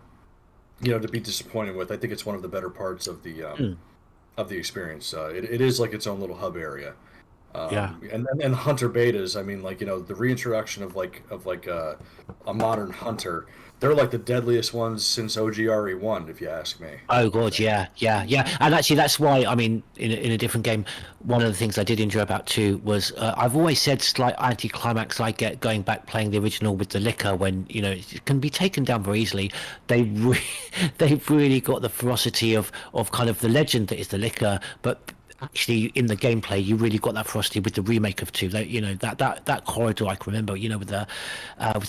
to be disappointed with. I think it's one of the better parts of the experience. It is its own little hub area. And hunter betas. I mean, the reintroduction of a modern hunter. They're the deadliest ones since OGRE1, if you ask me. Oh god, yeah. And actually, that's why, I mean, in a different game, one of the things I did enjoy about 2 was I've always said slight anticlimax I get going back playing the original with the liquor when it can be taken down very easily. They've really got the ferocity of kind of the legend that is the liquor, but actually in the gameplay you really got that ferocity with the remake of 2. That corridor I can remember, with the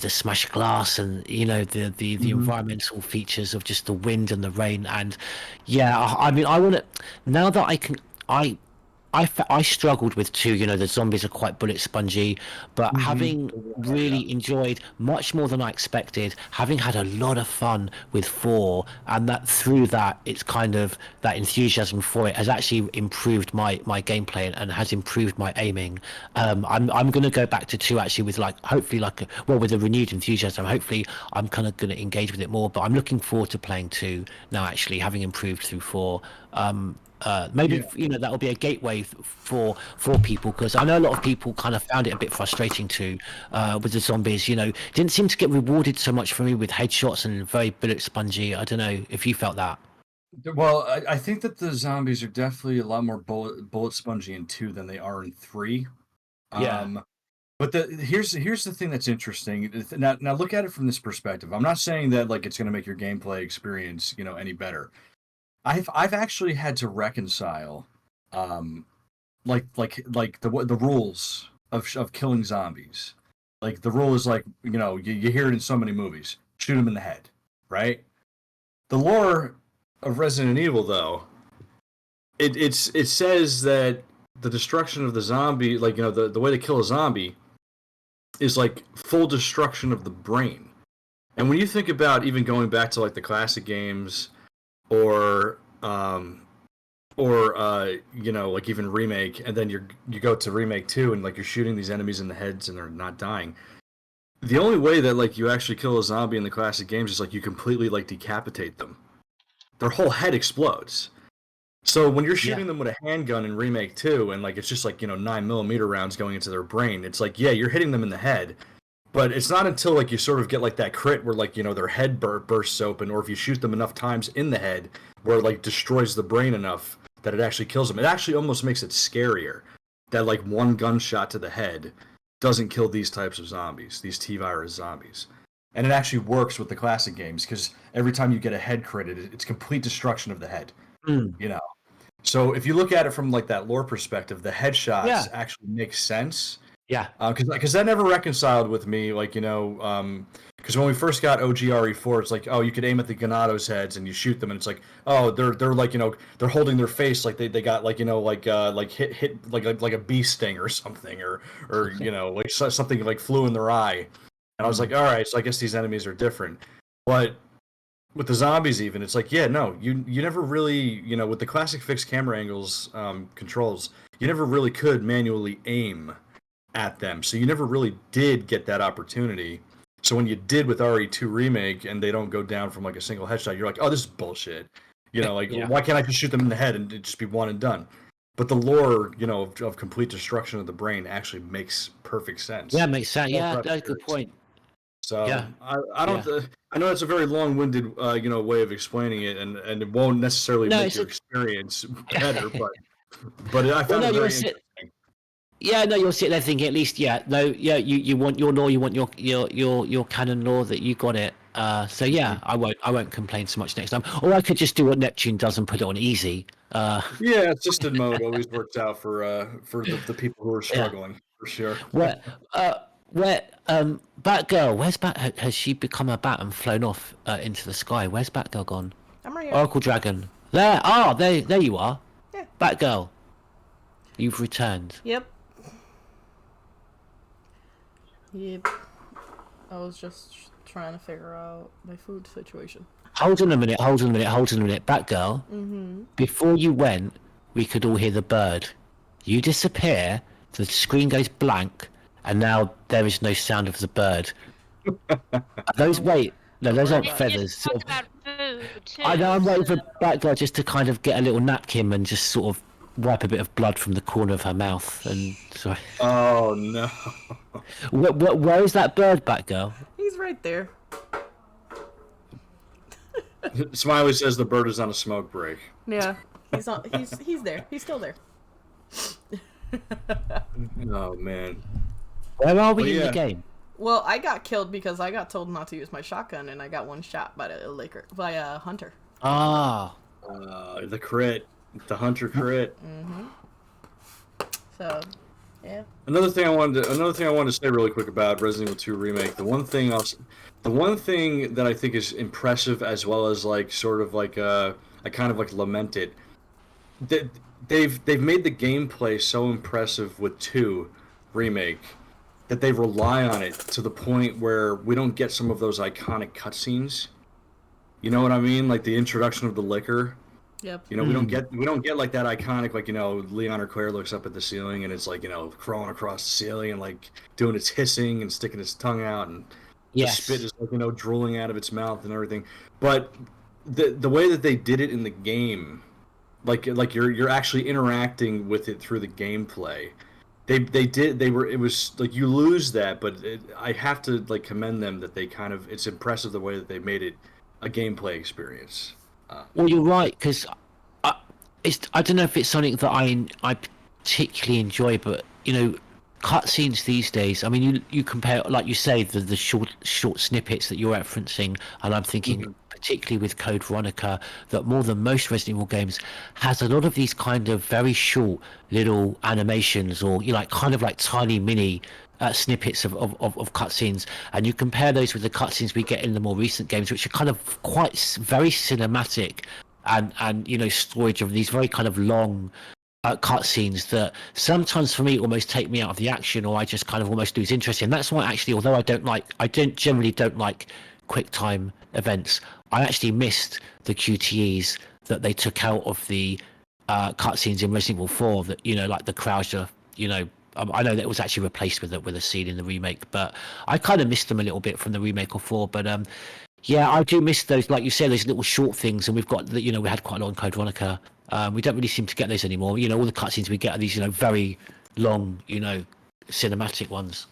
smashed glass and the environmental features of just the wind and the rain. And I mean, I want to, now that I can, I struggled with 2. The zombies are quite bullet spongy, but having really enjoyed much more than I expected, having had a lot of fun with 4, and that through that, it's kind of that enthusiasm for it has actually improved my gameplay and has improved my aiming. I'm going to go back to 2 actually with hopefully with a renewed enthusiasm. Hopefully I'm kind of going to engage with it more, but I'm looking forward to playing 2 now, actually having improved through 4. Maybe that'll be a gateway for people, because I know a lot of people kind of found it a bit frustrating too with the zombies. Didn't seem to get rewarded so much for me with headshots and very bullet spongy. I don't know if you felt that. Well, I think that the zombies are definitely a lot more bullet spongy in 2 than they are in 3. But here's the thing that's interesting. Now look at it from this perspective. I'm not saying that it's going to make your gameplay experience any better. I've actually had to reconcile, the rules of killing zombies. The rule is you hear it in so many movies: shoot them in the head, right? The lore of Resident Evil, though, it says that the destruction of the zombie, the way to kill a zombie, is like full destruction of the brain. And when you think about even going back to like the classic games, or you know, like even Remake, and then you go to Remake 2 and like you're shooting these enemies in the heads and they're not dying. The only way that like you actually kill a zombie in the classic games is like you completely like decapitate them. Their whole head explodes. So when you're shooting them with a handgun in Remake 2 and like it's just like, you know, 9mm rounds going into their brain, it's like, yeah, you're hitting them in the head. But it's not until like you sort of get like that crit where like, you know, their head bursts open, or if you shoot them enough times in the head where it like destroys the brain enough that it actually kills them. It actually almost makes it scarier that like one gunshot to the head doesn't kill these types of zombies, these T-virus zombies. And it actually works with the classic games because every time you get a head crit, it's complete destruction of the head. You know, so if you look at it from like that lore perspective, the headshots actually make sense. Yeah, because that never reconciled with me. Like, you know, because when we first got OGRE4, it's like, oh, you could aim at the Ganados heads and you shoot them, and it's like, oh, they're like, you know, they're holding their face like they got like, you know, like hit like a bee sting or something, or you know, like something like flew in their eye, and I was like, all right, so I guess these enemies are different. But with the zombies, even, it's like, yeah, no, you never really, you know, with the classic fixed camera angles controls, you never really could manually aim at them, so you never really did get that opportunity. So when you did with RE2 Remake and they don't go down from like a single headshot, you're like, oh, this is bullshit. You know, like, why can't I just shoot them in the head and it just be one and done? But the lore, you know, of complete destruction of the brain actually makes perfect sense. Yeah, makes sense. Yeah, that's a good point. So I don't. I know it's a very long-winded, you know, way of explaining it, and it won't necessarily make your experience better, but I found it very interesting. Yeah, no, you'll sit there thinking at least, you want your lore, you want your canon lore, that you got it. So yeah, I won't complain so much next time. Or I could just do what Neptune does and put it on easy. Yeah, assisted mode always works out for the people who are struggling, for sure. Batgirl, where's Bat? Has she become a bat and flown off into the sky? Where's Batgirl gone? I'm right here. Oracle Dragon. There you are. Yeah. Batgirl, you've returned. Yep. I was just trying to figure out my food situation. Hold on a minute. Batgirl, before you went, we could all hear the bird. You disappear, the screen goes blank, and now there is no sound of the bird. Those aren't feathers. About food too, I know, I'm waiting for Batgirl just to kind of get a little napkin and just sort of wipe a bit of blood from the corner of her mouth. And sorry. Oh no. Where is that bird, Batgirl? He's right there. Smiley says the bird is on a smoke break. Yeah, he's there. He's still there. Oh man. Where are we in the game? Well, I got killed because I got told not to use my shotgun, and I got one shot by a hunter. Ah. The crit, the hunter crit. So, yeah. Another thing I wanted to say really quick about Resident Evil 2 Remake. The one thing that I think is impressive, as well as like sort of like I kind of like lament it. They've made the gameplay so impressive with 2 Remake that they rely on it to the point where we don't get some of those iconic cutscenes. You know what I mean? Like the introduction of the liquor. Yep. You know, we don't get like that iconic, like, you know, Leon or Claire looks up at the ceiling and it's like, you know, crawling across the ceiling and like doing its hissing and sticking its tongue out, and the spit is like, you know, drooling out of its mouth and everything. But the way that they did it in the game, like you're actually interacting with it through the gameplay. It was like you lose that, but I have to like commend them that it's impressive the way that they made it a gameplay experience. Well, you're right, because I don't know if it's something that I particularly enjoy, but you know, cutscenes these days. I mean, you compare, like you say, the short snippets that you're referencing, and I'm thinking particularly with Code Veronica, that more than most Resident Evil games has a lot of these kind of very short little animations, or you know, like kind of like tiny mini snippets of cutscenes, and you compare those with the cutscenes we get in the more recent games, which are kind of very cinematic, and you know, storage of these very kind of long cutscenes that sometimes for me almost take me out of the action, or I just kind of almost lose interest in. That's why actually, although I generally don't like quick time events, I actually missed the QTEs that they took out of the cutscenes in Resident Evil 4. That like the Croucher, I know that it was actually replaced with a scene in the remake, but I kind of missed them a little bit from the remake of 4. But yeah, I do miss those, like you said, those little short things, and we've got we had quite a lot in Code Veronica. We don't really seem to get those anymore. All the cutscenes we get are these very long, cinematic ones.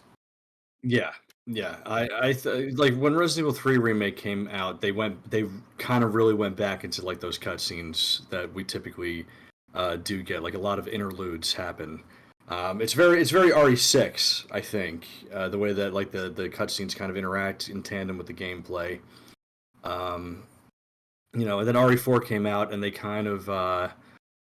Yeah, yeah. Like when Resident Evil 3 remake came out, they kind of really went back into like those cutscenes that we typically do get. Like a lot of interludes happen. It's very RE6, I think, the way that like the cutscenes kind of interact in tandem with the gameplay. And then RE4 came out, and they kind of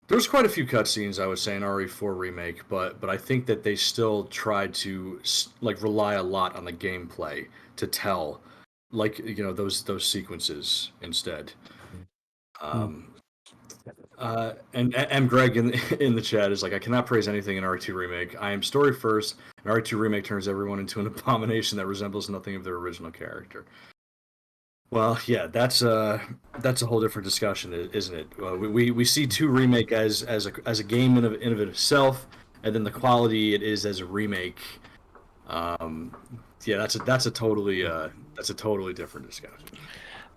there's quite a few cutscenes, I would say, in RE4 remake, but I think that they still tried to like rely a lot on the gameplay to tell, like those sequences instead. And M. Greg in the chat is like, I cannot praise anything in RE2 remake. I am story first, and RE2 remake turns everyone into an abomination that resembles nothing of their original character. Well, yeah, that's a whole different discussion, isn't it? We see 2 remake as a game in of itself, and then the quality it is as a remake. Yeah, that's a totally different discussion.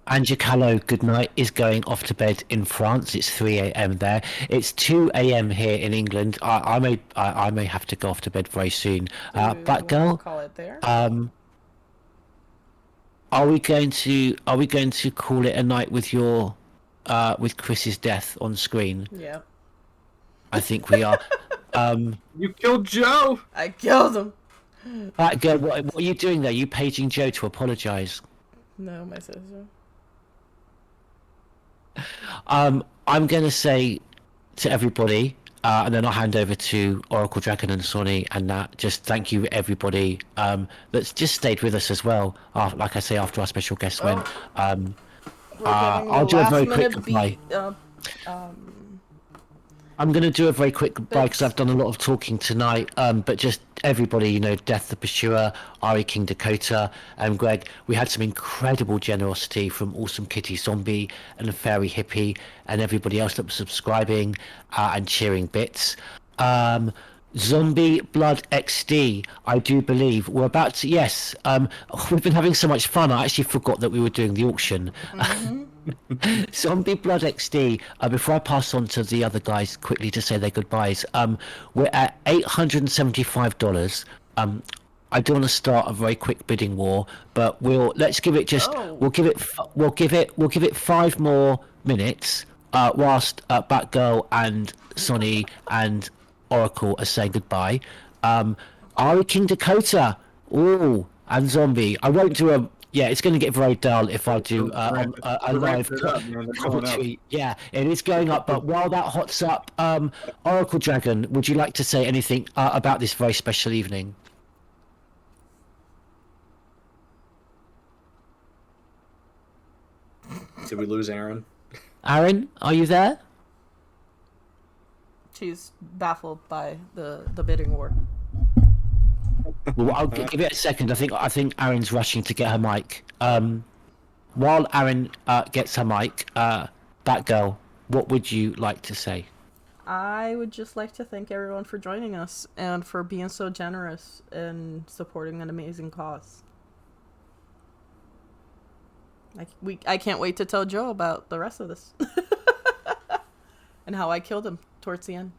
Anja Callow, good night, is going off to bed in France. It's 3 a.m. there. It's 2 a.m. here in England. I may have to go off to bed very soon. Batgirl, call it there. Are we going to call it a night with your with Chris's death on screen? Yeah. I think we are. You killed Joe. I killed him. Batgirl, what are you doing there? You paging Joe to apologize? No, my sister. I'm going to say to everybody, and then I'll hand over to Oracle Dragon and Sonny and Nat. Just thank you, everybody, that's just stayed with us as well. Like I say, after our special guest went. I'll do a very quick goodbye. I'm going to do a very quick goodbye because I've done a lot of talking tonight. But just everybody, Death the Pursuer, Ari King Dakota, and Greg, we had some incredible generosity from Awesome Kitty Zombie and Fairy Hippie and everybody else that was subscribing and cheering bits. Zombie Blood XD, I do believe we're about to. Yes, we've been having so much fun. I actually forgot that we were doing the auction. Mm-hmm. Zombie Blood XD. Before I pass on to the other guys quickly to say their goodbyes, we're at $875. I do want to start a very quick bidding war, but let's give it just. We'll give it 5 more minutes whilst Batgirl and Sonny and Oracle are saying goodbye. Ari King Dakota, and Zombie. I won't do a. Yeah, it's going to get very dull if I do a live commentary. Yeah, it is going up. But while that hots up, Oracle Dragon, would you like to say anything about this very special evening? Did we lose Aaron? Aaron, are you there? She's baffled by the bidding war. Well, I'll give it a second. I think Aaron's rushing to get her mic. While Aaron gets her mic, Batgirl, what would you like to say? I would just like to thank everyone for joining us and for being so generous and supporting an amazing cause. I can't wait to tell Joe about the rest of this and how I killed him towards the end.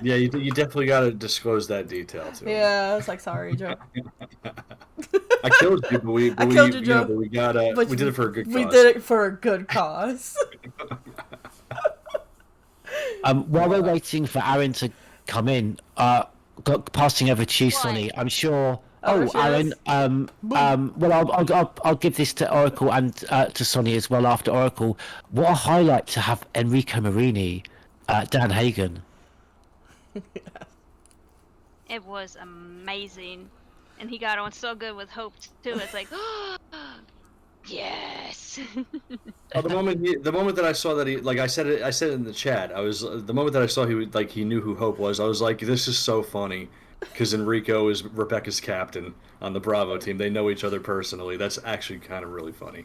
Yeah, you definitely got to disclose that detail too. Yeah, I was like, sorry, Joe. I killed you, but we killed you, Joe. But we got we did it for a good cause. We did it for a good cause. While we're waiting for Aaron to come in, passing over to you, Sonny. I'm sure. Aaron. Well, I'll give this to Oracle and to Sonny as well after Oracle. What a highlight to have Enrico Marini, Dan Hagen. It was amazing, and he got on so good with Hope too. It's like, Yes. The moment that I saw that he, like I said it in the chat. I was the moment that I saw he knew who Hope was. I was like, this is so funny, because Enrico is Rebecca's captain on the Bravo team. They know each other personally. That's actually kind of really funny.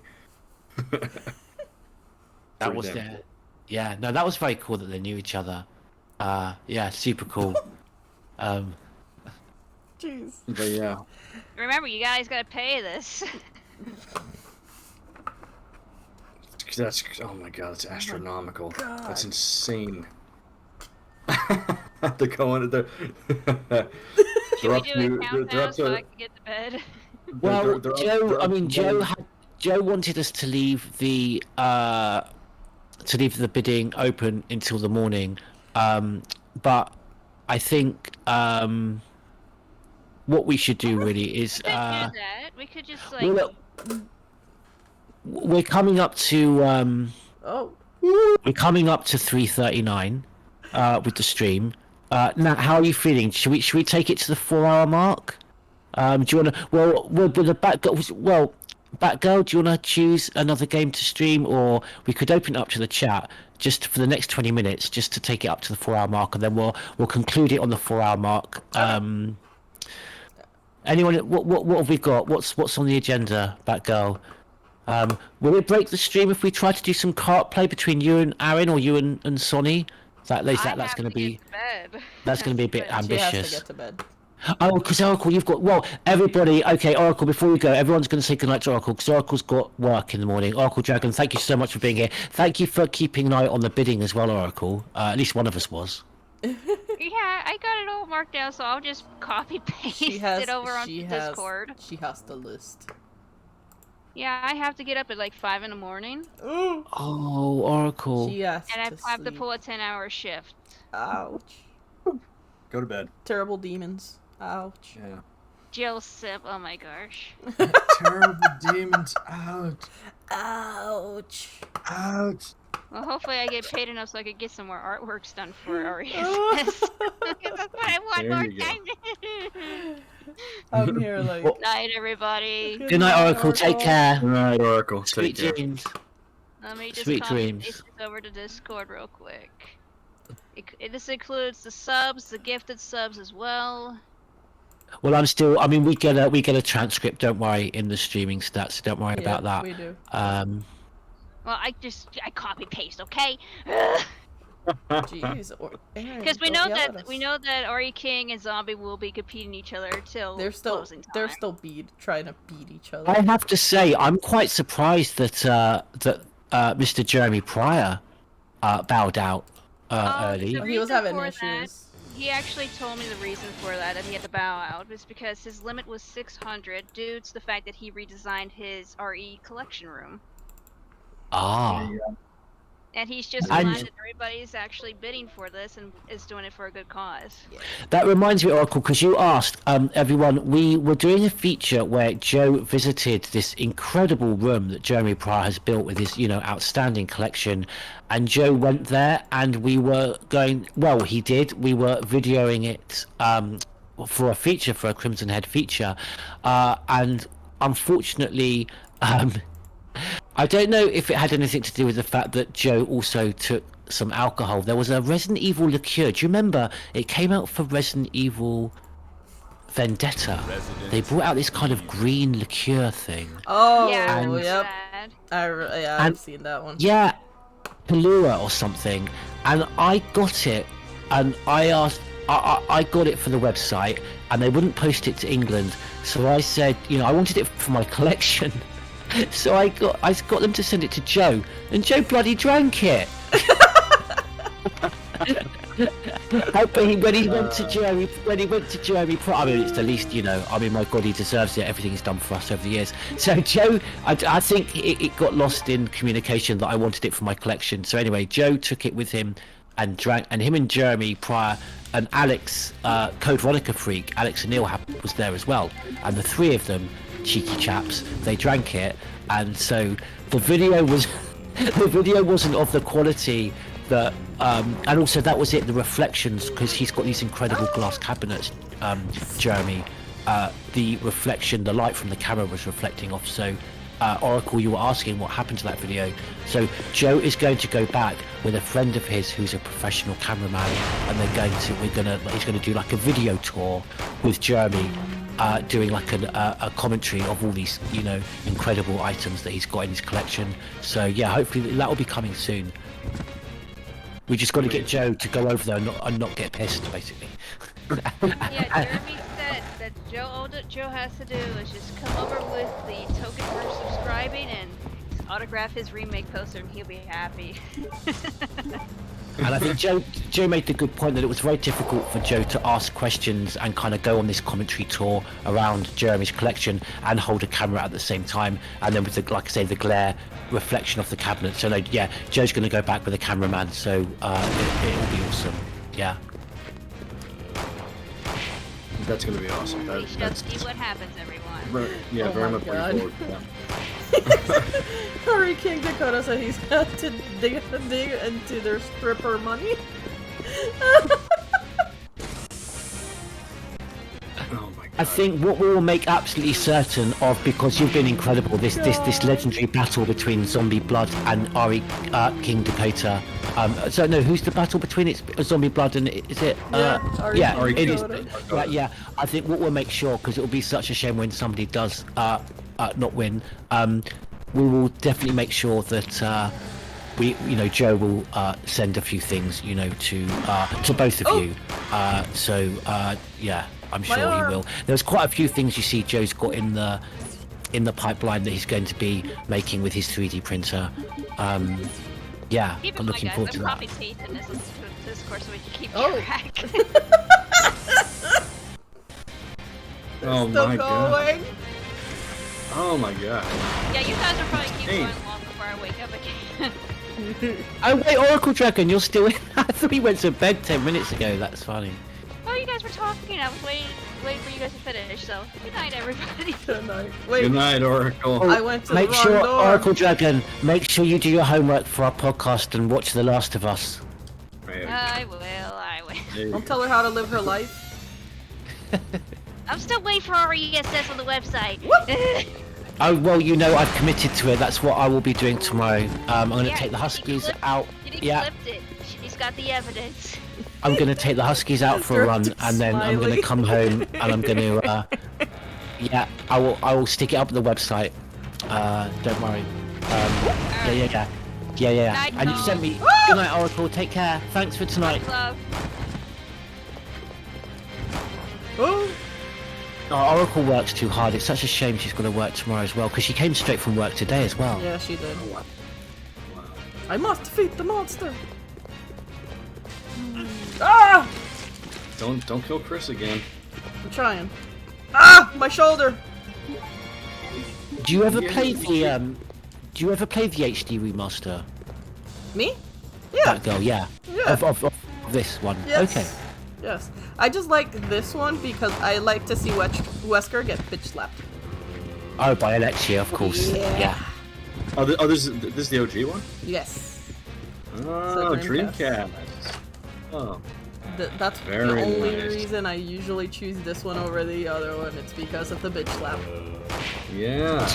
That was there. Yeah, no, that was very cool that they knew each other. Yeah, super cool. Jeez. But yeah. Remember, you guys gotta pay this. That's, oh my god, that's astronomical. God. That's insane. They're going. They're Should we up do a to. countdown so I can get to bed? Well, Joe wanted us to leave the bidding open until the morning, but I think what we should do really is We could do that. We could just like. well, look, we're coming up to we're coming up to 3:39 with the stream. Nat, how are you feeling? Should we take it to the 4-hour mark? Do you want to? Well, with the Batgirl, do you want to choose another game to stream, or we could open it up to the chat just for the next 20 minutes, just to take it up to the 4-hour mark, and then we'll conclude it on the 4-hour mark. Anyone? What have we got? What's on the agenda, Batgirl? Will it break the stream if we try to do some cart play between you and Aaron, or you and Sonny? That's going to be a bit ambitious. She has to get to bed. Oh, because Oracle, you've got... Well, everybody... Okay, Oracle, before we go, everyone's going to say goodnight to Oracle, because Oracle's got work in the morning. Oracle Dragon, thank you so much for being here. Thank you for keeping an eye on the bidding as well, Oracle. At least one of us was. Yeah, I got it all marked down, so I'll just copy-paste it over onto Discord. She has the list. Yeah, I have to get up at like 5 in the morning. Oh, Oracle. She has and to I have to sleep. pull a 10-hour shift. Ouch. Go to bed. Terrible demons. Ouch. Yeah. Jessop, oh my gosh. Terrible demons. Ouch. Ouch. Ouch. Well, hopefully I get paid enough so I could get some more artworks done for RESS. That's what I want There more you go. time. I'm here like... Night, everybody. Good night, Oracle. Take care. Good night, Oracle. Sweet Take care. dreams. Let me just Sweet copy dreams. this over to Discord real quick. This includes the subs, the gifted subs as well. Well, we get a transcript, don't worry, in the streaming stats, so don't worry about that. We do. Well, I copy paste, okay? Jeez. Because we know that Ori King and Zombie will be competing each other till closing time. They're still trying to beat each other. I have to say, I'm quite surprised that Mr. Jeremy Pryor bowed out early. He was having issues. He actually told me the reason for that he had to bow out was because his limit was 600 due to the fact that he redesigned his RE collection room. Ah. And he's just glad that everybody's actually bidding for this and is doing it for a good cause. That reminds me, Oracle, because you asked everyone, we were doing a feature where Joe visited this incredible room that Jeremy Pryor has built with his, outstanding collection, and Joe went there, and we were going. Well, he did. We were videoing it for a feature, for a Crimson Head feature, and unfortunately. I don't know if it had anything to do with the fact that Joe also took some alcohol. There was a Resident Evil liqueur. Do you remember? It came out for Resident Evil Vendetta. They brought out this kind of green liqueur thing. Oh, yeah, yep. I've seen that one. Yeah, Kahlua or something. And I got it, and I asked. I got it for the website, and they wouldn't post it to England. So I said, I wanted it for my collection. So I got them to send it to Joe, and Joe bloody drank it. But when he went to Jeremy, I mean, it's the least, my God, he deserves it. Everything he's done for us over the years. So Joe, I think it got lost in communication that I wanted it for my collection. So anyway, Joe took it with him and drank, and him and Jeremy Pryor and Alex, Code Veronica Freak, Alex and Neil was there as well, and the three of them, cheeky chaps, they drank it, and so the video wasn't of the quality that and also that was it, the reflections, because he's got these incredible glass cabinets, Jeremy, the reflection, the light from the camera was reflecting off, so Oracle, you were asking what happened to that video. So Joe is going to go back with a friend of his who's a professional cameraman, and he's going to do like a video tour with Jeremy, doing like a commentary of all these, you know, incredible items that he's got in his collection. So yeah, hopefully that will be coming soon. We just got to get Joe to go over there and not get pissed, basically. Yeah, Jeremy said that all that Joe has to do is just come over with the token for subscribing and autograph his remake poster, and he'll be happy. And I think Joe made the good point that it was very difficult for Joe to ask questions and kind of go on this commentary tour around Jeremy's collection and hold a camera at the same time, and then with the, like I say, the glare reflection of the cabinet. So like, yeah, Joe's going to go back with a cameraman, so it'll be awesome. Yeah. That's going to be awesome. We shall see what happens, everyone. Yeah, very much looking forward to that. Hurry King Dakota said he's got to dig into their stripper money. Oh my God. I think what we will make absolutely certain of, because you've been incredible, this legendary battle between Zombie Blood and Ari King Dakota. So no, who's the battle between? It's Zombie Blood and is it? Ari it is. Dakota. Yeah. I think what we'll make sure, because it will be such a shame when somebody does not win. We will definitely make sure that Joe will send a few things, to both of you. Yeah, I'm sure he will. There's quite a few things you see Joe's got in the pipeline that he's going to be making with his 3D printer. Yeah, I'm looking forward to that. I'm probably pasting this into Discord so we can keep track. Oh my God. Oh my God. Yeah, you guys are probably keep going long before I wake up again. Oh wait, Oracle Dragon, you're still in? I thought he went to bed 10 minutes ago. That's funny. Oh, you guys were talking. I was waiting for you guys to finish. So good night, everybody. Good night. Wait. Good night, Oracle. I went to Make the sure, wrong door. Oracle Dragon, make sure you do your homework for our podcast and watch The Last of Us. I will. Don't tell her how to live her life. I'm still waiting for our ESS on the website. Oh, well, I've committed to it. That's what I will be doing tomorrow. I'm going to take the Huskies out. Yeah. She's got the evidence. I'm going to take the Huskies out for a run, and then I'm going to come home, and I'm going to, I will stick it up on the website. Don't worry. Yeah. And you sent me. Good night, Oracle. Take care. Thanks for tonight. Love. Oracle works too hard. It's such a shame she's got to work tomorrow as well, because she came straight from work today as well. Yeah, she did. I must defeat the monster. Ah! Don't kill Chris again. I'm trying. Ah! My shoulder. Do you ever play the HD remaster? Me? Yeah. That girl, yeah. Of this one. Yes. Okay. Yes. I just like this one because I like to see Wesker get bitch slapped. Oh, by Alexia, of course. Yeah. Oh, this is the OG one? Yes. Oh, Dreamcast. Oh. That's the only reason I usually choose this one over the other one. It's because of the bitch slap. Yeah.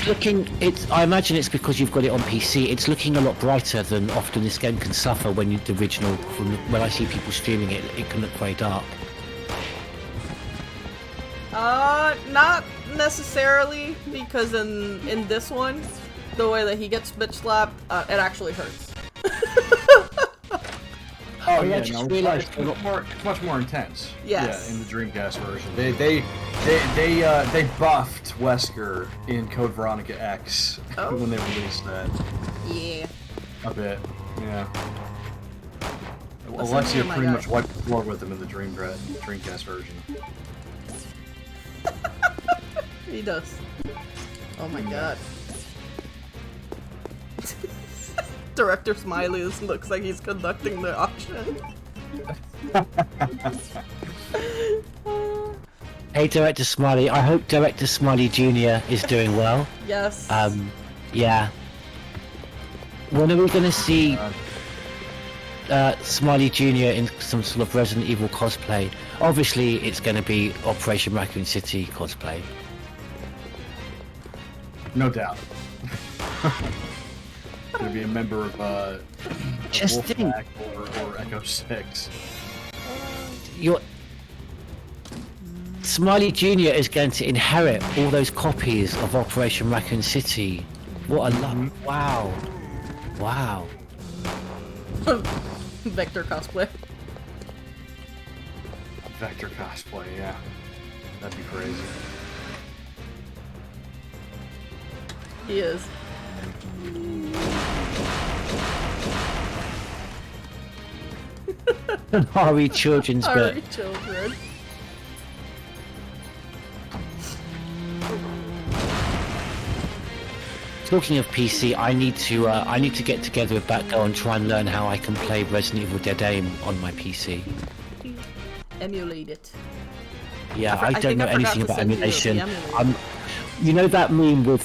I imagine it's because you've got it on PC. It's looking a lot brighter than often this game can suffer when the original. When I see people streaming it, it can look very dark. Not necessarily, because in this one, the way that he gets bitch slapped, it actually hurts. Oh yeah, no, it's much more intense. Yes. Yeah, in the Dreamcast version, they buffed Wesker in Code Veronica X when they released that. Yeah. A bit, yeah. Alexia pretty much wiped the floor with him in the Dreamcast version. He does. Oh my God. Director Smiley looks like he's conducting the auction. Hey, Director Smiley. I hope Director Smiley Jr. is doing well. Yes. Yeah. When are we going to see Smiley Jr. in some sort of Resident Evil cosplay? Obviously, it's going to be Operation Raccoon City cosplay. No doubt. Gonna be a member of Just think. Wolfpack or Echo 6. Your Smiley Jr. is going to inherit all those copies of Operation Raccoon City. What a luck! Wow, wow. Vector cosplay. Vector cosplay, yeah. That'd be crazy. He is. An RE Children's book. RE Children. Talking of PC, I need to get together with Batgirl and try and learn how I can play Resident Evil Dead Aim on my PC. Emulate it. Yeah, I don't know anything about emulation. emulator. You know that meme with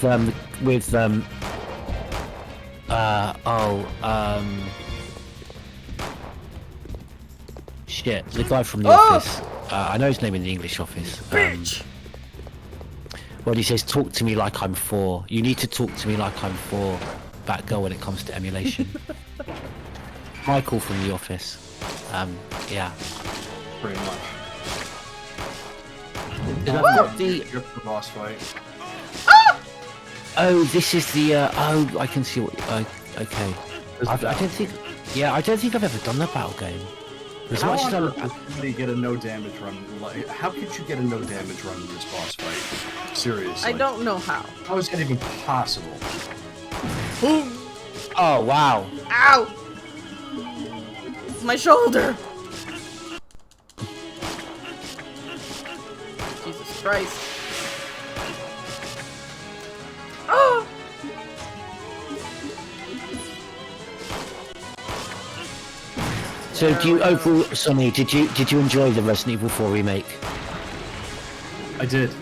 shit, the guy from the office. I know his name in the English office. Bitch. Well, he says, "Talk to me like I'm 4. You need to talk to me like I'm 4." Batgirl when it comes to emulation. Michael from the office. Yeah. Pretty much. I've got the boss fight. Oh, this is the. Oh, I can see what. Okay. I don't think. Yeah, I don't think I've ever done that battle game. As How much as on earth did somebody get a no damage run? Like, how could you get a no damage run in this boss fight? Seriously. I don't know how. How is that even possible? Boom! Oh wow! Ow! My shoulder! Jesus Christ. Oh! So, do you overall, Sonny? Did you enjoy the Resident Evil 4 remake? I did.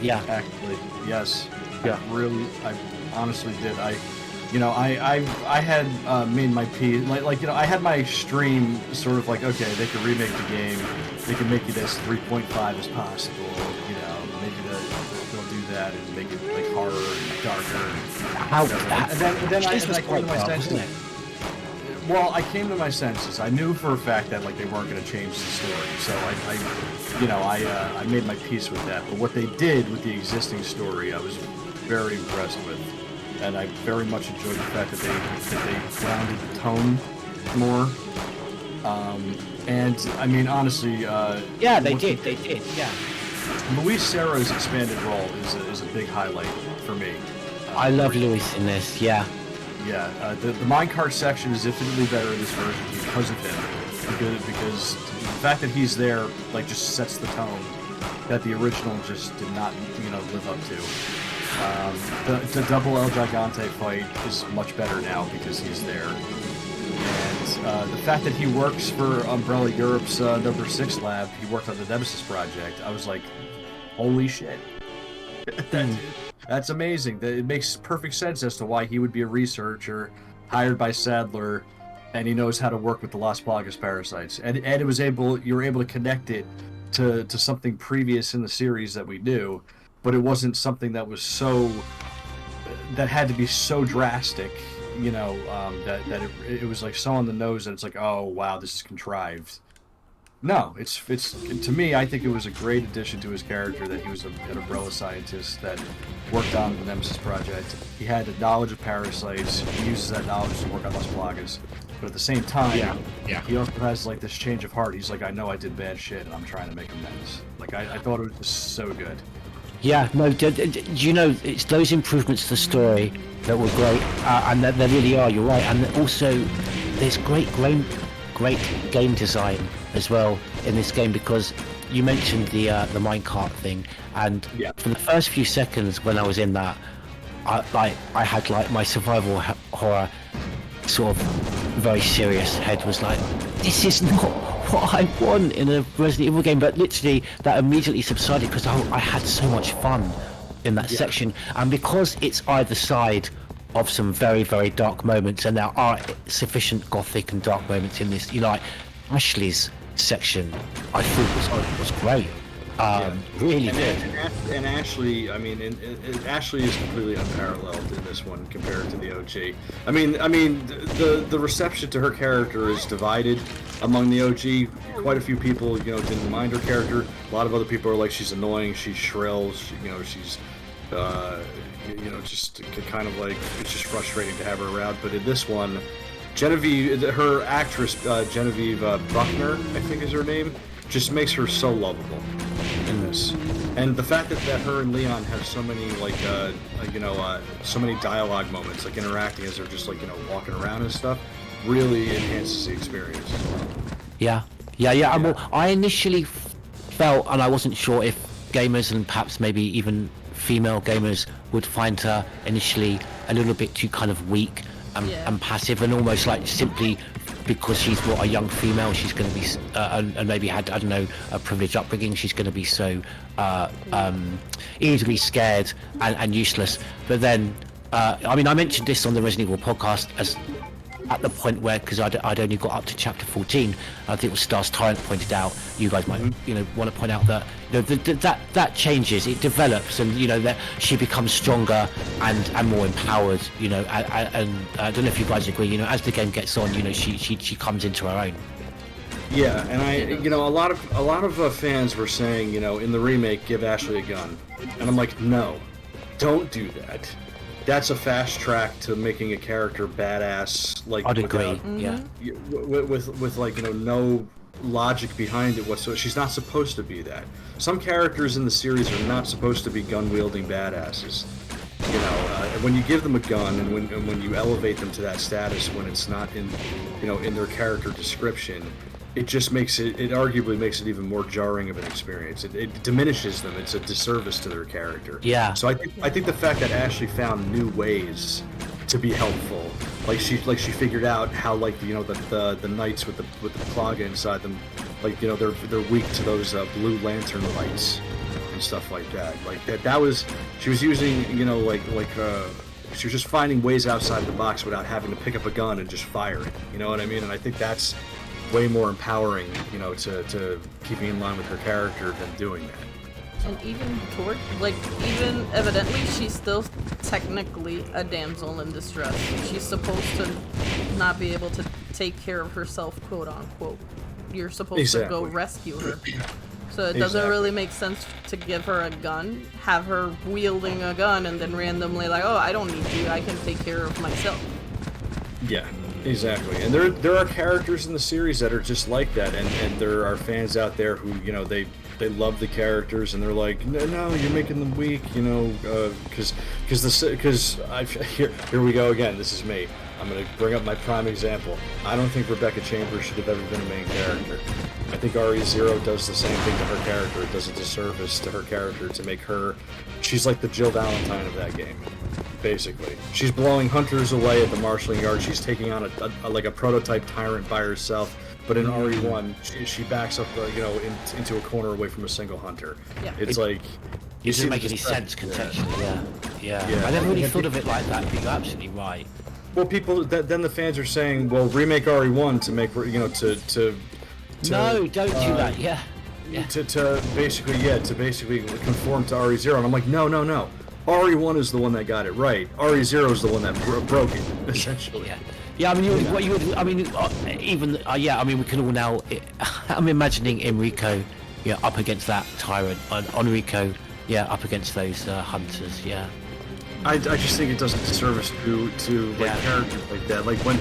Yeah. Actually, yes. Yeah. I honestly did. I had made my piece, I had my stream sort of like, okay, they could remake the game, they can make it as 3.5 as possible, maybe they'll do that and make it like horror and darker. And then I came to my senses. Well, I came to my senses. I knew for a fact that they weren't going to change the story, so I made my peace with that. But what they did with the existing story, I was very impressed with. And I very much enjoyed the fact that they grounded the tone more. And I mean, honestly, yeah, they did. Yeah. Luis Serra's expanded role is a big highlight for me. I love Luis in this. Yeah. Yeah. The minecart section is infinitely better in this version because of him. Because the fact that he's there just sets the tone that the original just did not live up to. The double El Gigante fight is much better now because he's there. And the fact that he works for Umbrella Europe's number 6 lab, he worked on the Nemesis project, I was like, holy shit. That's amazing. It makes perfect sense as to why he would be a researcher hired by Sadler, and he knows how to work with the Las Plagas parasites. And you were able to connect it to something previous in the series that we knew. But it wasn't something that was that had to be so drastic, that it was so on the nose that it's like, oh wow, this is contrived. No, it's to me, I think it was a great addition to his character that he was an umbrella scientist that worked on the Nemesis project. He had the knowledge of parasites. He uses that knowledge to work on Las Plagas. But at the same time, he also has this change of heart. He's like, I know I did bad shit, and I'm trying to make amends. I thought it was just so good. Yeah, no, it's those improvements to the story that were great, and there really are, you're right, and also there's great game design as well in this game, because you mentioned the minecart thing, and for the first few seconds when I was in that, I had my survival horror sort of very serious head was like, this is not what I want in a Resident Evil game, but literally that immediately subsided because I had so much fun in that section, and because it's either side of some very, very dark moments, and there are sufficient gothic and dark moments in this, like Ashley's section I thought was great. Really and, good. And Ashley, I mean, Ashley is completely unparalleled in this one compared to the OG. I mean, the reception to her character is divided among the OG. Quite a few people, didn't mind her character. A lot of other people are like, she's annoying, she's shrill, she's, just kind of like, it's just frustrating to have her around. But in this one, Genevieve, her actress, Genevieve Buckner, I think is her name, just makes her so lovable in this. And the fact that her and Leon have so many so many dialogue moments, like interacting as they're just walking around and stuff, really enhances the experience. Yeah. Well, I initially felt, and I wasn't sure if gamers and perhaps maybe even female gamers would find her initially a little bit too kind of weak and passive, and almost like simply because she's a young female, she's going to be and maybe had, I don't know, a privileged upbringing, she's going to be so easily scared and useless. But then I mentioned this on the Resident Evil podcast as at the point where, because I'd only got up to chapter 14, I think it was Stars Tyrant pointed out, you guys might want to point out that that changes, it develops, and that she becomes stronger and more empowered, and I don't know if you guys agree, as the game gets on, she comes into her own. Yeah, and a lot of fans were saying, in the remake, give Ashley a gun, and I'm like, no, don't do that. That's a fast track to making a character badass. Like, I'd agree. Yeah. With no logic behind it whatsoever. She's not supposed to be that. Some characters in the series are not supposed to be gun-wielding badasses. When you give them a gun and when you elevate them to that status, when it's not in their character description, it just arguably makes it even more jarring of an experience. It diminishes them. It's a disservice to their character. Yeah. So I think the fact that Ashley found new ways to be helpful, like she figured out how the knights with the plaga inside them, they're weak to those blue lantern lights and stuff like that. She was using she was just finding ways outside the box without having to pick up a gun and just fire it. You know what I mean? And I think that's way more empowering, to keeping in line with her character than doing that. And even evidently, she's still technically a damsel in distress. She's supposed to not be able to take care of herself, quote unquote. You're supposed to go rescue her. So it doesn't really make sense to give her a gun, have her wielding a gun, and then randomly oh, I don't need you, I can take care of myself. Yeah. Exactly, and there are characters in the series that are just like that, and there are fans out there who they love the characters, and they're like, no, you're making them weak, because here we go again. This is me. I'm gonna bring up my prime example. I don't think Rebecca Chambers should have ever been a main character. I think RE0 does the same thing to her character. It does a disservice to her character to make her. She's like the Jill Valentine of that game. Basically, she's blowing hunters away at the marshalling yard. She's taking on a prototype tyrant by herself. But in RE1, she backs up, into a corner away from a single hunter. Yeah. It's like it doesn't make any sense contextually. Yeah. I never really thought of it like that. But you're absolutely right. Well, then the fans are saying, well, remake RE1 to make no, don't do that. Yeah. To basically conform to RE0, and I'm like, no. RE1 is the one that got it right. RE0 is the one that broke it, essentially. Yeah. We can all now. I'm imagining Enrico, up against that tyrant, and Enrico, up against those hunters. Yeah. I just think it does a disservice to characters like that. Like when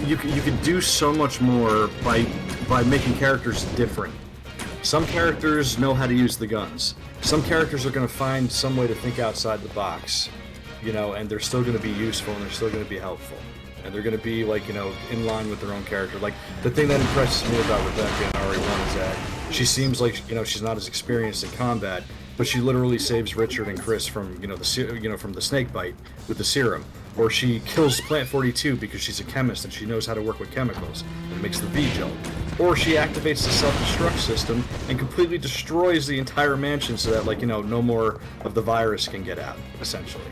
you can do so much more by making characters different. Some characters know how to use the guns. Some characters are going to find some way to think outside the box, and they're still going to be useful and they're still going to be helpful. And they're going to be, in line with their own character. Like, the thing that impresses me about Rebecca in RE1 is that she seems like, she's not as experienced in combat, but she literally saves Richard and Chris from, from the snake bite with the serum. Or she kills Plant 42 because she's a chemist and she knows how to work with chemicals and makes the V-gel. Or she activates the self-destruct system and completely destroys the entire mansion so that, no more of the virus can get out, essentially.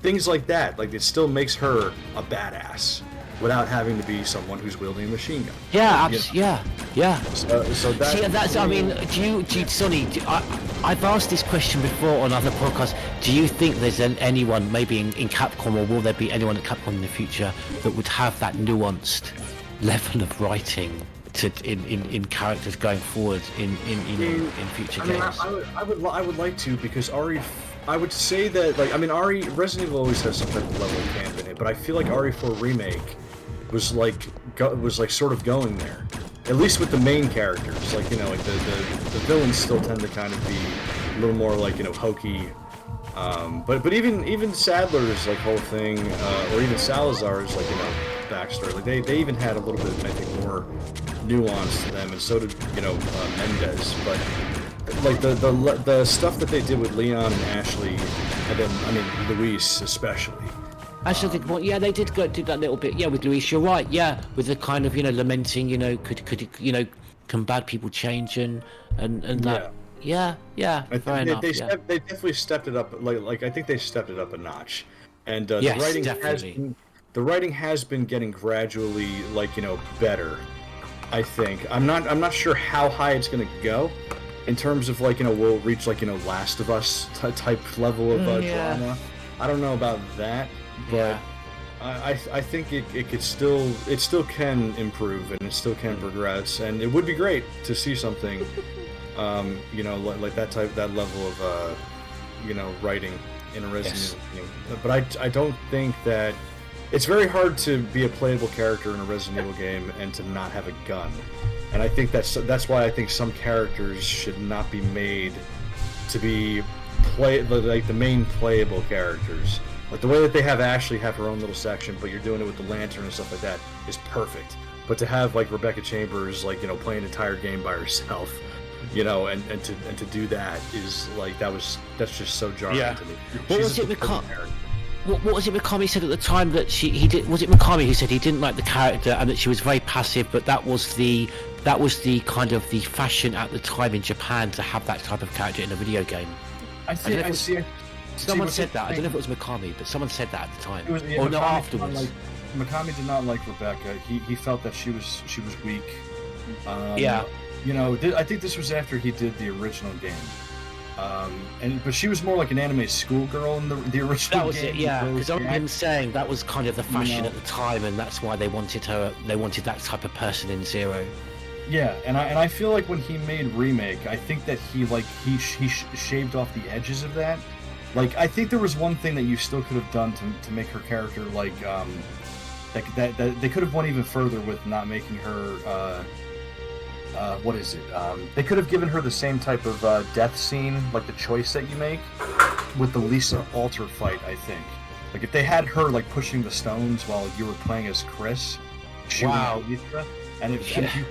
Things like that. It still makes her a badass. without having to be someone who's wielding a machine gun. Yeah, yeah. So that. See, that's. I mean, Sonny? I've asked this question before on other podcasts. Do you think there's anyone, maybe in Capcom, or will there be anyone at Capcom in the future that would have that nuanced level of writing in characters going forward in future games? I would like to, because Ari. I would say that, like, I mean, Resident Evil always has some type of level of camp in it, but I feel like RE4 Remake was like sort of going there, at least with the main characters. Like, you know, like the villains still tend to kind of be a little more like, you know, hokey. But even Sadler's like whole thing, or even Salazar's like, you know, backstory, like they even had a little bit, I think, more nuance to them, and so did, you know, Mendez. But like the stuff that they did with Leon and Ashley, and then, I mean, Luis especially. Actually, yeah, they did that little bit. Yeah, with Luis, you're right. Yeah, with the kind of, you know, lamenting, you know, could you know, can bad people change and that. Yeah. Fair enough. They definitely stepped it up. Like I think they stepped it up a notch, and yes, the writing has been getting gradually, like, you know, better. I think I'm not sure how high it's gonna go. In terms of, like, you know, we'll reach, like, you know, Last of Us type level of drama. I don't know about that, but I think it could still can improve, and it still can progress, and it would be great to see something, you know, like that level of you know, writing in a Resident Evil game. But I don't think that it's very hard to be a playable character in a Resident Evil game and to not have a gun. And I think that's why I think some characters should not be made to be like the main playable characters. Like the way that they have Ashley have her own little section, but you're doing it with the lantern and stuff like that, is perfect. But to have, like, Rebecca Chambers, like, you know, play an entire game by herself, you know, and to do that is like that's just so jarring to me. What was it Mikami said at the time that he did? Was it Mikami who said he didn't like the character and that she was very passive, but that was the kind of the fashion at the time in Japan to have that type of character in a video game? Someone said that. I don't know if it was Mikami, but someone said that at the time. Or not afterwards. Mikami did not like Rebecca. He felt that she was weak. You know, I think this was after he did the original game. But she was more like an anime schoolgirl in the original game. That was it, yeah. Because I remember him saying that was kind of the fashion at the time, and that's why they wanted her. They wanted that type of person in Zero. Yeah, and I feel like when he made Remake, I think that he shaved off the edges of that. Like, I think there was one thing that you still could have done to make her character like that they could have went even further with not making her. What is it? They could have given her the same type of death scene, like the choice that you make with the Lisa Alter fight. I think, like, if they had her like pushing the stones while you were playing as Chris, shooting at Lisa, and if you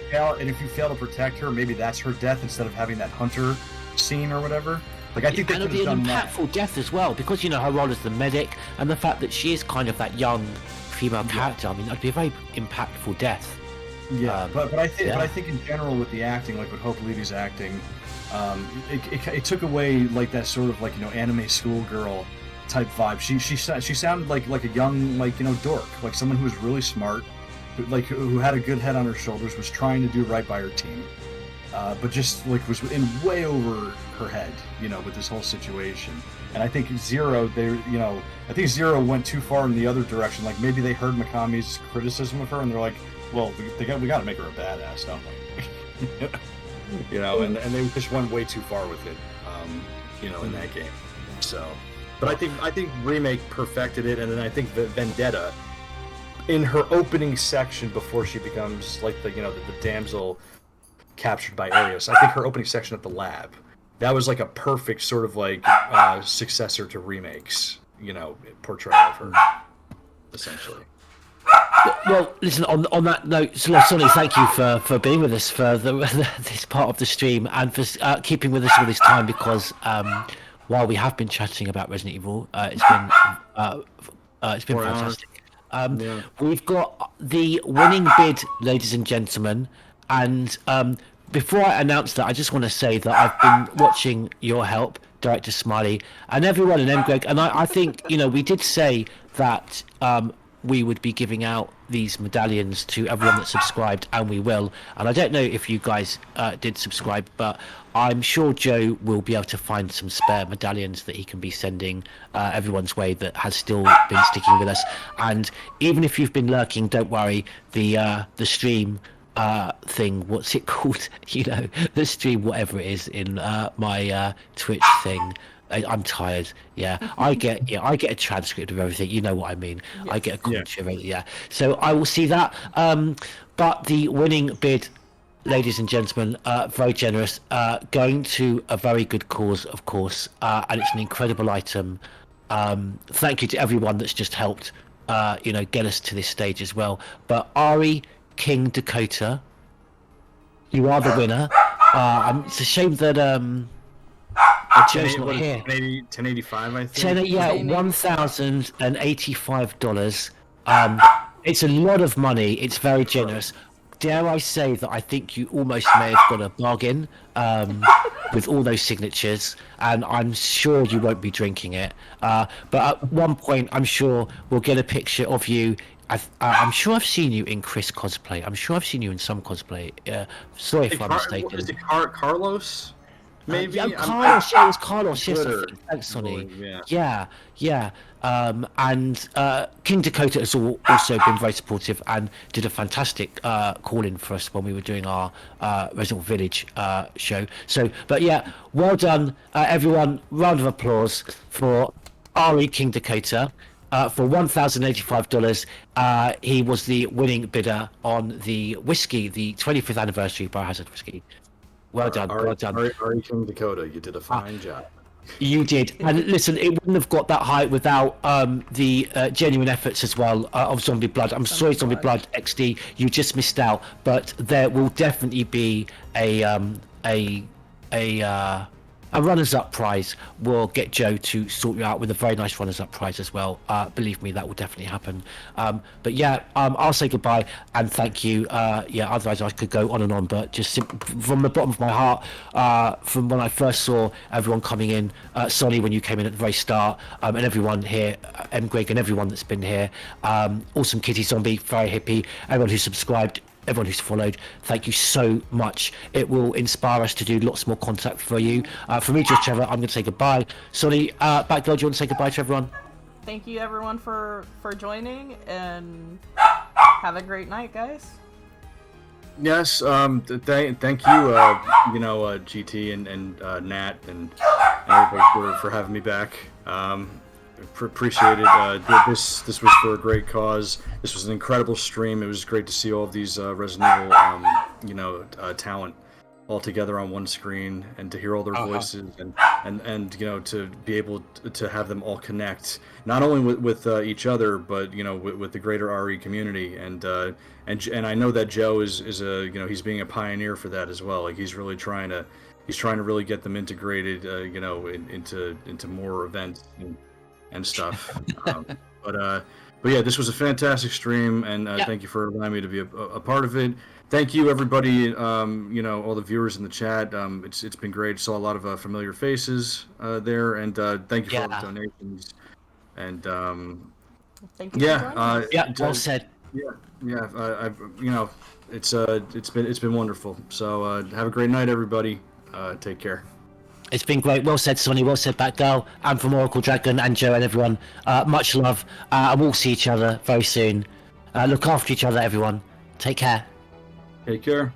fail to protect her, maybe that's her death instead of having that hunter scene or whatever. Like, I think they could have done that. And it'd be an impactful death as well, because, you know, her role as the medic and the fact that she is kind of that young female character. I mean, that'd be a very impactful death. Yeah, but I think in general with the acting, like with Hope Levy's acting, it took away like that sort of, like, you know, anime schoolgirl type vibe. She sounded like a young, like, you know, dork, like someone who was really smart, who had a good head on her shoulders, was trying to do right by her team, but just like was in way over her head, you know, with this whole situation. And I think Zero went too far in the other direction. Like, maybe they heard Mikami's criticism of her and they're like, well, we got to make her a badass, don't we? You know, and they just went way too far with it, you know, in that game. So, but I think Remake perfected it, and then I think the Vendetta, in her opening section before she becomes like the damsel captured by Arius, I think her opening section at the lab, that was like a perfect sort of like successor to Remake's, you know, portrayal of her, essentially. Well, listen, on that note, Sonny, thank you for being with us for this part of the stream, and for keeping with us all this time, because while we have been chatting about Resident Evil, it's been fantastic. We've got the winning bid, ladies and gentlemen, and before I announce that, I just want to say that I've been watching your help, Director Smiley, and everyone in MGreg, and I think, you know, we did say that we would be giving out these medallions to everyone that subscribed, and we will. And I don't know if you guys did subscribe, but I'm sure Joe will be able to find some spare medallions that he can be sending everyone's way that has still been sticking with us. And even if you've been lurking, don't worry, the stream thing, what's it called? You know, the stream, whatever it is in my Twitch thing. I'm tired. Yeah, I get a transcript of everything. You know what I mean. Yes. I get a commentary of everything. Yeah, so I will see that. But the winning bid, ladies and gentlemen, very generous. Going to a very good cause, of course, and it's an incredible item. Thank you to everyone that's just helped, get us to this stage as well. But Ari King Dakota, you are the winner. It's a shame that Joe's not here. 1085, I think. $1,085. It's a lot of money. It's very generous. Dare I say that I think you almost may have got a bargain with all those signatures, and I'm sure you won't be drinking it. But at one point, I'm sure we'll get a picture of you. I'm sure I've seen you in Chris cosplay. I'm sure I've seen you in some cosplay. Sorry if I'm mistaken. Is it Carlos? Maybe. Carlos. Yeah, it was Carlos. Yes, Twitter. Thanks, Sonny. Yeah. Yeah. And King Dakota has also been very supportive and did a fantastic call-in for us when we were doing our Resident Village show. So, but yeah, well done, everyone. Round of applause for Ari King Dakota. For $1,085, he was the winning bidder on the whiskey, the 25th anniversary Biohazard whiskey. Well done, well done. Ari King Dakota, you did a fine job. You did, and listen, it wouldn't have got that high without the genuine efforts as well of Zombie Blood. I'm sorry, Zombie Blood XD, you just missed out, but there will definitely be a runners-up prize. We'll get Joe to sort you out with a very nice runners-up prize as well. Believe me, that will definitely happen. But yeah, I'll say goodbye and thank you. Otherwise I could go on and on, but just from the bottom of my heart, from when I first saw everyone coming in, Sonny when you came in at the very start, and everyone here, M. Greg and everyone that's been here, Awesome Kitty Zombie, very hippie, everyone who subscribed, everyone who's followed, thank you so much. It will inspire us to do lots more content for you. For me, just Trevor, I'm going to say goodbye. Sonny, Backgirl, do you want to say goodbye to everyone? Thank you, everyone, for joining, and have a great night, guys. Yes, thank you, GT and Nat and everybody for having me back. Appreciate it. This was for a great cause. This was an incredible stream. It was great to see all of these Resident Evil, talent all together on one screen, and to hear all their voices, and to be able to have them all connect, not only with each other, but with the greater RE community. And I know that Joe is he's being a pioneer for that as well. Like he's trying to really get them integrated, into more events and stuff. But yeah, this was a fantastic stream, and thank you for allowing me to be a part of it. Thank you, everybody. All the viewers in the chat. It's been great. Saw a lot of familiar faces there, and thank you for all the donations. And thank you. Well said. It's been wonderful. So have a great night, everybody. Take care. It's been great. Well said, Sonny. Well said, Batgirl. And from Oracle Dragon and Joe and everyone, much love. And we'll see each other very soon. Look after each other, everyone. Take care. Take care.